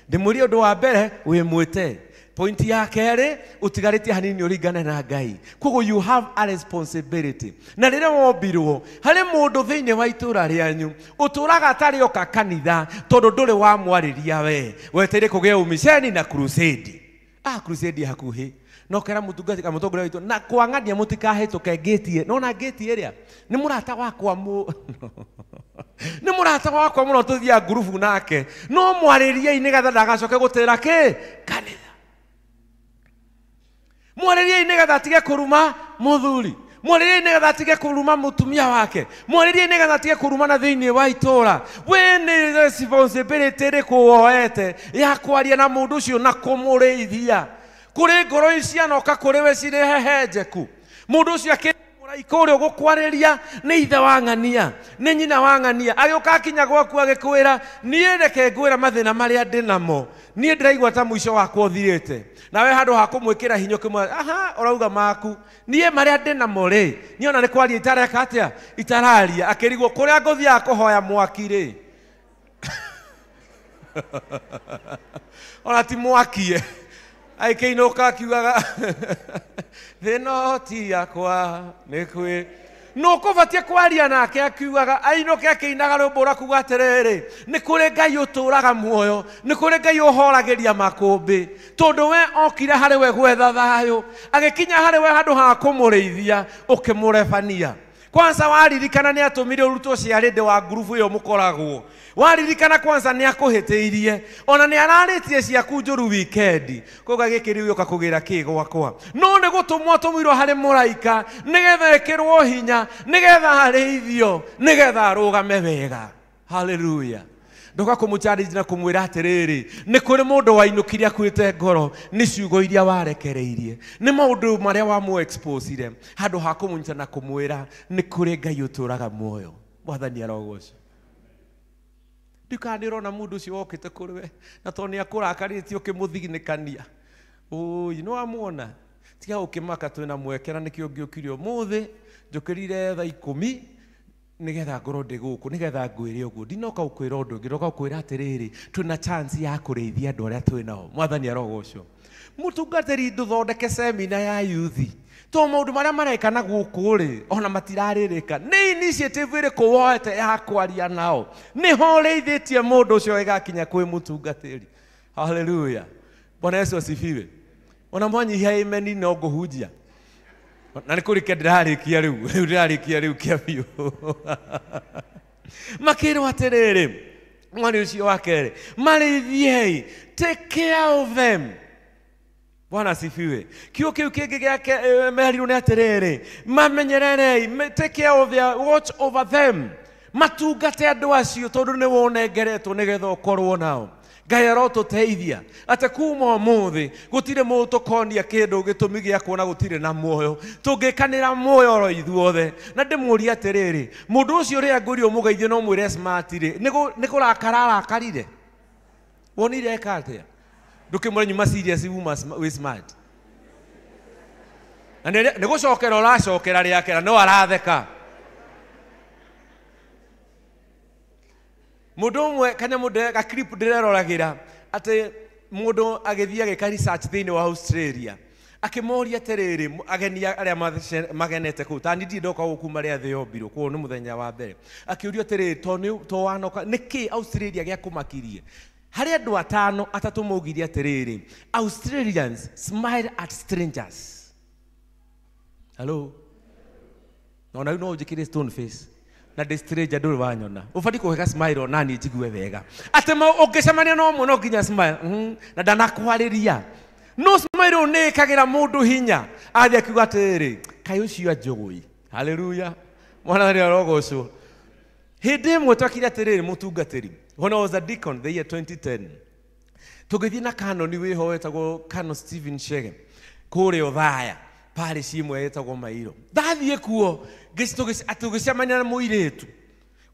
Ndimuri undu wa mbere wimwite. Point ya kere utigarite hanini uringane na Ngai. Koguo you have a responsibility. Na rire wombirwo hari mundu thiini wa itura rianyu uturaga atari oka kanitha tondu nduri wa mwariria we wetere kugia umisheni na crusade. Crusade hakuhi no kera mutungatika mutongoria witu na kwangania mutikahituke gate nona gate area ni murata wakwa ni murata wakwa muno tuthia group nake no mwariria inigatha ndagacoke gutira ki kanitha mwariria inigatha tige kuruma muthuri mwariria inigatha tige kuruma mutumia wake mwariria inigatha tige kuruma na thiini wa itura we ni responsibility rikuoete ya kwaria na mundu ucio na kumurithia kuri ngoro iciana oka kuri we cire hehenjeku mundu ucio akimuraika uria gukwariria ni ithe wa ng'ania ni nyina wa ng'ania agioka akinya gwaku agikwira nie reke ngwira mathina maria ndinamo nie ndiraigua ta mwisho wakwa uthirite nawe handu ha kumwikira hinyo kimwe urauga maku nie maria ndinamo ri niona ni kwaria itareka atia itararia akirigwo kuria nguthia kuhoya mwaki ri ona ti mwakie aikeinuka akiugaga thino ti yakwa nikwi no kubatie kwaria nake akiugaga ainuke akeinaga rũmbũra kuga atiriri ni kuri Ngai uturaga muoyo ni kuri Ngai uhoragiria makumbi tondu we okire hari we gwetha thayo agikinya hari we handu ha kumurithia ukimurebania. Kwanza waririkana ni atumire urutwo ciari ndi wa group iyo mukoragwo waririkana kwanza ni akuhitiirie ona ni araritie ciaku njuru weekend koga gikiri uka kugira kigwakwa no ni gutumwo tumwirwo hari muraika nigetha ekirwo hinya nigetha harithio nigetha arugame wega. Hallelujah. Ndoka kumuchallenge na kumwira atiriri ni kuri mundu wainukire akwite ngoro ni ciugo iria warekereirie ni maundu maria wa mu expose handu ha kumunyita na kumwira ni kuri Ngai uturaga muoyo. Mwathani arogocwo. Ndikandirona mundu ucio wokite kuri we na toni akurakarite ukimuthiginikania no amuona tiga ukimaka twina mwekera nikio ngiukirio muthi njukirire thaa 10 nigetha ngoro ndi guku nigetha ngwire uguo ndinoka ukwira undu ngi ndoka ukwira atiriri twina chance ya kurithia andu aria twinao. Mwathani arogocwo. Mutungatiri nduthondeke seminar ya youth to maundu maria marekana guku ri ona matiraririka ni initiative iri kuwoete ya kwaria nao ni ho reithitie mundu ucio igakinya kwi mutungatiri. Hallelujah. Bwana Yesu asifiwe. Ona mwanyihia amen no nguhunjia na nikurike ndirarikia riu kia biu makirwo atiriri mwani ucio wakere marithiei take care of them. Bwana asifiwe. Kio kiu kingi giake merirwo ni atiriri mamenyererei take care of their watch over them matungate andu acio tondu ni wonengeretwo nigetha ukorwo nao. Ngai arotuteithia ate kuma umuthi gutire mundu tukonia kindu gitumi gia kuona gutire na muoyo tungikanira muoyo ro ithuothe na ndimuria atiriri mundu ucio ria ngurio mugeithio no mwire smart ri nikurakarire wonire katia ndukimure nyuma serious we smart na nigucokera uracokera riakera no aratheka. Mundu umwe kanya mundu ka clip ndireroragira ati mundu agithia agika research thiini wa Australia akimoria atiriri ageni aria magenete ku tani ndoka gukuma ria thi yombirwo kuo ni muthenya wa mbere akiurio atiriri to wanoka niki Australia gia kumakirie hari andu 5 atatu mugiria atiriri Australians smile at strangers. Hello no na ujikire stone face na stranger nduri wanyona ufati kuheka smile ona ni jigue wega atema ungicemania no muno nginya smile na ndanakwariria no smile unikagira mundu hinya athi akiuga atiriri kai ucio ajogoi. Hallelujah. Mwana ri arogocwo. Hindi imwe twakire atiriri mutungatiri when I was a deacon the year 2010 tugithii na kanoni wiho wetagwo Canon Stephen Chege kuri Othaya parish imwe yetagwo Mairo ndathie kuo atugicemania na muiretu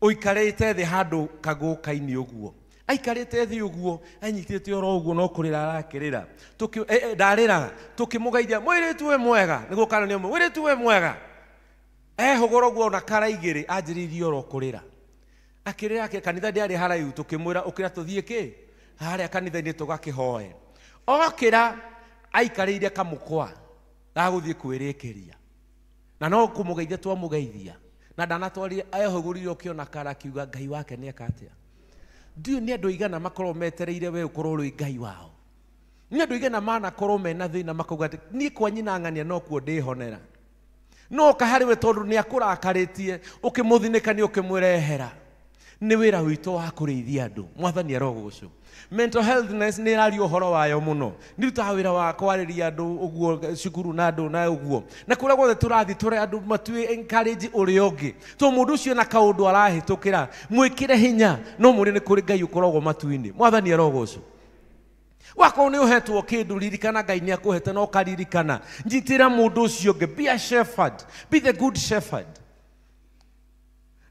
uikarite thi handu kagukaini uguo aikarite thi uguo anyitite oro uguo no kurira arakirira ndarira tukimugeithia mwiritu we mwega niguo kana ni mwiritu we mwega hogoro guo na karaigiri anjiririe oro kurira akirira ke kanitha ndiari haraiu tukimwira ukira tuthie ki haria kanitha-ini tugakihoe okira aikarire kamukwa gaguthie kwirikiria na no kumugeithia twamugeithia na ndanatwari ehogurire ukiona kara kiuga ngai wake ni akatia ndio ni andu igana makorwo metereire we ukorwo uri ngai wao ni andu igana mana korwo mena thina makauga ni kwa nyina ng'ania no kuo ndihonera no kahariwe tondu ni akurakaritie ukimuthinikania ukimwirehera ni wira witu wa kurithia andu mwathani arogoco mental healthness ni rario horo wayo muno ni ta wira wa kwariria andu uguo cukuru na andu na uguo na kuria gothe turathi tore andu matue encourage uri ongi to mundu ucio na kaundu arahitukira mwikire hinya no muri ni kuri ngai ukoragwo matuini mwathani arogoco wako ni uhetwo kindu ririkana ngai ni akuhete no karirikana njitira mundu ucio ngi be a shepherd be the good shepherd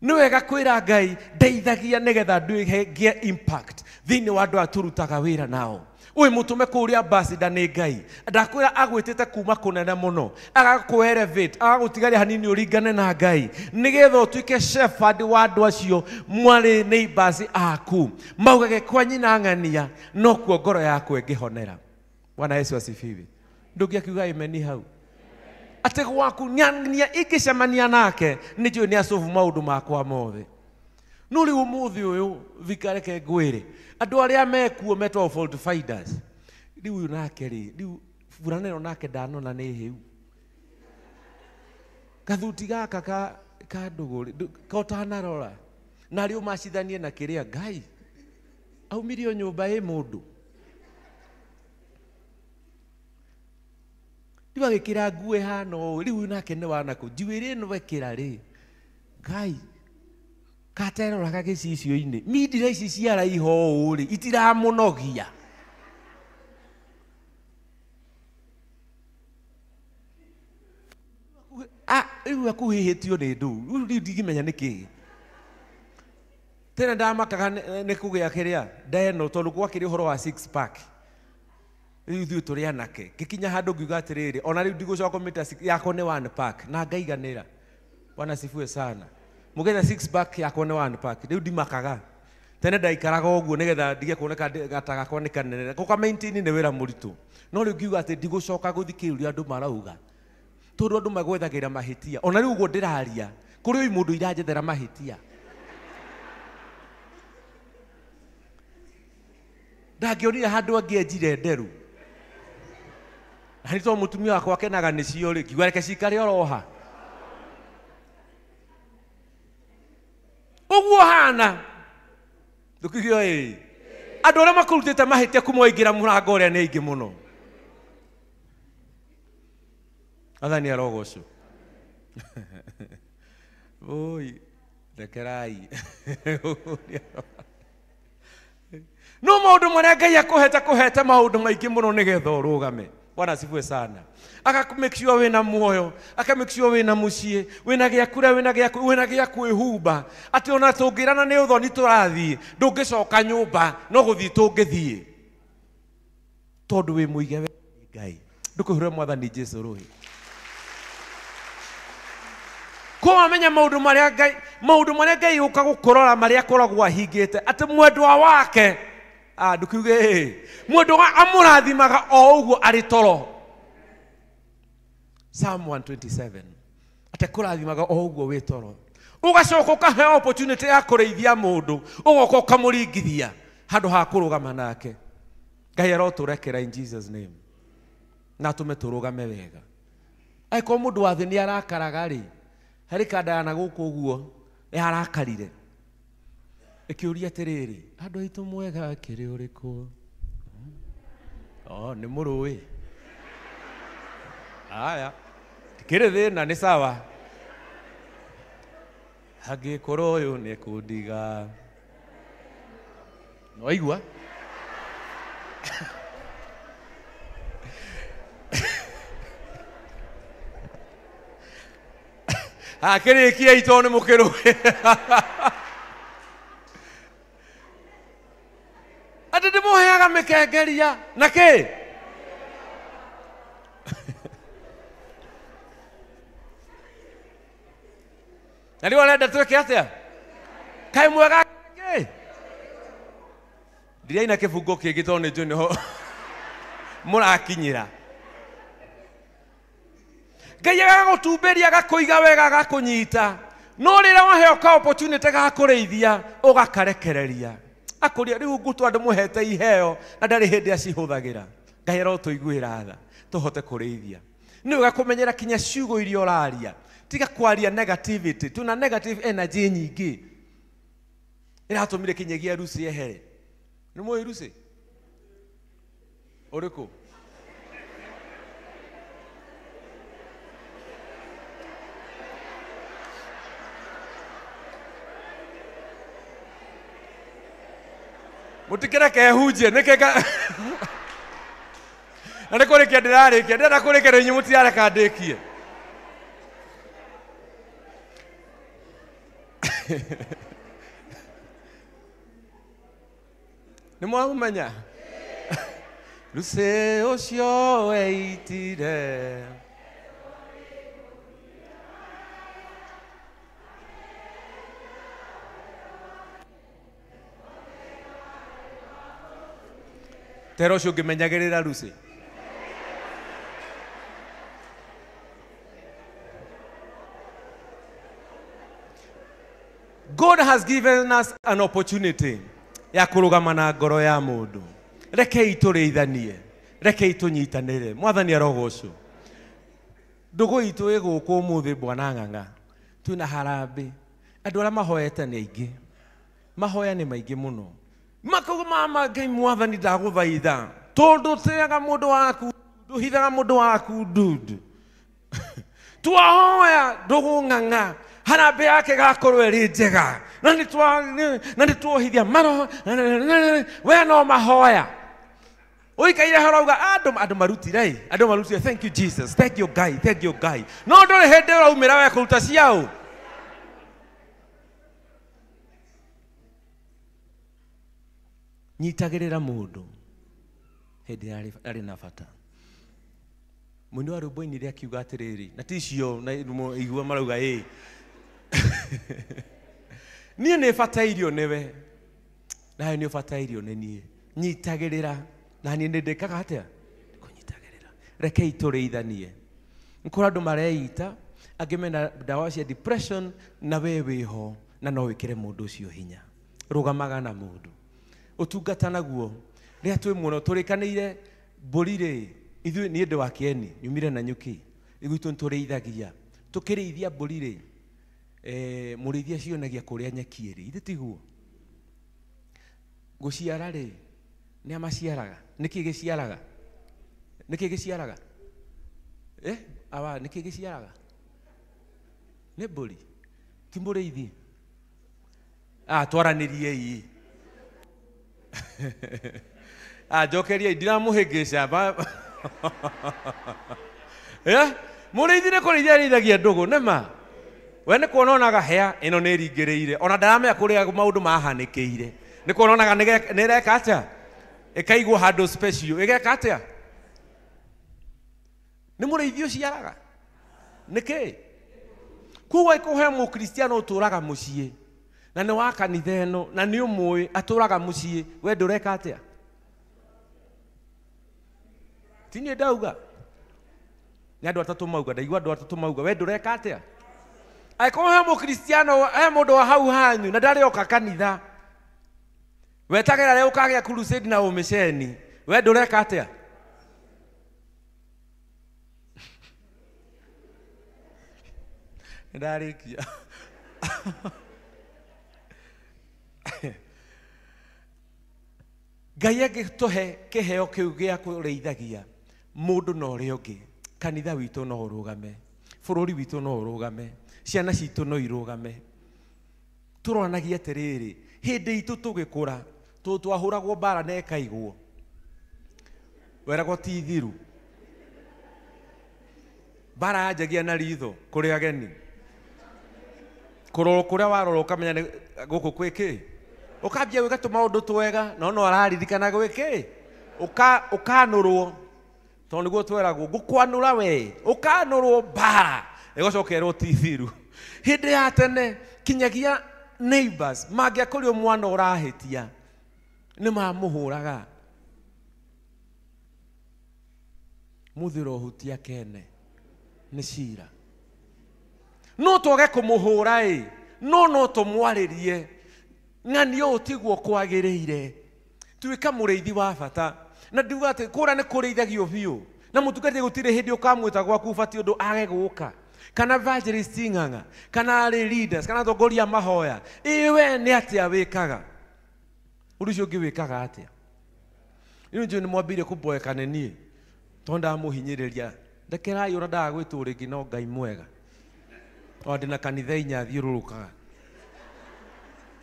ni wega kwira ngai ndeithagia nigetha nduige impact thini wa andu aturutaga wira nao uyu mutume kuria ambassador ni ngai ndakwira agwitite kuma kunene muno agaku elevate agagutigaria hanini uringane na ngai nigetha utuike shepherd wa andu acio mwari neighbors aku maugage kwa nyina ng'ania no kuo ngoro yaku ingihonera Bwana Yesu asifiwe ndungiakiuga amen hau ate gwaku nyania ingicemania nake nijui ni asovu maundu makwa mothe no riu umuthi uyu vikareke ngwire andu aria mekuo metwa fault finders riu nake riu furanero nake ndanona ni hiu kathuti gaka ka nduguri kotanarora na riu macithanie na kiria ngai aumirio nyumba i mundu diwa gikira ngue hano riu nake ni wanako njuire no wekira ri ngai katerora kagicicio-ini mindira ici ciara iho uri itiramunogia riu akuhihitio ni ndu riu ndigimenya niki tena ndamakaga ni kugia kiria ndeno tondu gwakiri uhoro wa 6 pack riu thiu turi anake gikinya handu ngiuga atiriri ona riu ndigucoka mita yako ni 1 pack na ngaiganira Bwana sifue sana mugetha 6 pack yako ni 1 pack riu ndimakaga tene ndaikaraga uguo nigetha ndige kuoneka gataga kwa ni kanene ko ka maintain ni wira muritu no riu ngiuga ati ndigucoka guthikiruria andu marauga tondu andu magwethagira mahitia ona riu uguo ndiraria kuri uyu mundu iranjethera mahitia ndangionire handu angienjire nderu na nito mutumia wakwa kenaga nicio ri ngiuga reke cikare oroha uguo hana ndukigio andu aria makurutite mahitia kumoingira murango uria ni ingi muno athani arogoco oi rekerai no maundu maria ngai akuhete maundu maingi muno nigetha urugame Bwana sifue sana aka make sure wina muoyo aka make sure wina mucie wina giakura wina giakwihumba ati ona tungirana ni uthoni turathii ndungicoka nyumba no guthii tungithii tondu wi muige we ngai ndukuhure mwathani Jesu ruhi ko amenya maundu maria ngai uka gukorora maria koragwo ahingite ati mwendwa wake ndukiuge mundu amurathimaga o uguo ari toro Psalm 127 ate kurathimaga o uguo wi toro ugacoka ukahe opportunity ya kureithia mundu ugoka ukamuringithia handu ha kurugama nake ngai aroturekera in Jesus name na tumeturugame wega aiko mundu wa thi ni arakaraga ri hari kandana guku uguo arakarire ikiuria atiriri andu aitu mwega akiri uriku ni murui aya tikiri thina ni sawa hagikoro uyu ni kundiga no igua akiri kia itone mukiru kurengeria na kä na rä arenda twä ke atä kaä mwega kä ndiraina kä bungo kä ngä tondå nä njå nä ho må rakinyä ra Ngai agagå tumbä ria agakå iga wega agakå nyita no rä rä waheo ka opportunity gakå rä ithia å gakarekereria akå ria rä u ngutå andå må hete iheo na ndarä hä ndä acihå thagä ra Ngai arotå iguä ra tha tå hote kå rä ithia nä wega kå menyera kinya ciugo iria å raria tiga kwaria negativity tuna negative energy nyingĩ ĩratũmire kinyagia Rusi ehere nĩ mũĩ Rusi ũrĩkũ mũtikĩreke hunjie nĩkĩ na nĩ kũrĩkia ndĩrarĩkia ndĩrenda kũrĩkia rĩnyũ mũtirareka ndĩkie nĩ mwamũmenya Rusi ũcio weitire tera ũcio ũngĩmenyagĩrĩra Rusi God has given us an opportunity ya kurugama na ngoro ya mundu rekei tureithanie rekei tunyitanire mwathani arogocwo ndugu itu iguku umuthi bwana ng'ang'a tuna harambe andu ara mahoete ni aingi mahoya ni maingi muno makuguma Ngai mwathani ndaguthaitha tondu teaga mundu waku nduhithaga mundu waku ndudu twahoya ndugu ng'ang'a harambe yake gakorwo iri njega na nĩ tuohithia maro we no mahoya uikaire harauga andũ marutire thank you Jesus thank you Ngai no ndũrĩ hĩndĩ ũraumĩra we kũruta ciao nyitagĩrĩra mũndũ hĩndĩ arĩ na bata mũini wa rwĩmbo-inĩ rĩa kiuga atĩrĩrĩ na ticio na igua marauga niĩ nĩ batairio nĩwe nawe nĩ ũbatairio nĩ niĩ nyitagĩrĩra na niĩ nĩ ndĩkaga atĩa kũnyitagĩrĩra rekei tũrĩithanie nĩ kũrĩ andũ mareita angĩ mena ndawa cia depression na we wĩho na no wĩkĩre mũndũ ũcio hinya rũgamaga na mũndũ ũtungata naguo rĩrĩa twĩ muono tũrĩkanĩire mbũri rĩ ithuĩ nĩ ũndũ wa kĩeni nyumire na nyuki gwitũ nĩtũrĩithagia tũkĩrĩithia mbũri rĩ mũrĩithia cionagia kũrĩa nyeki ĩrĩ ithe tiguo gũciara rĩ nĩ amaciaraga nĩkĩ gĩciaraga nĩkĩ gĩciaraga nĩ mbũri ti mũrĩithi twaranĩriei njokeriai ndiramũhĩngĩca mũrĩithi nĩ kũrĩithia rĩithagia ndũgũ nĩma we nĩ kuona onaga hea ĩno nĩ ĩringĩrĩire ona ndaramenya kũrĩa maũndũ mahanĩkĩire nĩ kuona onaga nĩ ĩreka atĩa ĩkaigwo handũ special ĩgeka atĩa nĩ mũrĩithi ũciaraga nĩkĩ kuga ĩkũhe mũkristiano ũtũraga mũciĩ na nĩ wa kanitha ĩno na nĩ ũmũĩ atũraga mũciĩ we ndũreka atĩa ti niĩ ndauga nĩ andũ atatũ mauga ndaigua andũ atatũ mauga we ndũreka atĩa angĩkorwo he mũkristiano he mũndũ wa hau hanyu na ndarĩ oka kanitha wetagĩra rĩu ũkagĩa crusade na ũmĩceni we ndũreka atĩa ndarĩkia Ngai angĩtũhe kĩheo kĩu gĩa kũrĩithagia mũndũ na ũrĩa ũngĩ kanitha witũ no ũrũgame bũrũri witũ no ũrũgame ciana citũ no irũgame tũroranagia atĩrĩrĩ hĩndĩ itũ tũgĩkũra twahũragwo mbara na ĩkaigwo weragwo ti thiru mbara yanjagia na ritho kũrĩ ageni kũrorwo kũrĩa warorwo ũkamenya gũkũ kwĩkĩ ũkambia gwĩka tũmaũndũ twega no araririkana gwĩkĩ ukanurwo to niguo tweragwo ngukwanura we ukanurwo ba egocokerwo tithiru hindi ya tene kinyagia neighbors mangiakorio mwana urahitia ni mamuhuraga muthiro hutia kene ni cira no twage kumuhura no tumwaririe ng'ani o tiguo kwagiriire tuika mureithi wa bata na ndiuga ati kura ni kureithagio biu na mutungati gutire hindi ukamwita gwaku bati undu age guka kana evangelist ng'ang'a kana ari leaders kana tongoria mahoya iwe ni atia wikaga urucio ngi wikaga atia ino ndio ni mwambire kuboekane nie tonda muhinyiriria ndekerai ura ndagwitwo ringi no Ngai mwega o ndina kanitha inya thiururukaga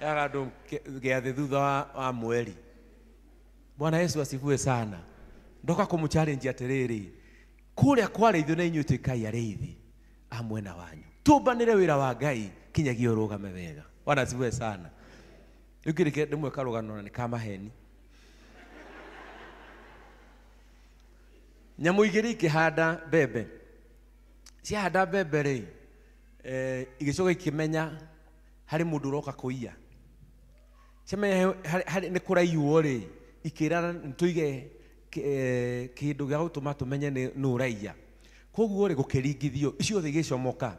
yaga ndo geathe thutha wa mweri. Bwana Yesu asifiwe sana. Ndoka kumuchallenge atiriri kuria kware ithu na inyu tikai arithi amwena wanyu tumbanire wira wa Ngai kinyagia urugame wega. Bwana asifiwe sana. Ukirike ndimwe karugano ni kama heni nyamu igiri ikihanda bebe ciahanda bebe ri igicoka ikimenya hari mundu uroka kuiya cemenya hari ni kuraiyo ri ikirana ntuige kindu gya gutuma tumenye ni uraiya koguo ri gukiringithio icio thi gicomoka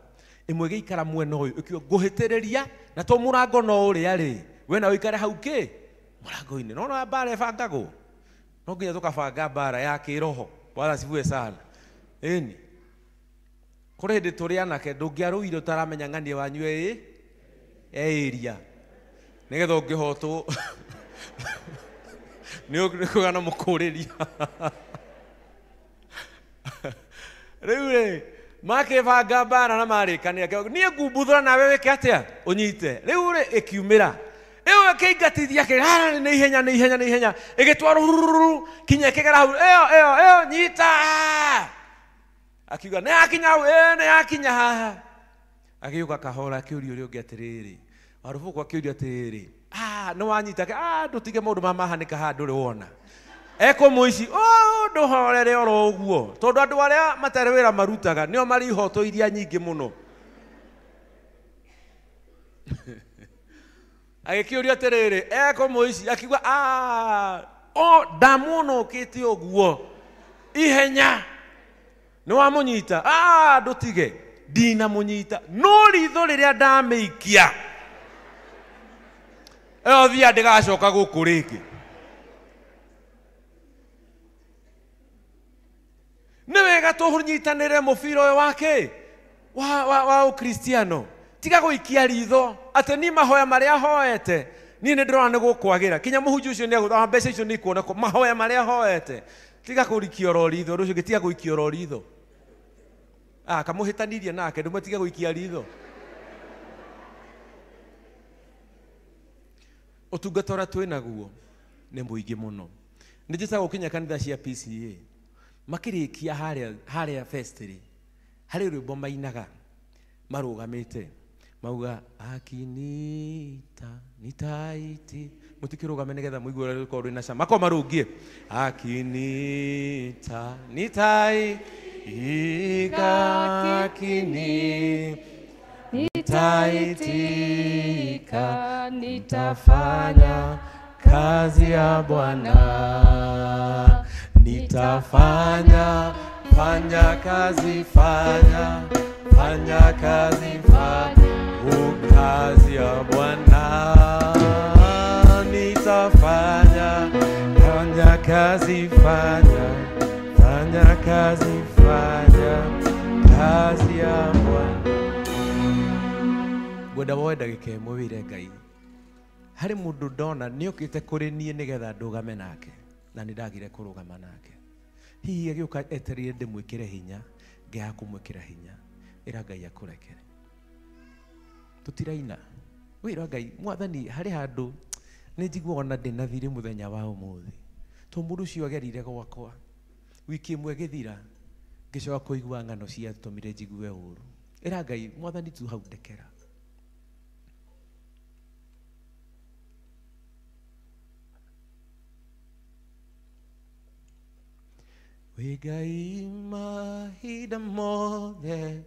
imwe giikara mwena uyu ikio guhitiriria na to murango no uri ari we na uikare hau ki murango-ini no bara bangagwo no nginya tukabanga bara ya kiroho. Bwana asifiwe sana. Eni kuri hindi turi anake ndungiaruire utaramenya ng'ani wanyu area nigetha ungihotwo ni kugana mukuriria riu ri makibanga bara na marikanira nie ngumbuthura nawe wike atia unyite riu ri ikiumira ewe keingatithia kirara ni ihenya igitwaro kinya kigera hau eo nyita akiuga ne akinya ne akinya haha akiuga kahora akiuria uri ungi atiriri arufu kwa akiuria atiriri no wanyita ndutige maundu mamahanika ha nduri wona eko muici nduhorere oro uguo tondu andu aria matare wira marutaga nio mari ihoto iria nyingi muno agikiuria atiriri eko muici akiuga ndamuona ukite uguo ihenya ni wamunyita ndutige ndina munyita no ritho riria ndamiikia eo thia ndigacoka guku ringi ni wega tunyitanire mubira uyu wake wa ukristiano tiga guikia ritho ati ni mahoya maria hoete ni ndirona ni gukwagira kinya muhunju ucio ni agutha mbeca icio ni kuona ko mahoya maria hoete tiga kurikia ro ritho rucio gitiga guikia ro ritho kamuhitanirie nake ndume tiga guikia ritho utungatora twinaguo ni muingi muno nijisa gukinya kanitha cia PCA makirikia haria festiri hari rwimbo mainaga marugamite mauga akinita nitaiti mutikirugame nigetha muigue uria ruko rwina cama mako marungie akinita nitai nitaitika nitafanya kazi ya Bwana nitafanya kazi fanya kazi kazi ya Bwana nitafanya kazi fanya kazi kazi ya Bwana gwenda wenda gikemo wire Ngai hari mundu ndona ni ukite kuri nie nigetha ndugame nake na ni ndagire kurugama nake hihi agiuka eterie ndimwikire hinya ngia kumwikira hinya ira Ngai akurekere tutiraina wira Ngai mwathani hari handu ni njiguaga na ndina thiri muthenya wa umuthi to mundu cio agerire gwakwa wiki imwe githira ngicoka kuigua ng'ano cia tumire njigue uru ira Ngai mwathani tu hau ndekera Wigai mahinda mothe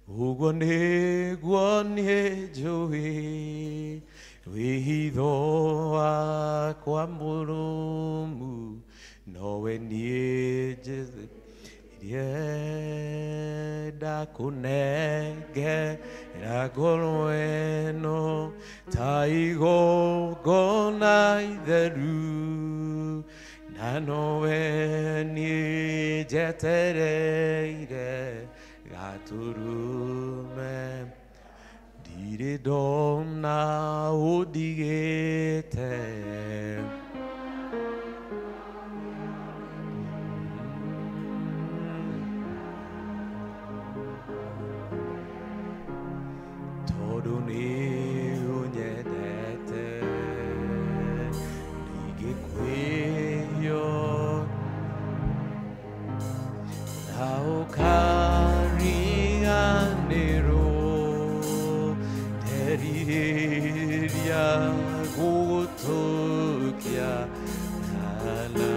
uguo niguo niĩ njũĩ wĩhitho wakwa mũrũmu nowe niĩ njĩthirie ndakũnengera ngoro ĩno ta igongona itheru na nowe niĩ njetereire gaturume ndirĩ ndona ũndigĩte tondũ nĩ ũnyendete ndingĩkwĩhio na ũkariganĩrwo nderirĩria gũgũtũkia kanane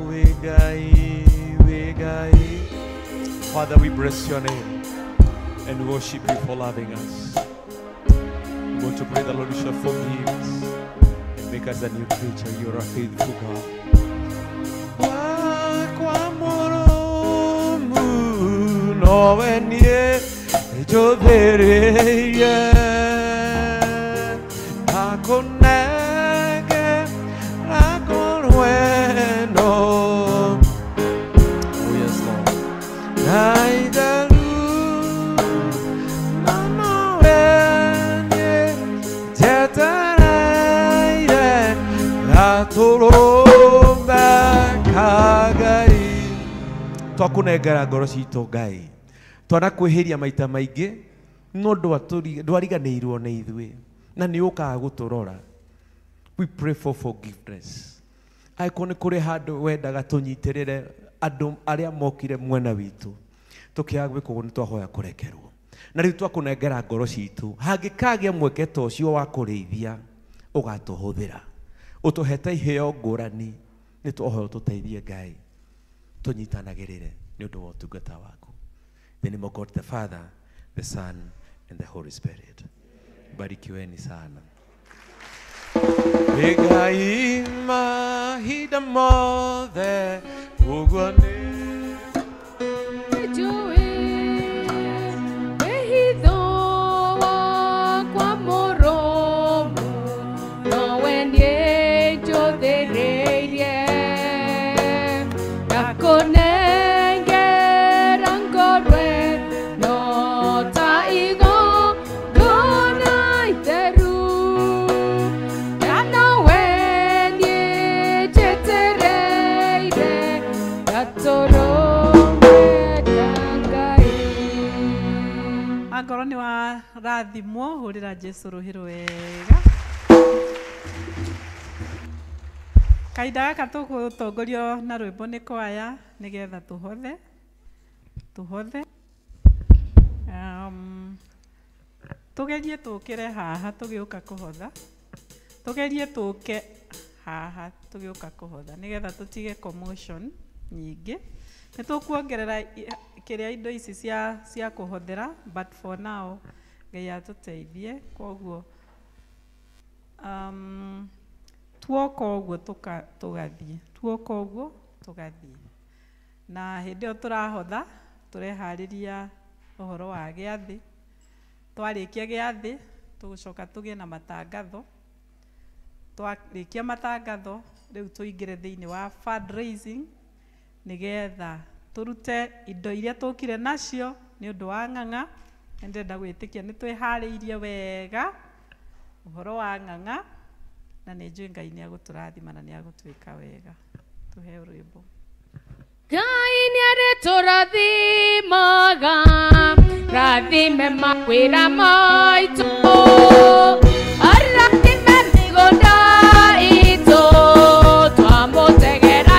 wĩ Ngai. Father, we bless your name and worship you for loving us. We want to pray the Lord shall forgive us and make us a new creature. You are a faithful God. Nowe niĩ njũthĩrĩirie ndakũnengera ngoro ĩno. Oh yes, Lord. Na itheru na nowe niĩ njetereire gatũrũme ka Ngai. Twakũnengera ngoro citũ Ngai. Twanakwĩhĩria maita maingĩ no ndwariganĩirwo nĩ ithuĩ na nĩ ũkaga gũtũrora. We pray for forgiveness. Angĩkorwo nĩ kũrĩ handũ wendaga tũnyitĩrĩre andũ arĩa mokire mwena witũ tũkĩaga gwĩka ũguo nĩ twahoya kũrekerwo. Na rĩu twakũnengera ngoro citũ hangĩkagĩa mweke ta ũcio wa kũrĩithia ũgatũhũthĩra ũtũhete iheo ngũrani nĩ twahoya ũtũteithie Ngai tũnyitanagĩrĩre nĩ ũndũ wa ũtungata waku. In the name of God the Father, the Son, and the Holy Spirit. Barikiweni sana. Wigai mahinda mothe uguo Angorwo nĩ wa rathimwo hũrĩra Jesũ rũhĩ rwega. Kahinda gaka tũgũtongorio na rwĩmbo nĩ kwaya nĩgetha tũhothe tũgerie tũkĩre haha tũgĩũka kũhotha, tũgerie tũke haha tũgĩũka kũhotha nĩgetha tũtige commotion nyingĩ. Nĩ tũkuongerera kĩrĩa indo ici cia kũhothera, but for now Ngai atũteithie. Koguo tuoka ũguo tũgathiĩ na hĩndĩ ĩyo tũrahotha tũreharĩria ũhoro wa gĩathĩ. Twarĩkia gĩathĩ tũgũcoka tũgĩe na matangatho. Twarĩkia matangatho rĩu tũingĩre thĩinĩ wa fundraising nĩgetha tũrute indo iria tũkire nacio nĩ ũndũ wa ng'ang'a. Nĩndĩrenda gwĩtĩkia nĩ twĩharĩirie wega ũhoro wa ng'ang'a na nĩ njũĩ Ngai nĩ agũtũrathima na nĩ agũtwĩka wega. Tũheo rwĩmbo. Ngai nĩ arĩtũrathimaga, rathime mawĩra maitũ, arathime mĩgũnda itũ, twamũtegera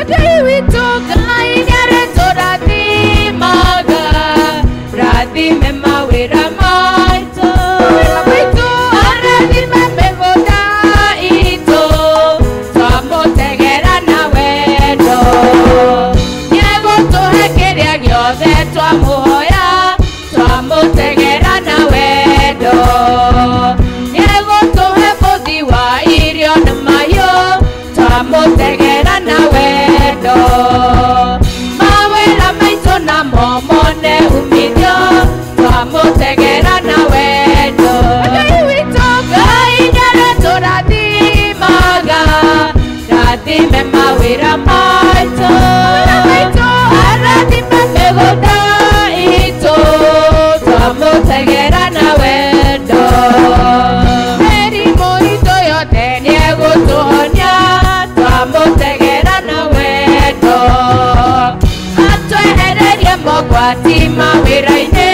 Ngai witũ. Ngai nĩ arĩtũrathimaga, rathime mawĩra maitũ, arathime mĩgũnda itũ, twamũtegera ciothe twamuhoya twamutegera na wendo nĩegũtũhe mũthi wa irio na mahiũ twamutegera na wendo mawĩra maitũ namo mone umithio twamutegera na wendo Ngai witũ Ngai nĩaratũrathimaga rathime mawĩra maitũ arathime mĩgũnda itũ twamutegera na wendo mĩrimũ itũ yothe nĩegũtũhonia twamutegera na wendo atwehererie mogwati mawĩra-inĩ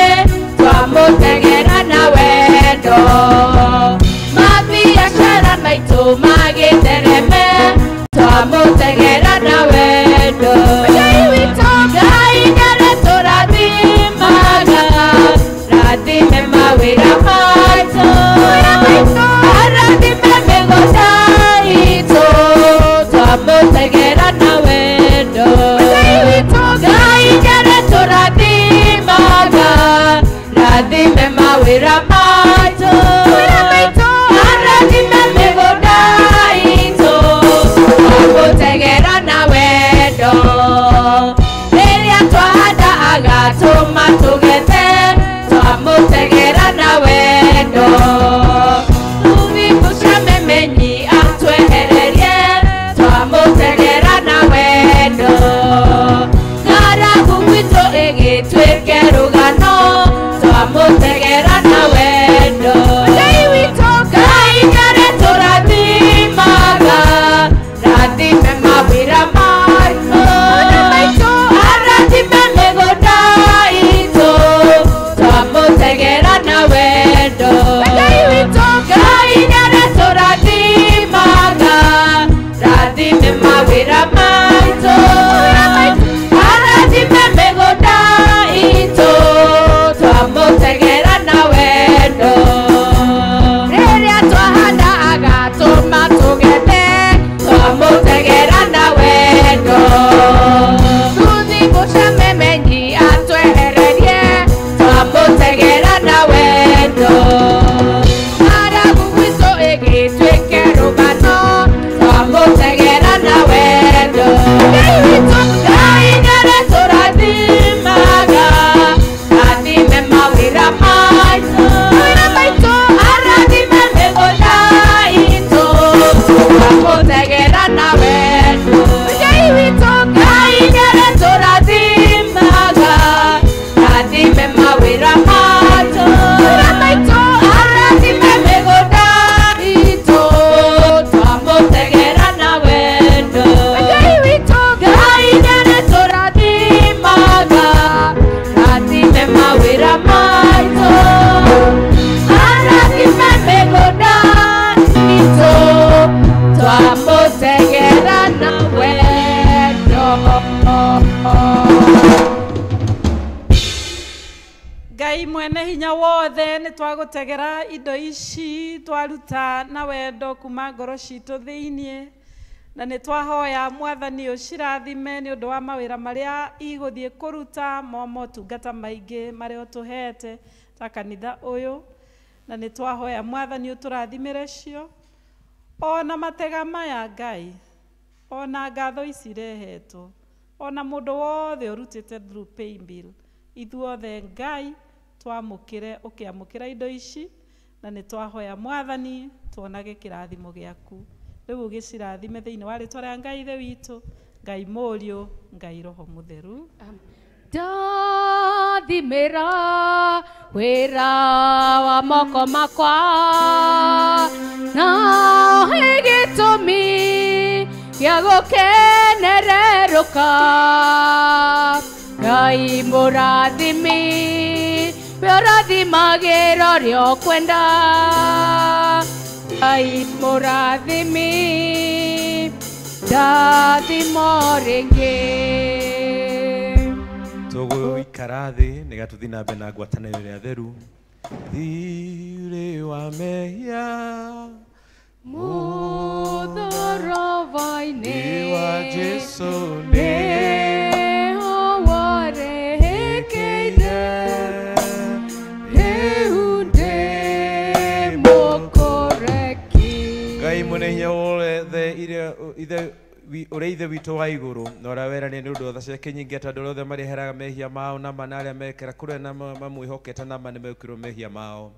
twamutegera na wendo mabiacara maitũ magĩthereme twamutegera na wendo Ngai witũ Ngai nĩaratũrathimaga rathime mawĩra maitũ arathime mĩgũnda itũ twamutegera na wendo Ngai witũ Ngai nĩaratũrathimaga rathime mawĩra maitũ arathime mĩgũnda itũ twamutegera na wendo rĩrĩa twahanda agatũma tũgethe twamutegera na wendo tũthingũca memenyi atwehererie twamutegera na wendo ng'aragu gwitũ ĩgĩtuĩke rũgano twamutegera na wendo Ngai witũ Ngai nĩaratũrathimaga rathime mawĩra maitũ arathime mĩgũnda itũ twamutegera na wendo Ngai witũ Ngai nĩaratũrathimaga rathime mawĩra maitũ arathime mĩgũnda itũ twamutegera na wendo rĩrĩa twahanda agatũma tũgethe twamutegera na wendo tũthingũca memenyi atwehererie twamutegera na wendo ng'aragu gwitũ ĩgĩtuĩke rũgano twamutegera na wendo Ngai witũ Ngai nĩaratũrathimaga rathime mawĩra maitũ arathime mĩgũnda itũ twamutegera na wendo Ngai witũ Ngai nĩaratũrathimaga rathime mawĩra maitũ arathime mĩgũnda itũ twamutegera na wendo Ngai witũ Ngai nĩaratũrathimaga rathime mawĩra maitũ arathime mĩgũnda itũ twamutegera na wendo Ngai mwene hinya wothe nĩ twagũtegera indo ici twaruta na wendo kuma ngoro citũ thĩiniĩ na nĩ twahoya mwathani ũcirathime nĩ ũndũ wa mawĩra marĩa igũthiĩ kũruta mo motungata maingĩ marĩa ũtũhete ta kanitha ũyũ na nĩ twahoya mwathani ũtũrathimĩre cio ona matega maya Ngai ona ngatho ici irehetwo ona mũndũ wothe ũrutĩte through paybill ithuothe Ngai twamũkĩre ũkĩamũkĩra indo ici na nĩ twahoya mwathani tuonage kĩrathimo gĩaku rĩu ũgĩcirathime thĩinĩ wa rĩtwa rĩa Ngai ithe witũ Ngai mũriũ Ngai roho mũtheru ndathimĩra wĩra wa moko makwa na gĩtũmi gĩa gũkenererũka Ngai mũrathimi we ũrathimagĩra ũrĩa ũkwenda Ngai mũrathimi ndathimo rĩngĩ tũgũikara thĩ nĩgetha tũthiĩ na mbere na ngwatanĩro ĩrĩa theru thirĩ wa mehia mũthoroba-inĩ wa Jesũ nĩho warehera uri ithe witũ wa igũrũ na ũrĩa werania nĩ ũndũ tha ciake nyingĩ atĩ andũ othe marĩheraga mehia mao nama na arĩa mekĩra kũrĩa na mamwĩhokete nama nĩ mekĩrwo mehia mao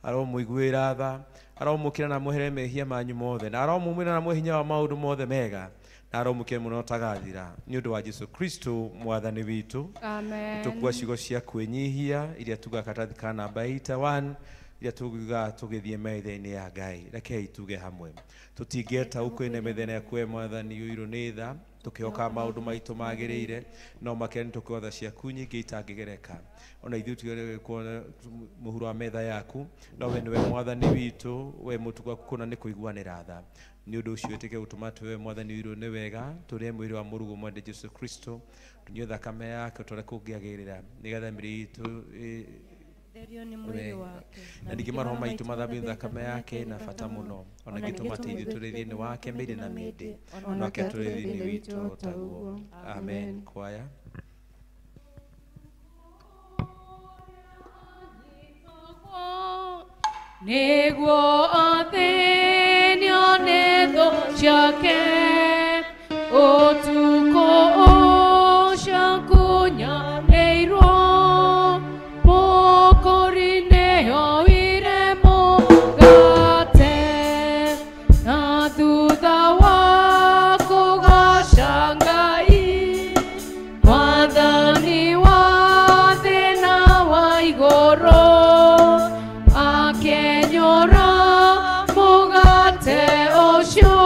aromũiguĩra tha aromũkĩra na mwehere mehia manyu mothe na aromũmwĩra na mwe hinya wa maũndũ mothe mega na aromũkĩra mũno tagathira nĩ ũndũ wa Jesũ Kristo mwathani witũ. Amen. Tũkua ciugo cia kwĩnyihia iria tuga katathi ka namba 81 iria tuga tũgĩthiĩ metha-inĩ ya Ngai rekei tuge hamwe tũtingĩtaũkwo ine metha-inĩ yaku we mwathani ũirũ nĩ tha tũkĩhoka maũndũ maitũ magĩrĩire no makĩria nĩ tũkĩotha ciaku nyingĩ itangĩgereka ona ithuĩ tũgere kuona mũhuro wa metha yaku no we nĩwe mwathani witũ we mũtugaku kũna nĩ kũiguanĩra tha nĩ ũndũ ũcio ĩtĩke gũtũma tũwe mwathani ũirũ nĩ wega tũrĩe mwĩrĩ wa mũrugo mwende Jesũ Kristo tũnyue thakame yake tũrĩa kũngĩagĩrĩra nĩgetha mĩĩrĩ itũ na ningĩ maroho maitũ mathambio thakame yake na bata mũno ona gĩtũma teithio tũrĩ thĩinĩ wake mĩĩrĩ na mĩndĩ onake tũrĩ thĩinĩ witũ taguo. Amen. Kwaya. Nĩguo athĩnio nĩ thũ ciake ũtukũ ũcio kunyanĩirwo mũkũri-inĩ oire mũgate na thutha wa kũgoca Ngai mwathani wa thĩ na wa igũrũ akenyora mũgate ũcio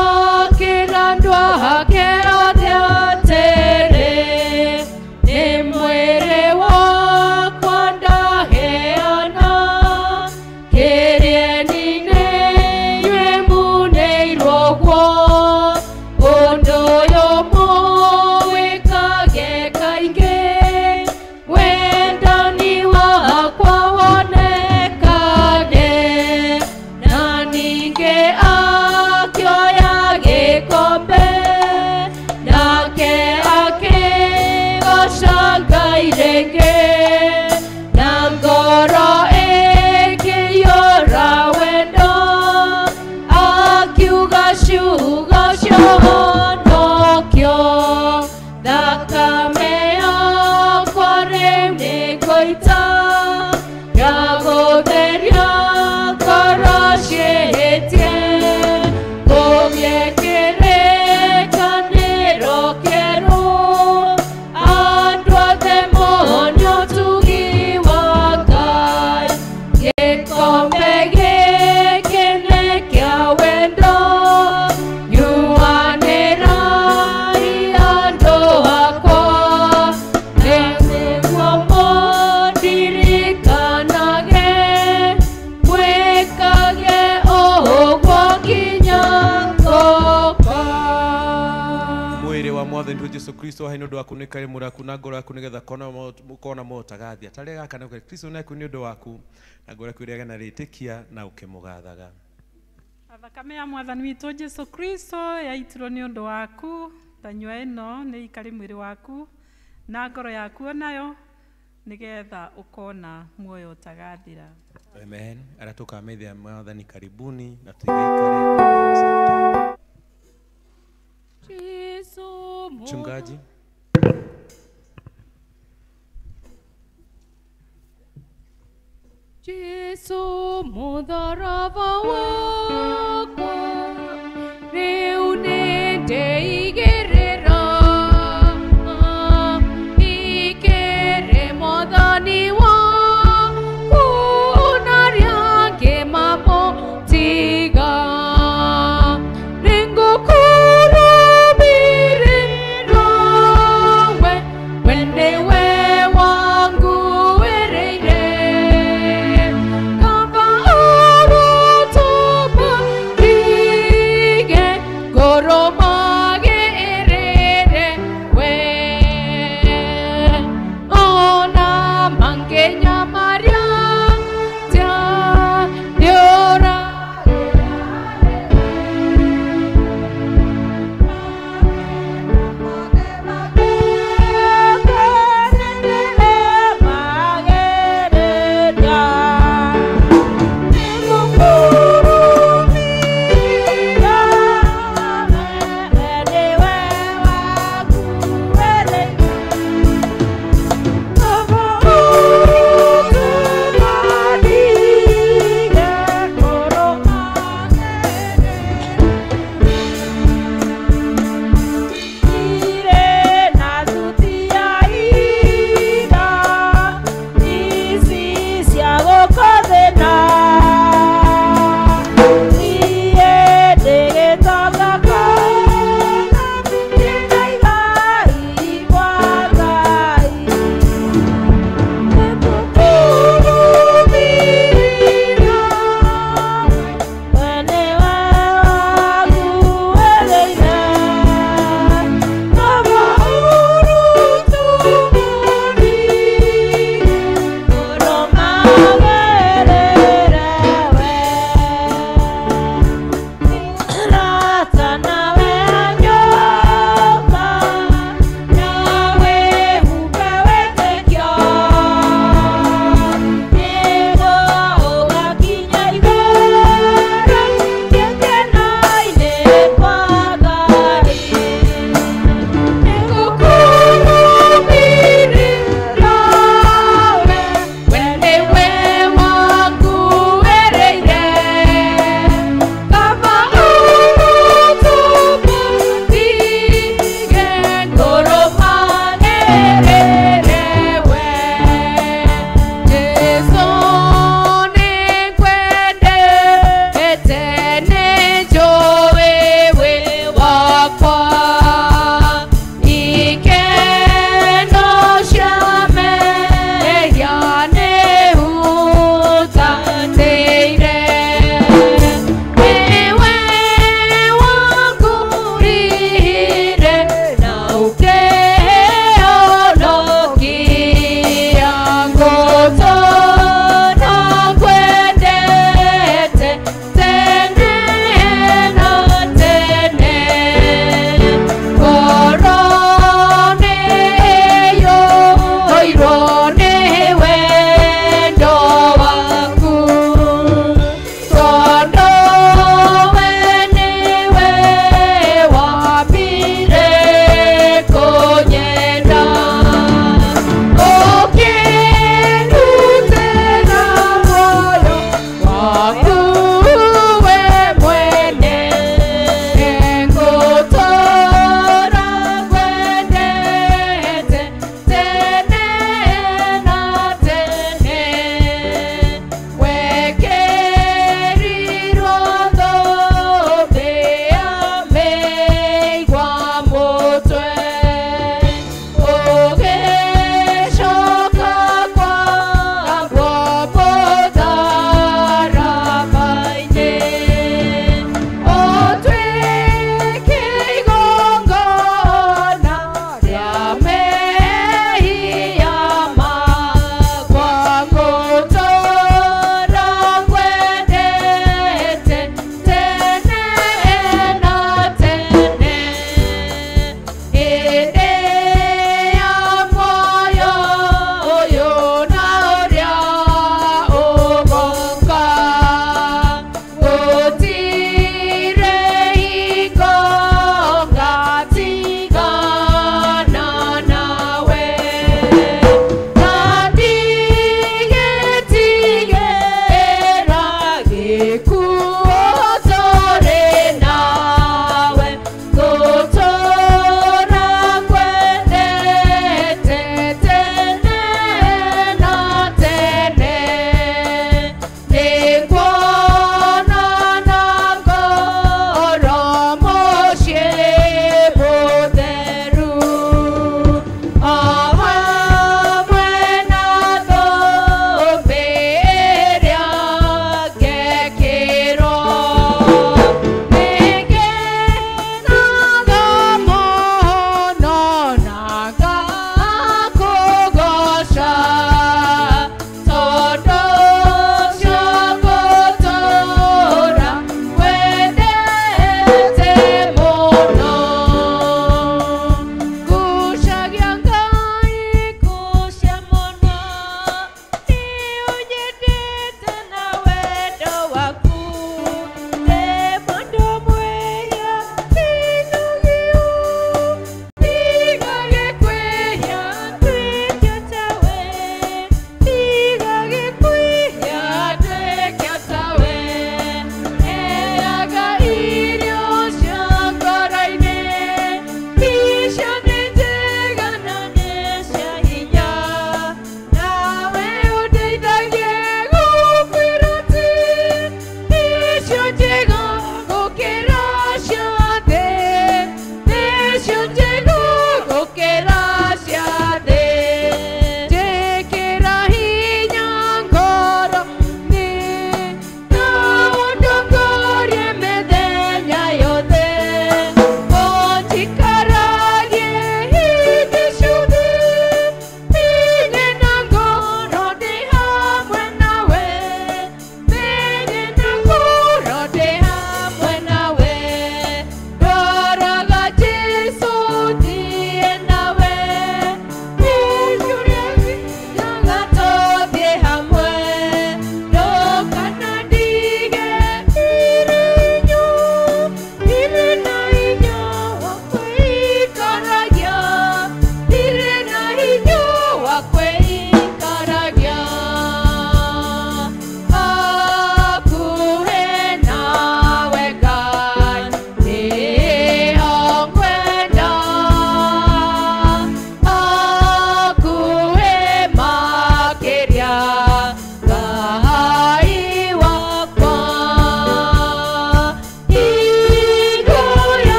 akĩra andũ ake othe atĩrĩ nĩ mwĩrĩ wakwa ndaheana kĩrĩeni-inĩ inyuĩ munĩirwo guo ũndũ ũyũ mũwĩkage kaingĩ wendani wakwa wonekane na ningĩ akĩoya gĩkombe nake akĩgoca Ngai rĩngĩ na ngoro ĩkĩiyũra wendo akiuga ciugo cia ũhonokio thakame yakwa rĩu nĩngũita ya gũtheria ngoro ciĩhĩtie kũgĩe kĩrĩkanĩro kĩerũ andũ othe mone ũtugi wa Ngai gĩkombe gĩkĩ nĩ kĩa wendo nyuanĩrai andũ akwa nĩguo mũndirikanage mwĩkage ũguo nginya ngoka. Mwĩrĩ wa mwathani witũ Jesũ Kristo wahe nĩ ũndũ waku nĩ karĩmũ raku na ngoro yaku nĩgetha kona mũtagathia tarĩa gaka nĩ Kristo naku nĩ ũndũ waku na ngoro yaku ĩrĩaga na rĩtĩkia na ũkĩmũgathaga. Thakame ya mwathani witũ Jesũ Kristo yaitirwo nĩ ũndũ waku tanyua ĩno nĩ ikari mwĩrĩ waku na ngoro yaku onayo nĩgetha ũkona muoyo ũtagathira. Amen. Arĩa tũkamethia mwathani karibuni na tuigaikare. Mchungaji. Jesu mũtharaba wakwa rĩu nĩndeigĩrĩra ikĩrĩ mwathani waku na rĩangĩ mamũtiga nĩngũkũrũmĩrĩra we nĩwe wangu wĩrĩire kamba ũgũtũma ndige ngoro magĩrĩre we ona mangĩnya marĩa nĩũra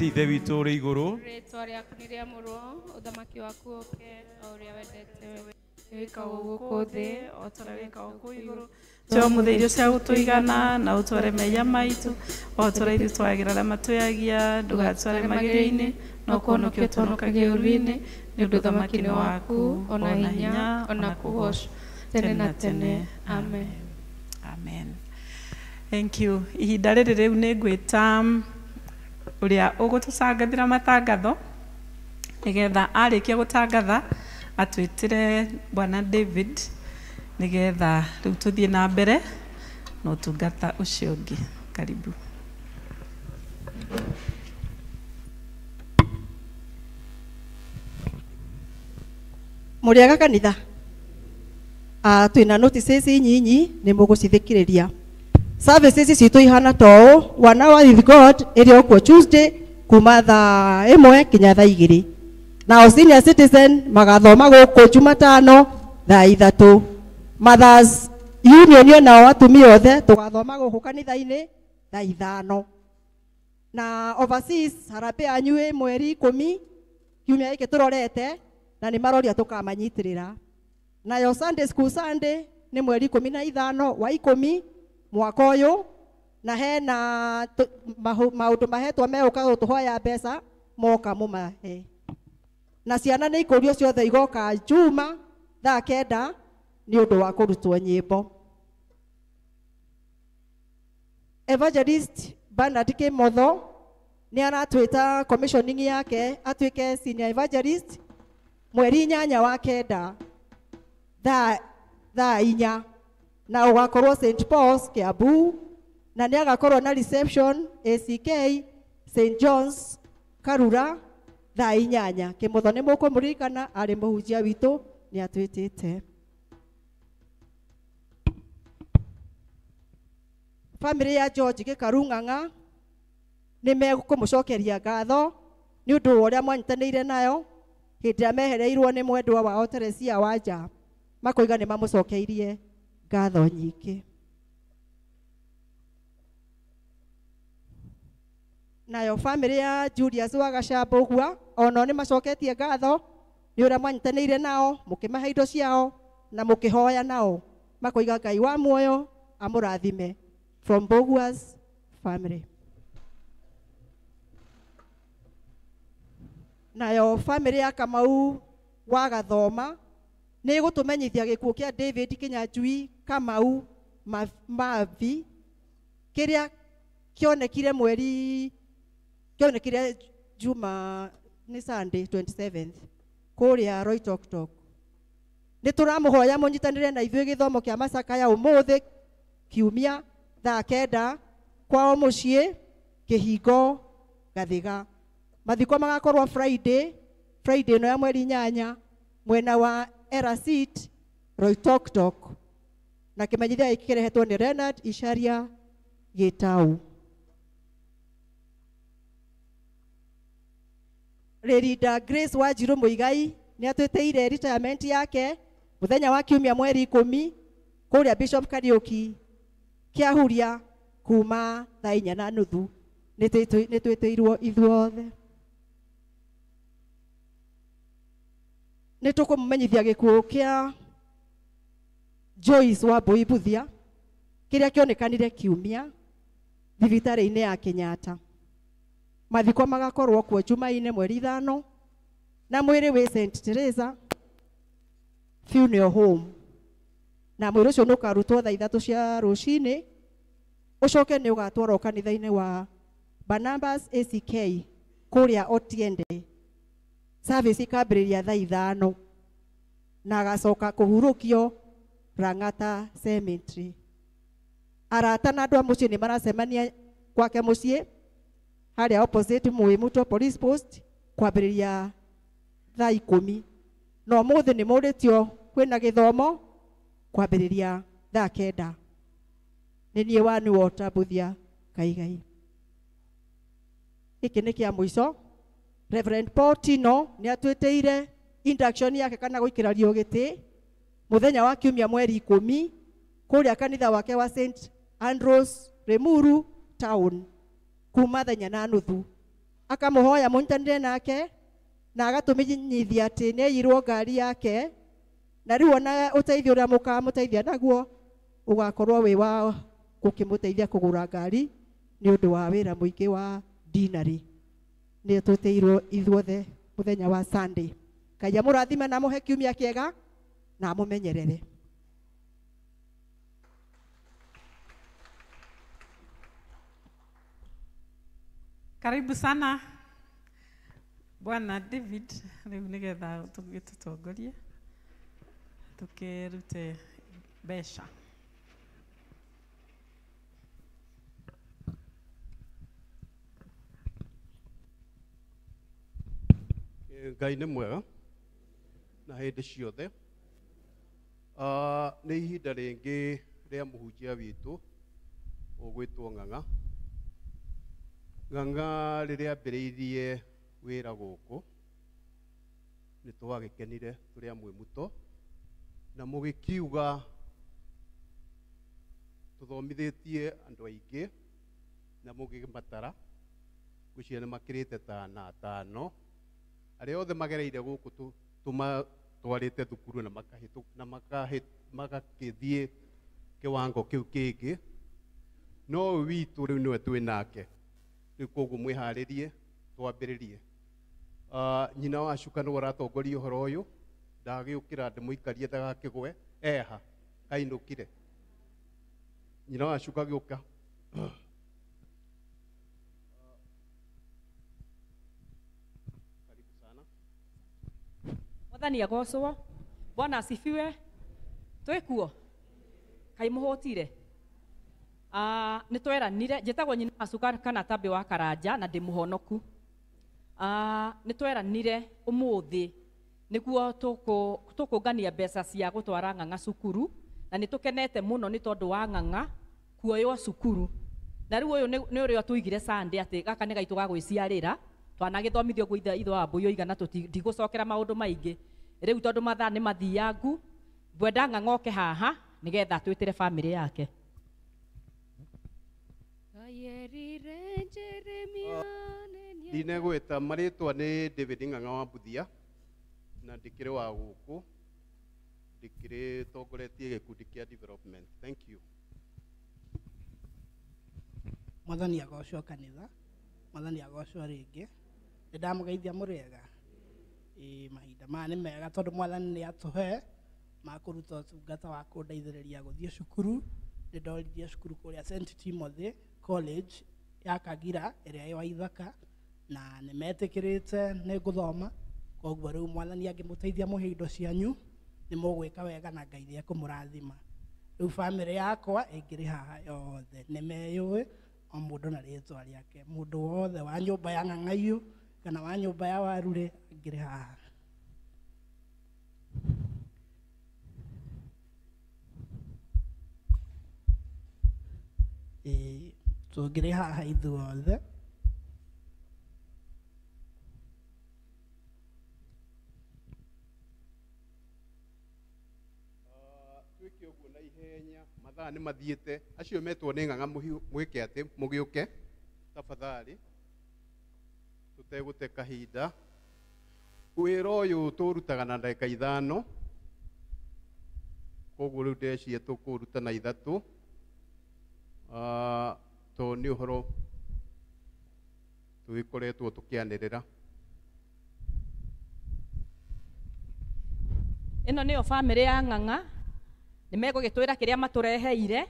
ithe witũ ũrĩ igũrũ rĩtwa rĩaku nĩ rĩamũrwo ũthamaki waku ũke o ũrĩa wendete wewe wĩkagwo gũkũ thĩ o ta ũrĩa wĩkagwo kũu igũrũ tũhe ũmũthĩ irio cia gũtũigana na ũtware mehia maitũ o tũrĩa ithuĩ twagĩra arĩa matwĩagia ndũgatware magerio-inĩ no kũhonokia ũtũhonokagie ũũru-inĩ nĩ ũndũ ũthamaki nĩ waku ona hinya ona kũgocwo tene na tene amen. Amen. Thank you. Ihinda rĩrĩ rĩu nĩ ngwĩta ũrĩa ũgũtũcangathĩra matangatho nĩgetha arĩkia gũtangatha atwĩtĩre Bwana David nĩgetha rĩu tũthiĩ na mbere na ũtungata ũcio ũngĩ. Karibu. Mũrĩaga kanitha twĩna notices nyinyi nĩ mũgũcithikĩrĩria. Services citũ ihana toũ 1 hour with God ĩrĩ okuo Tuesday kuma thaa 1 kinya thaa 2 na senior citizen magathoma gũkũ Jumatano thaa 3. Mothers Union nao atumia othe tugathoma gũkũ kanitha-inĩ thaa 5 na overseas harambee yanyu mweri 10 kiumia gĩkĩ tũrorete na nĩ maroria tũkamanyitĩrĩra. Nayo Sunday school Sunday nĩ mweri 15 wa 10 mwaka ũyũ na hena maũndũ mahetwo megũka gũtũhoya mbeca moka mũmahe. Na ciana nĩ ikũrio ciothe igoka Juma thaa 9 nĩ ũndũ wa kũrutwo nyĩmbo. Evangelist Bernard Kimotho nĩ aratwĩta commissioning yake atuĩke senior evangelist mweri 8 wa 9 thaa 4 na ũgakorwo St Paul's Kiambu na nĩ agakorwo na reception ACK St John's Karura thaa 8. Kimotho nĩ mũkũmũririkana arĩ mũhunjia witũ nĩ atwĩtĩte. Family ya George Gĩkarung'ang'a nĩ megũkũmũcokeria ngatho nĩ ũndũ wa ũrĩa mwanyitanĩire nayo hĩndĩ ĩrĩa mehereirwo nĩ mwendwa wao Teresia Wanja, makoiga nĩ mamũcokeirie ngatho nyingĩ. Nayo family ya Julius wa Gacambũgua onao nĩ macoketie ngatho nĩ ũrĩa mwanyitanĩire nao mũkĩmahe indo ciao na mũkĩhoya nao, makoiga Ngai wa muoyo amũrathime. From Bogua's family. Nayo family ya Kamau wa Gathoma nĩ gũtũmenyithia gĩkuũ kĩa David Kĩnyanjui Kamau Mavi kĩrĩa kĩonekire Juma nĩ Sunday 27th kũrĩa Roitoktok. Nĩ tũramũhoya mũnyitanĩre na ithuĩ gĩthomo kĩa macakaya ũmũthĩ kiumia thaa 9 kwao mũciĩ Kĩhingo Gathiga. Mathiko magakorwo Friday ĩno ya mweri 8 mwena wa Erasit Roitoktok na kĩmenyithia gĩkĩ kĩrehetwo nĩ Leonard Isharia Gĩtau. Rĩrinda Grace Wanjiru Mũigai nĩ atwĩtĩire retirement yake mũthenya wa kiumia mweri 10 kũrĩa Bishop Kariuki Kĩahuria kuma thaa 4:30. Nĩ twĩtĩirwo ithuothe. Nĩ tũkũmũmenyithia gĩkuũ kĩa Joyce wa Buithia kĩrĩa kĩonekanire kiumia thibitarĩ-inĩ ya Kenyatta. Mathiko magakorwo kuo Jumaine mweri 5 na mwĩrĩ wĩ St Teresa Funeral Home na mwĩrĩ ũcio nĩ ũkarutwo thaa 3 cia rũcinĩ ũcoke nĩ ũgatwarwo kanitha-inĩ wa Barnabas ACK kũrĩa Otiende. Service ikambĩrĩria thaa 5 na agacoka kũhurũkio Rang'ata Cemetery. Arata na andũ a mũciĩ nĩ maracemania gwake mũciĩ harĩa opposite Mũĩmũtwo Police Post kwambĩrĩria thaa 10. No mũthĩ nĩ mũrĩtio kwĩna gĩthomo kwambĩrĩria thaa 9. Nĩ niĩ wanu Walter Buthia Kaigai. Gĩkĩ nĩ kĩa mũico. Reverend Paul Tino nĩ atwĩtĩire induction yake kana gũikĩrario gĩtĩ mũthenya wa kiumia mweri 10 kũrĩa kanitha wake wa St Andrews Remuru Town kuma thaa 4:30 akamuhoya munyitanire nake na agatumenyithia ati nĩ aiyirwo ngari yake, na rĩu ona ũteithio ũrĩa mũkamũteithia naguo ũgakorwo wĩ wa gũkĩmũteithia kũgũra ngari nĩ ũndũ wa wĩra mũingĩ wa dinari. Nĩ tũteirwo ithuothe mũthenya wa Sunday. Ngai amũrathime na amũhe kiumia kĩega na amũmenyerere. Karibu sana Bwana David, rĩu nĩgetha tũgĩtũtongorie tukirute mbeca. Ngai nĩ mwega na hĩndĩ ciothe. Nĩ ihinda rĩngĩ rĩa mũhunjia witũ ũgwĩtwo Ng'ang'a. Ng'ang'a rĩrĩa ambĩrĩirie wĩra gũkũ nĩ twagĩkenire tũrĩ amwe muto, na mũgĩkiuga tũthomithĩtie andũ aingĩ na mũgĩmatara ngwĩciria nĩ makĩrĩte ta na atano arĩa othe magereire gũkũ tũmatwarĩte thukuru na magagĩthiĩ kĩwango kĩu kĩngĩ, no ũyũ witũ rĩu nĩwe twĩ nake. Rĩu koguo mwĩharĩrie twambĩrĩrie. Nyina wa Cuka nĩwe ũratongoria ũhoro ũyũ, ndagĩũkĩra ndĩmũikarie ndagakĩgwe eha ainũkire. Nyina wa Cuka gĩũka. Karibu sana. Mwathani agocwo. Bwana asifiwe. Twĩkuo. Kai mũhũtire. Nĩ tweranire, njĩtagwo nyina wa Cuka kana Tambe wa Karanja na ndĩ mũhonoku. Nĩ tweranire ũmũthĩ nĩguo tũkũngania mbeca cia gũtwara Ng'ang'a cukuru, na nĩ tũkenete mũno nĩ tondũ wa Ng'ang'a kuoywo cukuru. Na rĩu ũyũ nĩ ũrĩa tũigire Sunday atĩ gaka nĩ gaitũ ga gwĩciarĩra, twanagĩthomithio gwitha itho wa mbũi oigana tũtigũcokera maũndũ maingĩ. Rĩu tondũ mathaa nĩ mathiangu, ngwenda Ng'ang'a oke haha nĩgetha twĩtĩre bamĩrĩ yake. Ndinegwĩta marĩtwa nĩ David Ng'ang'a wa Mbuthia na ndĩkĩrĩ wa gũkũ, ndĩkĩrĩ tongoretie gĩkundi kĩa development. Thank you. Mwathani agocwo kanitha, Mwathani agocwo rĩngĩ. Nĩ ndamũgeithia mũrĩega. Mahinda maya nĩ mega tondũ Mwathani nĩ atũhe ma kũruta ũtungata wa kũndeithĩrĩria gũthiĩ cukuru. Nĩ ndorithia cukuru kũrĩa St Timothy College ya Kagira ĩrĩa ĩ Waithaka, na nĩ metĩkĩrĩte nĩ ngũthoma, koguo rĩu Mwathani angĩmũteithia mũhe indo cianyu nĩ mũgwĩka wega na Ngai nĩ ekũmũrathima. Rĩu bamĩrĩ yakwa ĩngĩrĩ haha yothe nĩ meyũĩ, o mũndũ na rĩtwa rĩake. Mũndũ wothe wa nyũmba ya Ng'ang'aiyo kana wa nyũmba ya Warure angĩrĩ haha. Tũngĩrĩ haha ithuothe twĩke ũguo na ihenya, mathaa nĩ mathiĩte. Acio metwo nĩ Ng'ang'a mwĩke atĩ mũgĩũke tafadhali tũtegũte kahinda. Wĩra ũyũ tũrutaga na ndagĩka 5, koguo rĩu ndeciria tũkũruta na 3. To nĩ ũhoro tũgĩkoretwo tũkĩanĩrĩra. Ĩno nĩyo bamĩrĩ ya Ng'ang'a, nĩ megũgĩtwĩra kĩrĩa matũreheire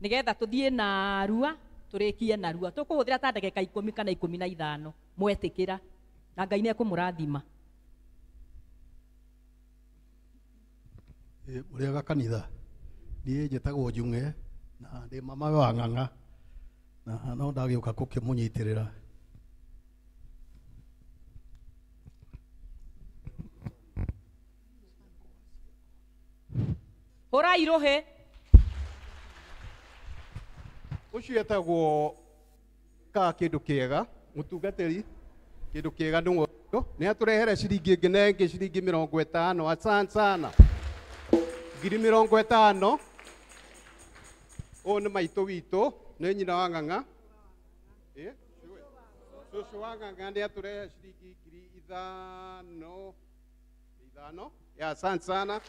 nĩgetha tũthiĩ narua tũrĩkie narua. Tũkũhũthĩra ta ndagĩka 10 kana 15 mwetĩkĩra, na Ngai nĩ ekũmũrathima. Mũrĩega kanitha, niĩ njĩtagwo Njung'e na ndĩ mama wa Ng'ang'a, na no ndagĩũka gũkĩmũnyitĩrĩra. Hũra irũhĩ. Ũcio etagwo ka kĩndũ kĩega, mũtungatĩri kĩndũ kĩega nĩ atũrehere ciringi ĩngĩ na ĩngĩ ciringi 50. Asante sana. 50,000. Ũyũ nĩ maitũ witũ, nĩ nyina wa Ng'ang'a. Cũcũ wa Ng'ang'a nĩ atũrehe ciringi 5,000. Ya, asante sana.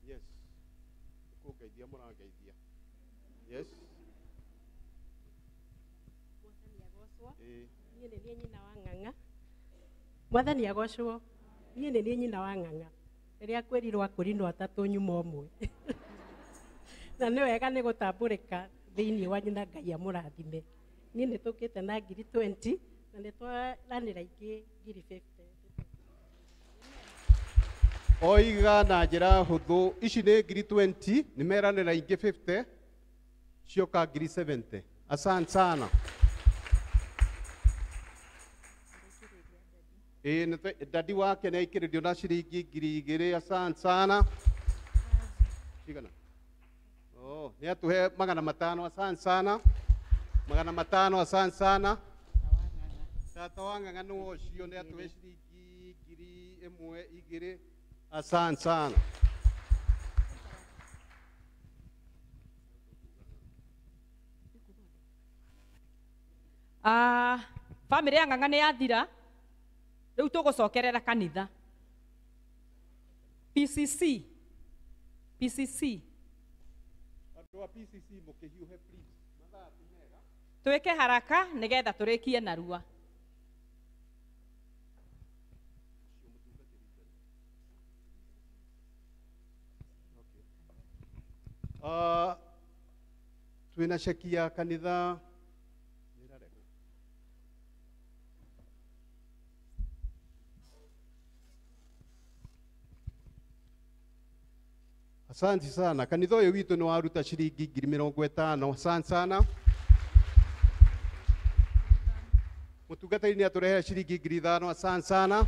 Yes. Kũngeithia mũrangeithia. Yes. Niĩ nĩ niĩ nyina wa Ng'ang'a. Mwathani agocwo. Niĩ nĩ niĩ nyina wa Ng'ang'a. Rĩrĩa kwĩrirwo akũrinwo atatũ nyuma ũmwe. Na nĩ wega nĩ gũtambũrĩka thĩinĩ wa nyina Ngai amũrathime. Niĩ nĩ tũkĩte na ngiri 20 na nĩ twaranĩra ingĩ ngiri 50. Oiga na njĩra hũthũ, ici nĩ ngiri 20, nĩ meranĩra ingĩ 50, cioka ngiri 70. Asante sana. Dadi wake nĩ aikĩrĩrio na ciringi ngiri 2. Asante sana. Cigana? Oh, nĩ atũhe 500. Asante sana. 500. Asante sana. Tata wa Ng'ang'a nĩ ũcio nĩ atũhe ciringi ngiri 1, 2. Asante sana. Family ya Ng'ang'a nĩ yathira. Rĩu tũgũcokerera kanitha. PCC. Andũ a PCC mũkĩhiũhe please. Mathaa ti mega. Twĩke haraka nĩgetha tũrĩkie narua. Twĩna ceki ya kanitha. Asante sana. Kanitha ũyũ witũ nĩ waruta ciringi ngiri 50. Asante sana. Mũtungatĩri nĩ atũrehe ciringi ngiri 5. Asante sana.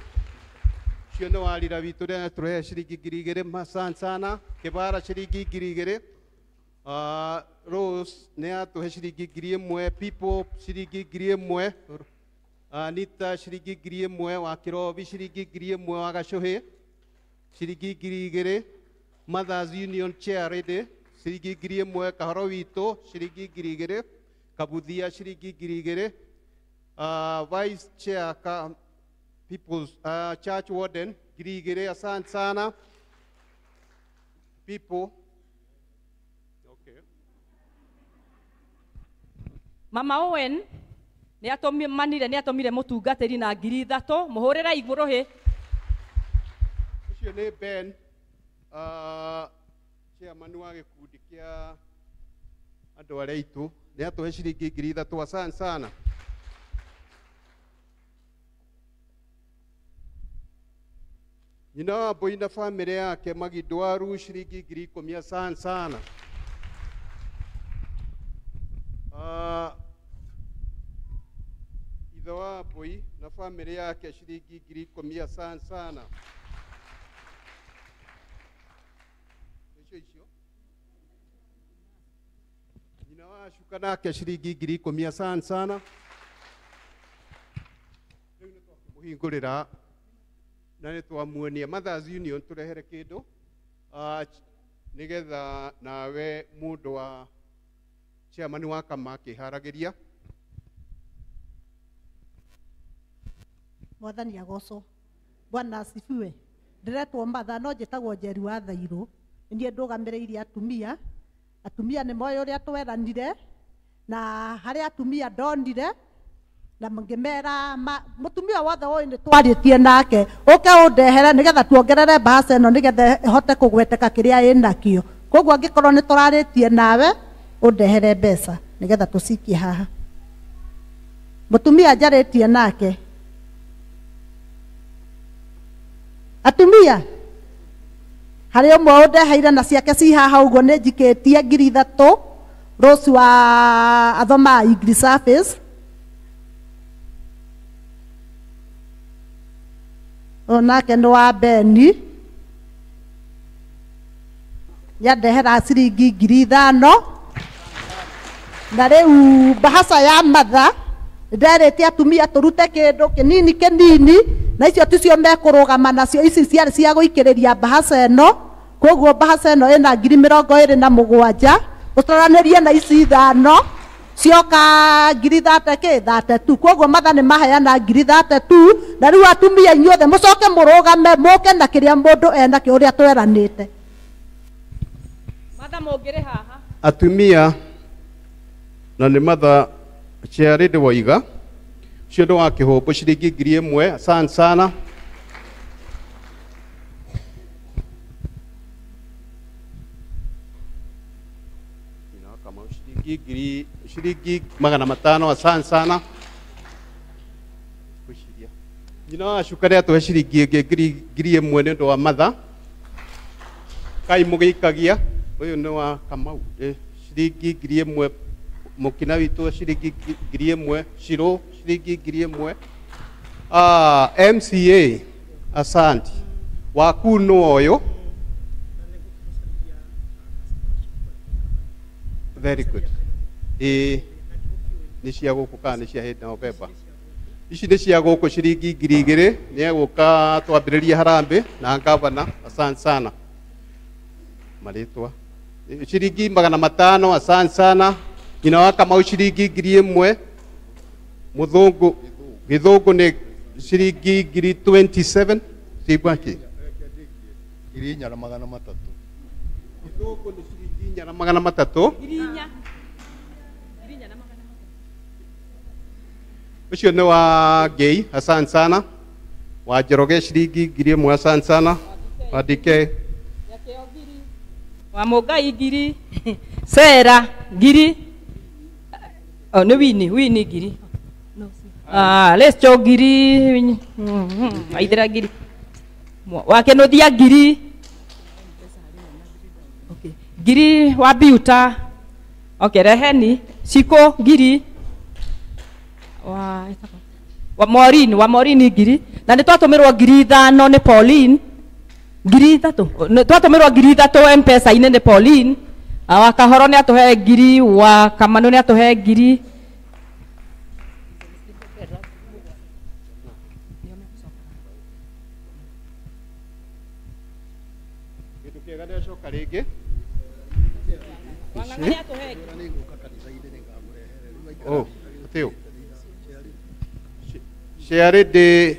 Cio nĩ warira witũ nĩ atũrehe ciringi ngiri 2. Asante sana. Kĩbara ciringi ngiri 2. Rose nĩ atũhe ciringi ngiri 1. People ciringi ngiri 1. Anita ciringi ngiri 1. Wa Kĩrobi ciringi ngiri 1. Wa Gacũhĩ ciringi ngiri 2. Mothers Union Charity ciringi ngiri 1. Kahoro witũ ciringi ngiri 2. Kabuthia ciringi ngiri 2. Vice Chair People's Church Warden ngiri 2. Asante sana. People. Okay. Mama Owen nĩ atũmire mũtungatĩri na ngiri 3. Mũhũrĩra igũrũ hĩ. Ũcio nĩ Ben. Chairman wa gĩkundi kĩa andũ arĩa aitũ nĩ atũhe ciringi ngiri 3. Asante sana. Nyina wa Mbũi na family yake Magindwaru ciringi ngiri 10. Asante sana. Ithe wa Mbũi na family yake ciringi ngiri 10. Asante sana. Nyina wa Shuka nake ciringi ngiri 10. Asante sana. Rĩu nĩ twakĩmũhingũrĩra na nĩ twamuonia Mothers Union tũrehere kĩndũ nĩgetha nawe mũndũ wa chairman wa kama akĩharagĩria. Mwathani agocwo. Bwana asifiwe. Ndiretwo matha no njĩtagwo Njeri wa Thairũ. Niĩ ndũgamĩrĩire atumia. Atumia nĩ moĩ ũrĩa tweranire na harĩa atumia ndonire na ngĩmera mũtumia wothe ũyũ nĩ twarĩtie nake ũke ũndehere nĩgetha tuongerere mbaca ĩno nĩgetha hote kũgweteka kĩrĩa ĩnakĩo. Koguo angĩkorwo nĩ tũrarĩtie nawe ũndehere mbeca nĩgetha tũcikie haha. Mũtumia njarĩtie nake. Atumia harĩ ũmwe ũndeheire na ciake ci haha ũguo nĩ njikĩtie ngiri 3. Rose wa athoma English Service. Onake nĩ wa Beni. Nyandehera ciringi ngiri 5. Na rĩu mbahaca ya matha nderĩte atumia tũrute kĩndũ kĩnini na icio ticio mekũrũgama nacio, ici ciarĩ cia gũikĩrĩria mbahaca ĩno. Koguo mbahaca ĩno ĩna ngiri 27. ũtaranĩrie na ici 5 cioka ngiri 32 koguo matha nĩ maheana ngiri 32 na rĩu atumia inyuothe mũcoke mũrũgame mũke na kĩrĩa mũndũ enakĩo ũrĩa tweranĩte. Matha mũngĩrĩ haha. Atumia na nĩ matha ciarĩ ndĩwoiga ũcio nĩ wa kĩhũmbũ ciringi ngiri 1. Asante sana. Shilingi 500. Asante sana. Nyina shukari atu shilingi ngiri 1 nĩ ũndũ wa matha. Kai mũgĩikagia ũyũ nĩ wa Kamau. Shilingi ngiri 1 mukina witũ shilingi ngiri 1 Shiro shilingi ngiri 1. MCA asante. Waku nĩ ũyũ. Very good. Nĩ cia gũkũ kana nĩ cia hĩndĩ November. Ici nĩ cia gũkũ shilingi ngiri 2 nĩ egũka twambĩrĩrie harambĩ na ngavana. Asante sana. Marĩtwa shilingi 500. Asante sana. Nyina wa Kamau shilingi ngiri 1. Mũthũngũ gĩthũngũ nĩ shilingi ngiri 27. Sibaki ngiri 400. Gĩthũngũ nĩ shilingi 400. Ucio nĩ wa Ngei. Asante sana. Wa Njoroge shilingi ngiri 1. Asante sana. Wa DK Wa Mũngai ngiri. Sera ngiri. Nĩ Wini ngiri. Let's go ngiri. Aithĩra ngiri. Wa Kĩnũthia ngiri. Ngiri wa Biuta. Okay, Reheni Siko ngiri. Wa Morini ngiri. Na nĩ twatũmĩrwo ngiri 5 nĩ Pauline. Ngiri 3. Twatũmĩrwo ngiri 3 M-Pesa-inĩ nĩ Pauline. Wa Kahoro nĩ atũhe ngiri. Wa Kamanu nĩ atũhe ngiri. Kĩndũ kĩega nĩ acoka rĩngĩ. Oh, Theo. Ciarĩ ndĩ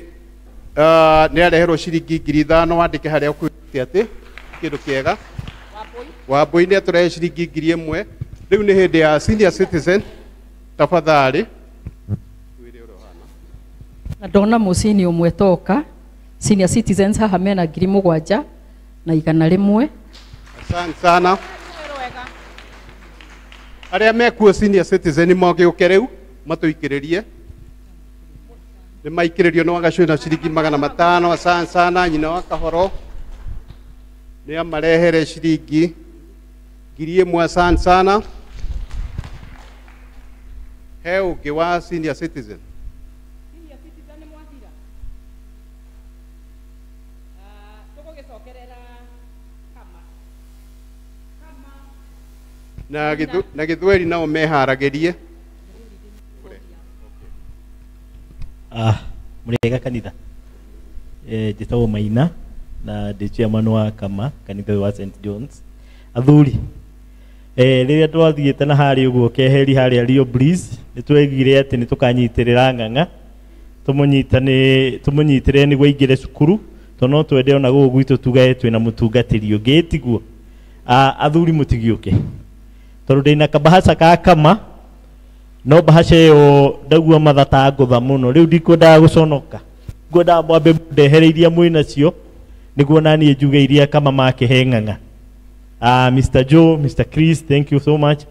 nĩ areherwo shilingi ngiri 5 wandĩke harĩa ũkwĩte atĩ kĩndũ kĩega. Wambũi nĩ atũrehe shilingi ngiri 1. Rĩu nĩ hĩndĩ ya senior citizen. Tafadhali. Na ndona mũcini ũmwe toka senior citizens haha mena ngiri 7 na 100. Asante sana. Arĩa mekuo senior citizen mogĩũke rĩu matũikĩrĩrie. Nĩ maikĩrĩrio nĩ Wangacũ na shilingi 500. Asante sana. Nyina wa Kahoro nĩ amarehere shilingi ngiri 1. Asante sana. He ũngĩ wa senior citizen. Na Gĩthweri nao meharagĩrie. Mũrĩega kanitha. Njĩtagwo Maina na ndĩ chairman wa Kama kanitha wa St John's. Athuri rĩrĩa twathiĩte na harĩa ũguo keheri harĩa Rio Breeze nĩ twegire atĩ nĩ tũkanyitĩrĩra Ng'ang'a tũmũnyitĩrĩre nĩguo aingĩre cukuru tondũ no twende ona gũkũ gwitũ tugae twĩna mũtungatĩri ũngĩ tiguo. Athuri mũtigiũke tondũ ndĩna kabahasha ka Kama no bahasha ĩyo ndagua mathata ngũtha mũno rĩu ndikwendaga gũconoka ngwendaga mwambe ndehere iria mwĩnacio nĩguo naniĩ njuge iria Kama makĩhe Ng'ang'a. Mr. Joe, Mr. Chris, thank you so much.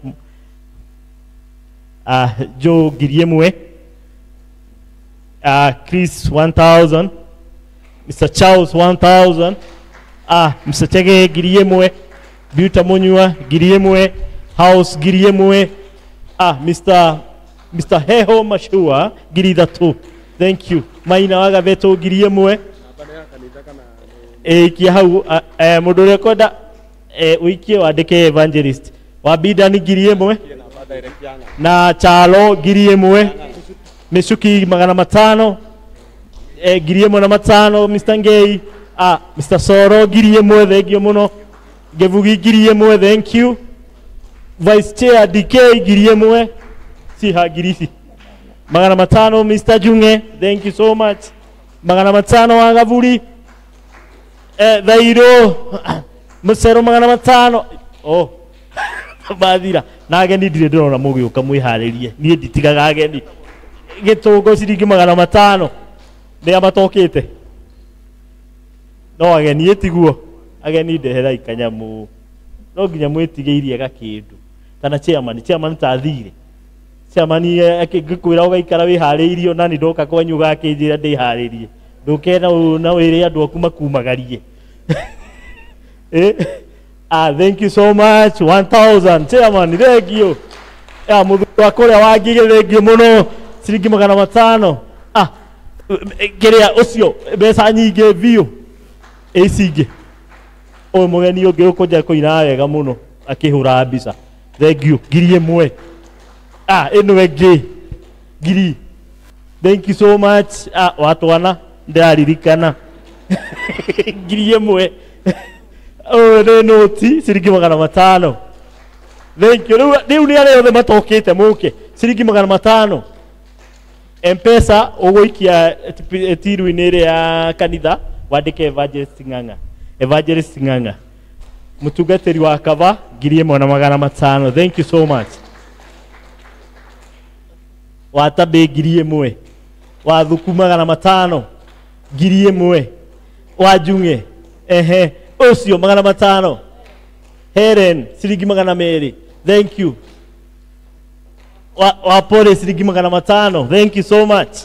Joe ngiri 1. Chris 1,000. Mr. Charles 1,000. Mr. Chege ngiri 1. Biuta Munyua ngiri 1. House ngiri 1. Mr. Heho Mashua ngiri 3. Thank you. Maina wa Gaveto ngiri 1. Kia hau mũndũ ũrĩa kwenda wikie wandĩke evangelist wa Bidani ngiri 1 na Chalo ngiri 1. Misuki 500. Ngiri 1,500. Mr. Ngei Mr. Soro ngiri 1. Thank you muno. Gevugi ngiri 1. Thank you. Vice Chair DK ngiri ĩmwe si ngiri ici 500 Mr. Junge, thank you so much. 500 wa Gavuri Thairo Musero 500 oh bathira na ageni ndire ndĩrona mũgĩũka mwĩharĩrie niĩ nditigaga ageni gĩtũngũ ciringi 500 nĩ amatokĩte no ageni ĩtiguo ageni ndeherai kanyamu no nginya mwĩtigĩirie gakĩndũ kana chairman tathire chairman ngĩkwĩra ũgaikara wĩharĩirio na nĩ ndoka kwanyu gakĩnjĩra ndĩharĩrie ndũkena na wĩrĩ andũ aku makumagarie thank you so much 1000 chairman thank you mũthuri wa kũrĩa wangigĩ thank you mũno ciringi 500 kĩrĩa ũcio mbeca nyingĩ biũ ĩcingĩ ũyũ mũgeni ũngĩ ũkũnja kũina wega mũno akĩhũra mbica thank you ngiri ĩmwe ĩno ĩngĩ ngiri thank you so much watwana ndaririkana ngiri ĩmwe nĩ noti ciringi 500 thank you rĩu nĩ arĩa othe matokĩte mũke ciringi 500 M-Pesa ũgũikia tiru-inĩ ĩrĩa ya kanitha wandĩke Evangelist Ng'ang'a mũtungatĩri wa kava ngiri ĩmwe na 500 thank you so much. Watabe ngiri ĩmwe wa Thuku 500 ngiri ĩmwe wa Junge ũcio 500 Helen ciringi 200 thank you wa Pole ciringi 500 thank you so much.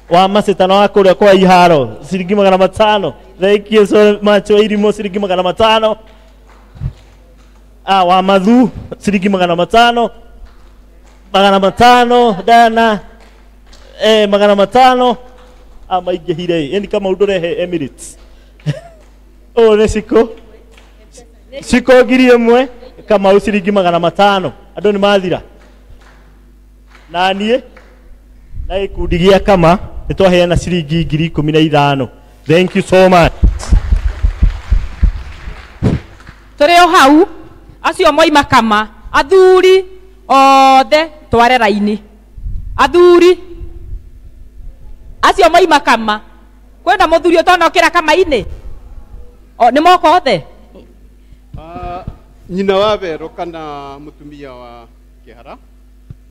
Wa Masetano wa kũrĩa kwa iharo ciringi 500 thank you so much. Wa Irimo ciringi 500 wa Mathu ciringi 500 Dana 500 maingĩhire yani kama ũndũrehe Emirates nĩ Siko ngiri ĩmwe kama ciringi 500 andũ nĩ mathira na niĩ na gĩkundi gĩa kama nĩ twaheana ciringi ngiri 15 thank you so much. Tũrĩ o hau acio moima kama athuri othe tware raini athuri acio moima kama kwenda mũthuri ũtonokĩra kama-inĩ nĩ moko othe nyina wa Vero kana mũtumia wa Kĩhara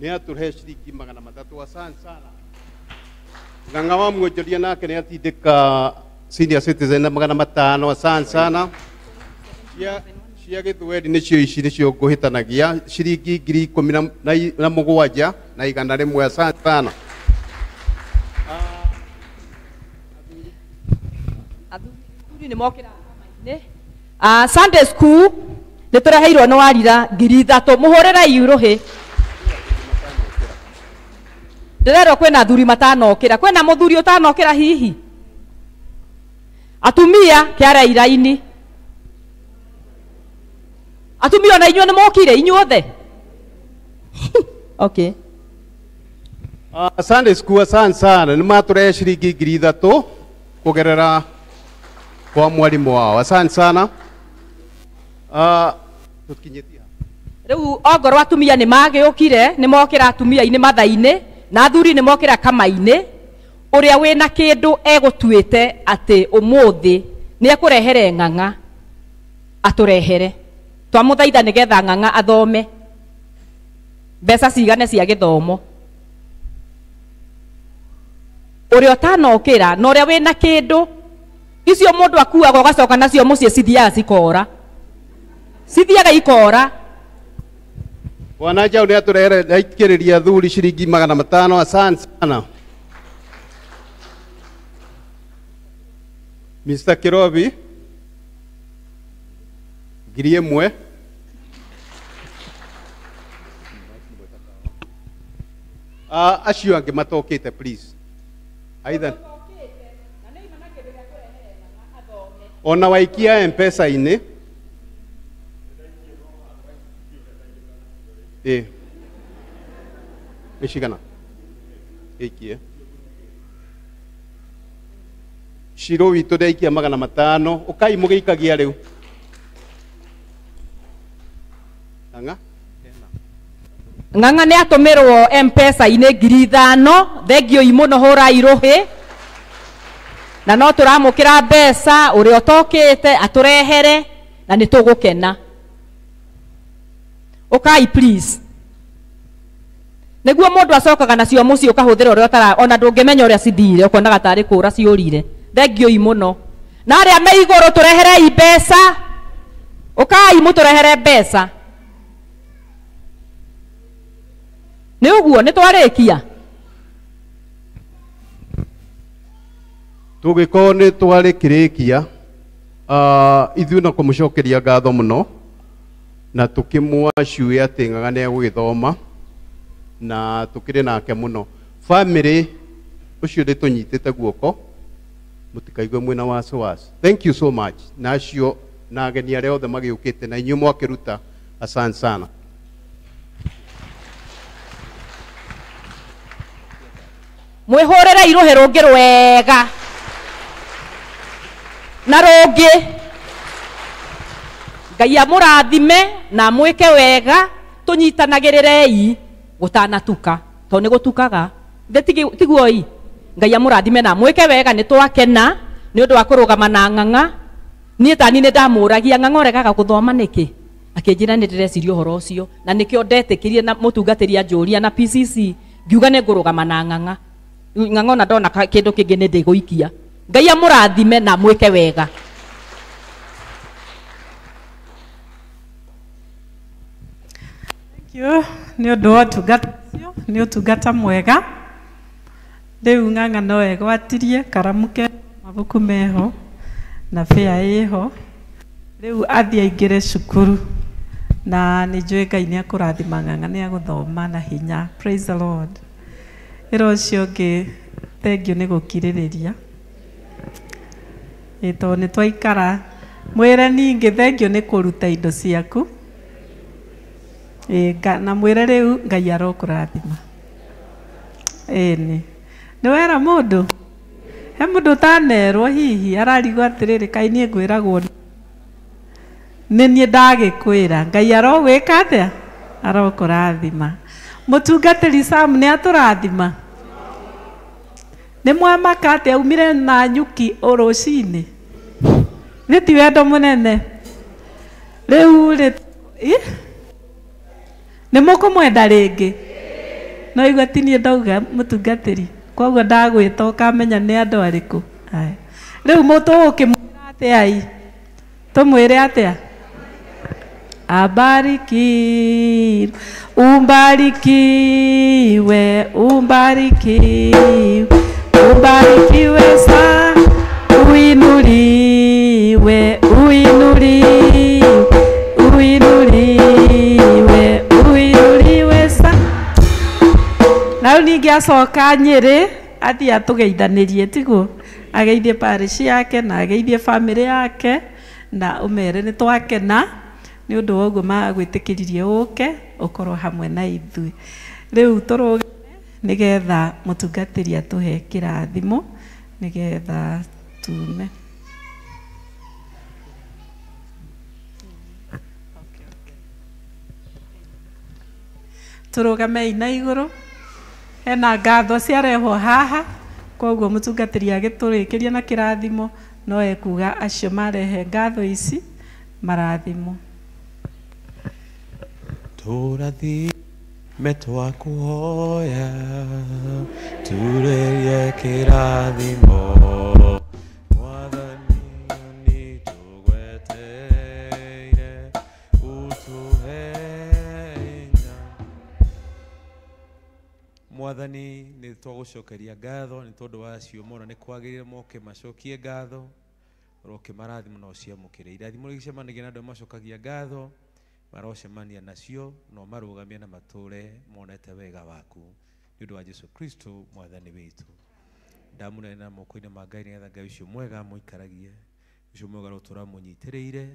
nĩ atũhe ciringi 300 sana Ng'ang'a wa muonjoria nake nĩ atindĩka senior citizen na 500 sana cia gĩthweri nĩcio ici nĩcio ngũhĩtanagia ciringi ngiri 17 na 100 sana. Athuri nĩ mokĩra kama-inĩ Sunday school nĩ tũreheirwo nĩ Warira ngiri 3 mũhũrĩre iruhĩ ndĩrerwo kwĩna athuri matanokĩra kwĩna mũthuri ũtanokĩra hihi atumia kĩara iraini atumia na inyuĩ nĩ mokire inyuothe okay. Sunday school sana nĩ matũrehe ciringi ngiri 3 kũgerera kwa mwarimu wao sana tũkinyĩtie rĩu ongorwo atumia nĩ magĩũkire nĩ mokĩra atumia-inĩ matha-inĩ na athuri nĩ mokĩra kama-inĩ ũrĩa wĩna kĩndũ egũtuĩte atĩ ũmũthĩ nĩ ekũrehere Ng'ang'a atũrehere twamũthaitha nĩgetha Ng'ang'a athome mbeca cigane cia gĩthomo ũrĩa ũtanokĩra na ũrĩa wĩna kĩndũ icio mũndũ akuaga ũgacoka nacio mũciĩ cithiaga cikora cithiaga ikora Bwana Njau nĩ atũrehere aikĩrĩria athuri ciringi 500 sana. Mr. Kirobi ngiri 1 acio angĩ matokĩte please either ona waikia M-Pesa-inĩ nĩcigana ikie Shiro witũ ndaikia 500 ũkai mũgĩikagia rĩu ng'ang'a nĩ atũmĩrwo M-Pesa-inĩ 5,000 thengio imuno hũra iruhi na no tũramũkĩra mbeca ũrĩa ũtokĩte atũrehere na nĩ tũgũkena. Ũkai please. Nĩguo mũndũ acokaga nacio mũciĩ ũkahũthĩra ũrĩa ũtara ona ndũngĩmenya ũrĩa cithire ũkonaga tarĩ kũra ciũrire. Thengio imuno. Na arĩa me igũrũ tũreherei mbeca. Ũkai mũtũrehere mbeca. Nĩ ũguo nĩ twarĩkia. Tũgĩkorwo nĩ twarĩkĩrĩkia ithuĩ no kũmũcokeria ngatho mũno na tũkĩmwaciũĩ atĩ ng'ang'a nĩ egũgĩthoma na tũkĩrĩ nake mũno. Family ũcio ndĩtũnyitĩte guoko mũtikaigue mwĩna wasiwasi. Thank you so much. Na acio na ageni arĩa othe magĩũkĩte na inyuĩ mwakĩruta, asante sana. Mwĩhũrĩre iruhĩ rũngĩ rwega na rũngĩ. Ngai amũrathime na mwĩke wega, tũnyitanagĩrĩrei gũtanatuka tondũ nĩ gũtukaga tiguo. Ngai amũrathime na mwĩke wega, nĩ twakena nĩ ũndũ wa kũrũgama na ng'ang'a. Niĩ tani nĩ ndamũragia ng'ang'a ũregaga gũthoma nĩkĩ, akĩnjĩra nĩ ndĩreciria ũhoro ũcio na nĩkĩo ndetĩkĩrie na mũtungatĩri anjũria na PCC ngiuga nĩ ngũrũgama na ng'ang'a. Ng'ang'a ona ndona kĩndũ kĩngĩ nĩ ndĩgũikia. Ngai amũrathime na mwĩke wega. Nĩ ũndũ wa ũtungata ũcio, nĩ ũtungata mwega. Rĩu ng'ang'a no egwatirie karamu ke mabuku meho na fea ĩho. Rĩu athiĩ aingĩre cukuru na nĩ njũĩ Ngai nĩ akũrathima ng'ang'a nĩ agũthoma na hinya. Praise the Lord. Ĩro ũcio ũngĩ thengio nĩ gũkirĩrĩria. Tondũ nĩ twaikara mwĩre ningĩ thengio nĩ kũruta indo ciaku. Na mwĩre rĩu Ngai arokũrathima. Ĩni. Nĩ wera mũndũ? He mũndũ ũtanerwo hihi ararigwo atĩrĩrĩ kaĩ niĩ ngwĩragwo nĩ niĩ ndagĩkwĩra. Ngai arogwĩka atĩa? Arokũrathima. Mũtungatĩri Sam nĩ atũrathima. Nĩ mwamaka atĩ aumire na nyuki ũrũcinĩ. Nĩ ti wendo mũnene. Rĩu nĩ mũkũmwenda rĩngĩ. No igua ti niĩ ndauga mũtungatĩri. Koguo ndagwĩta ũkamenya nĩ andũ arĩkũ. Rĩu mũtũgũkĩmwĩra atĩa i? Tũmwĩre atĩa? Abariki, umbarikiwe, umbarikiwe, ubarikiwe sana, uinuliwe, uinuliwe, uinuliwe, uinuliwe sana. Nao ningĩ acoka Nyĩrĩ athiĩ atũgeithanĩrie tiguo, ageithie parish yake na ageithie family yake na ũmere nĩ twakena nĩ ũndũ wa ũguo magwĩtĩkĩririe ũke ũkorwo hamwe na ithuĩ. Rĩu tũrũgame nĩgetha mũtungatĩri atũhe kĩrathimo nĩgetha tume. Tũrũgamei na igũrũ. Hena ngatho ciarehwo haha, koguo mũtungatĩri agĩtũrĩkĩria na kĩrathimo no ekuga acio marehe ngatho ici marathimo. Tũrathime twakũhoya turĩrie kĩrathimo Mwathani nĩ tũgweteire ũtũhe hinya. Mwathani nĩ twagũcokeria ngatho nĩ tondũ wa acio mona nĩ kwagĩrĩire moke macokie ngatho roke marathimo na ũciamũkĩre. Irathimo rĩgĩcemanagia na andũ macokagia ngatho marocemania nacio no marũgamie na matũre monete wega waku nĩ ũndũ wa Jesu Kristo mwathani witũ. Ndamũnena moko-inĩ ma Ngai nĩgetha Ngai ũcio mwega mũikaragie, ũcio mwega rũtũra mũnyitĩrĩire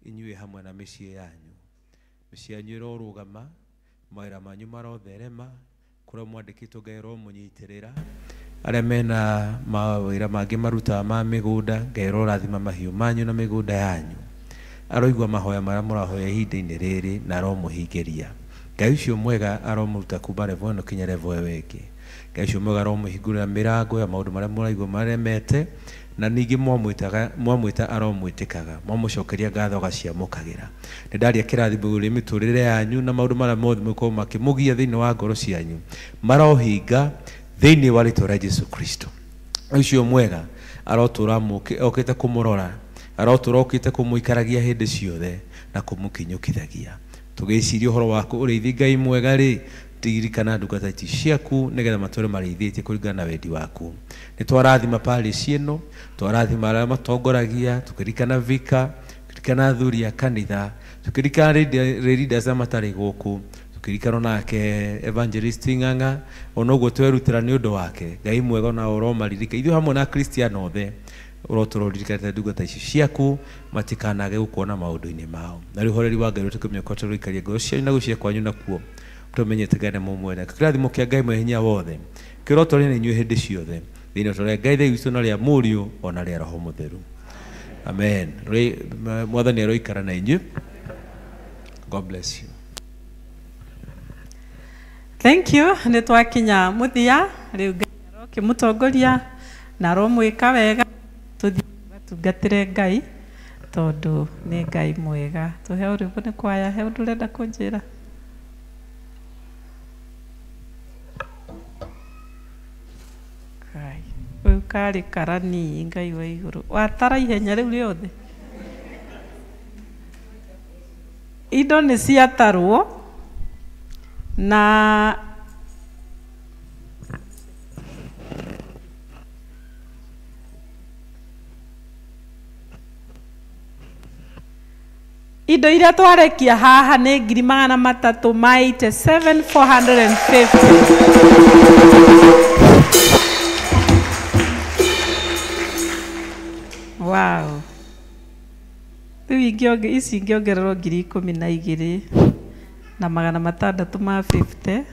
inyuĩ hamwe na mĩciĩ yanyu. Mĩciĩ yanyu ĩrorũgama, mawĩra manyu marotherema, kũrĩa mwandĩkĩtwo Ngai aromũnyitĩrĩra. Arĩa mena mawĩra mangĩ marutaga ma mĩgũnda, Ngai arorathima mahiũ manyu na mĩgũnda yanyu. aroigua mahoya maria murahoya ihinda-inĩ rĩrĩ na aromũhingĩria. Ngai ũcio mwega aromũruta kuma level ĩno kinya level ĩyo ĩngĩ. Ngai ũcio mwega aromũhingũrĩra mĩrango ya maũndũ marĩa mũraigua maremete, na ningĩ mwamwĩta aromwĩtĩkaga, mwamũcokeria ngatho agaciamũkagĩra. Nĩ ndaria kĩrathimo igũrũ rĩa mĩtũrĩre yanyu na maũndũ marĩa mothe mũkorwo makĩmũgia thĩinĩ wa ngoro cianyu marohinga thĩinĩ wa rĩĩtwa rĩa Jesũ Kristo. Ũcio mwega arotũra okĩte kũmũrora, arotũra okĩte kũmũikaragia hĩndĩ ciothe na kũmũkinyũkithagia. Tũgĩciria ũhoro waku ũrĩithi Ngai mwega rĩ, ririkana ndungata ici ciaku nĩgetha matũre marĩithĩtie kũringana na wendi waku. Nĩ twarathima parish ĩno, twarathima arĩa matongoragia, tũkĩririkana Vika, tũkĩririkana athuri a kanitha, tũkĩririkana leaders arĩa matarĩ gũkũ, tũkĩririkana nake Evangelist Ng'ang'a, ona ũguo twerutĩra nĩ ũndũ wake. Ngai mwega na ũromaririka ithuĩ hamwe na Kristiano othe ũrotũroririkana ndungata ici ciaku matikanage gũkuona maũndũ-inĩ mao. Na rĩu ũhoreri wa Ngai ũtũkĩmĩoka tũrũikaria ngoro cianyu na gũcia kwanyu nakuo tũmenyete Ngai nĩ mũmwenda. Kĩrathimo kĩa Ngai mwene hinya wothe kĩrotũũre na inyuĩ hĩndĩ ciothe thĩinĩ wa Ngai Ithe witũ na rĩa Mũriũ ona rĩa Roho Mũtheru. Amen. Mwathani aroikara na inyuĩ. God bless you. Thank you. Nĩ twakinya mũthia rĩu Ngai arokĩmũtongoria na aromwĩka wega tũthiĩ tungatĩre Ngai tondũ nĩ Ngai mwega. Tũhe ũrĩbũ nĩ kwaya, he ũndũ ũrenda kũnjĩra? Ũyũ karĩ karani Ngai wa igũrũ. Watara ihenya rĩu rĩothe. Indo nĩ ciatarwo na indo iria twarekia haha nĩ 387,450. Wow. Rĩu ici ingĩongererwo 12,000 na 650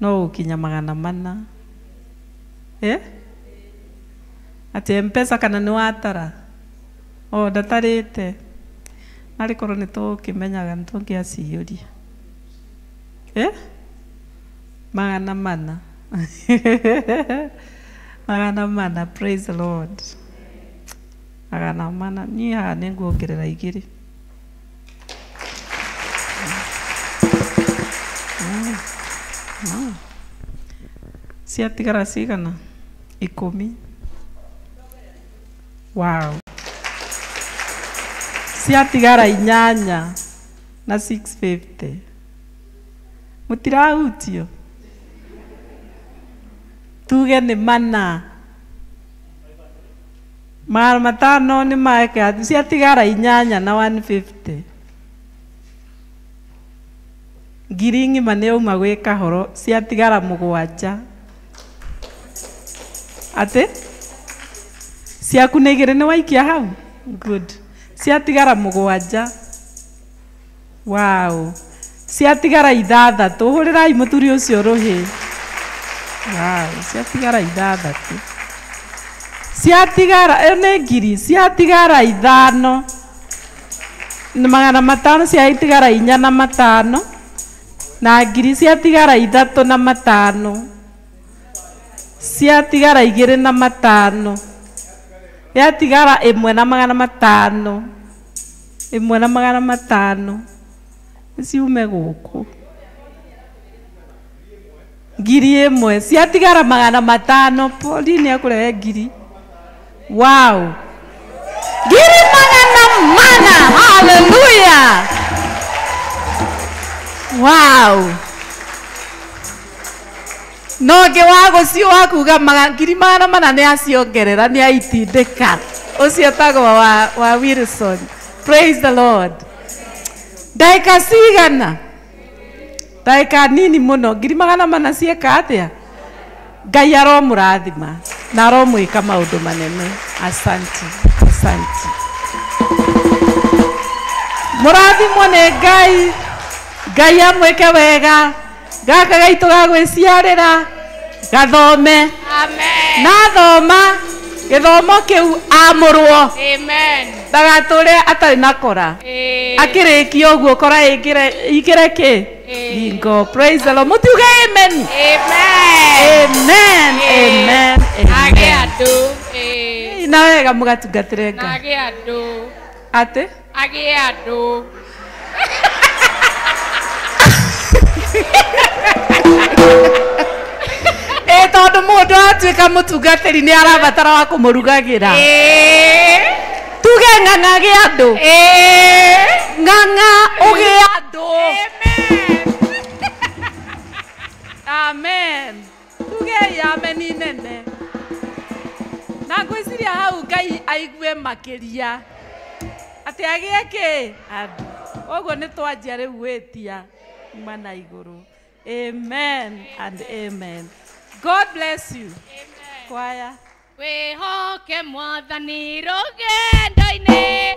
no gũkinya 400. Atĩ M-Pesa kana nĩ watara? Ndatarĩte. Narĩ korwo nĩ tũkĩmenyaga nĩ tũngĩaciũria. 400. 400. Praise the Lord. 400. Niĩ haha nĩ nguongerera 2. Ciatigara cigana? 10. Wow. Ciatigara 8 na 650. Mũtirahutio? Tuge nĩ 4. 500 nĩ maeka ciatigara 8 na 150. Ngiri ng'ima nĩ yauma gwĩ kahoro ciatigara 7. Ate? Ciaku nĩ 2 nĩ waikia hau? Good. Ciatigara 7. Wow. Ciatigara 6. Hũrĩrai mũthuri ũcio rũhĩ. Wow. Ciatigara 6. Ciatigara nĩ ngiri. Ciatigara 5. Na 500 ciatigara 4 na 5. Na ngiri ciatigara 3 na 5. Ciatigara 2 na 5. Yatigara 1 na 500. 1 na 500. Ciume gũkũ. Ngiri 1 ciatigara 500. Poli nĩ akũrehe ngiri. Wow. Ngiri 400. Hallelujah. Wow. No nge wago cio wakuga ngiri 400 nĩ aciongerera nĩ aitindĩka. Ũcio tagwo wa Wilson. Praise the Lord. Ndaika cigana? Ndaika nini mũno. Ngiri 400 cieka atĩa? Ngai aromũrathima na aromwĩka maũndũ manene. Asante. Asante. Mũrathimwo nĩ Ngai. Ngai amwĩke wega. Gaka gaitũ ga gwĩciarĩra gathome. Amen. Na thoma githomo kiu amurwo Amen. ndagatũre atarĩ na kora akĩrĩkia ũguo kora ikĩre kĩ bingo. Praise the Lord. Mũtiuge amen. Amen. Amen. Age andũ. Na wega mũgatungatĩre Ngai. Age andũ. Atĩ? Age andũ. Tondũ mũndũ atuĩka mũtungatĩri nĩ arabatara wa kũmũrugagĩra. Tuge ng'ang'a gĩ andũ. Ng'ang'a ũgĩ andũ. Amen. Tuge ameni nene. Na ngwĩciria hau Ngai aigue makĩria atĩ agĩe kĩ andũ. Ũguo nĩ twanjia rĩu wĩtia kuma na igũrũ. Amen and amen. God bless you. Amen. Choir. Wĩhoke Mwathani rũgendo-inĩ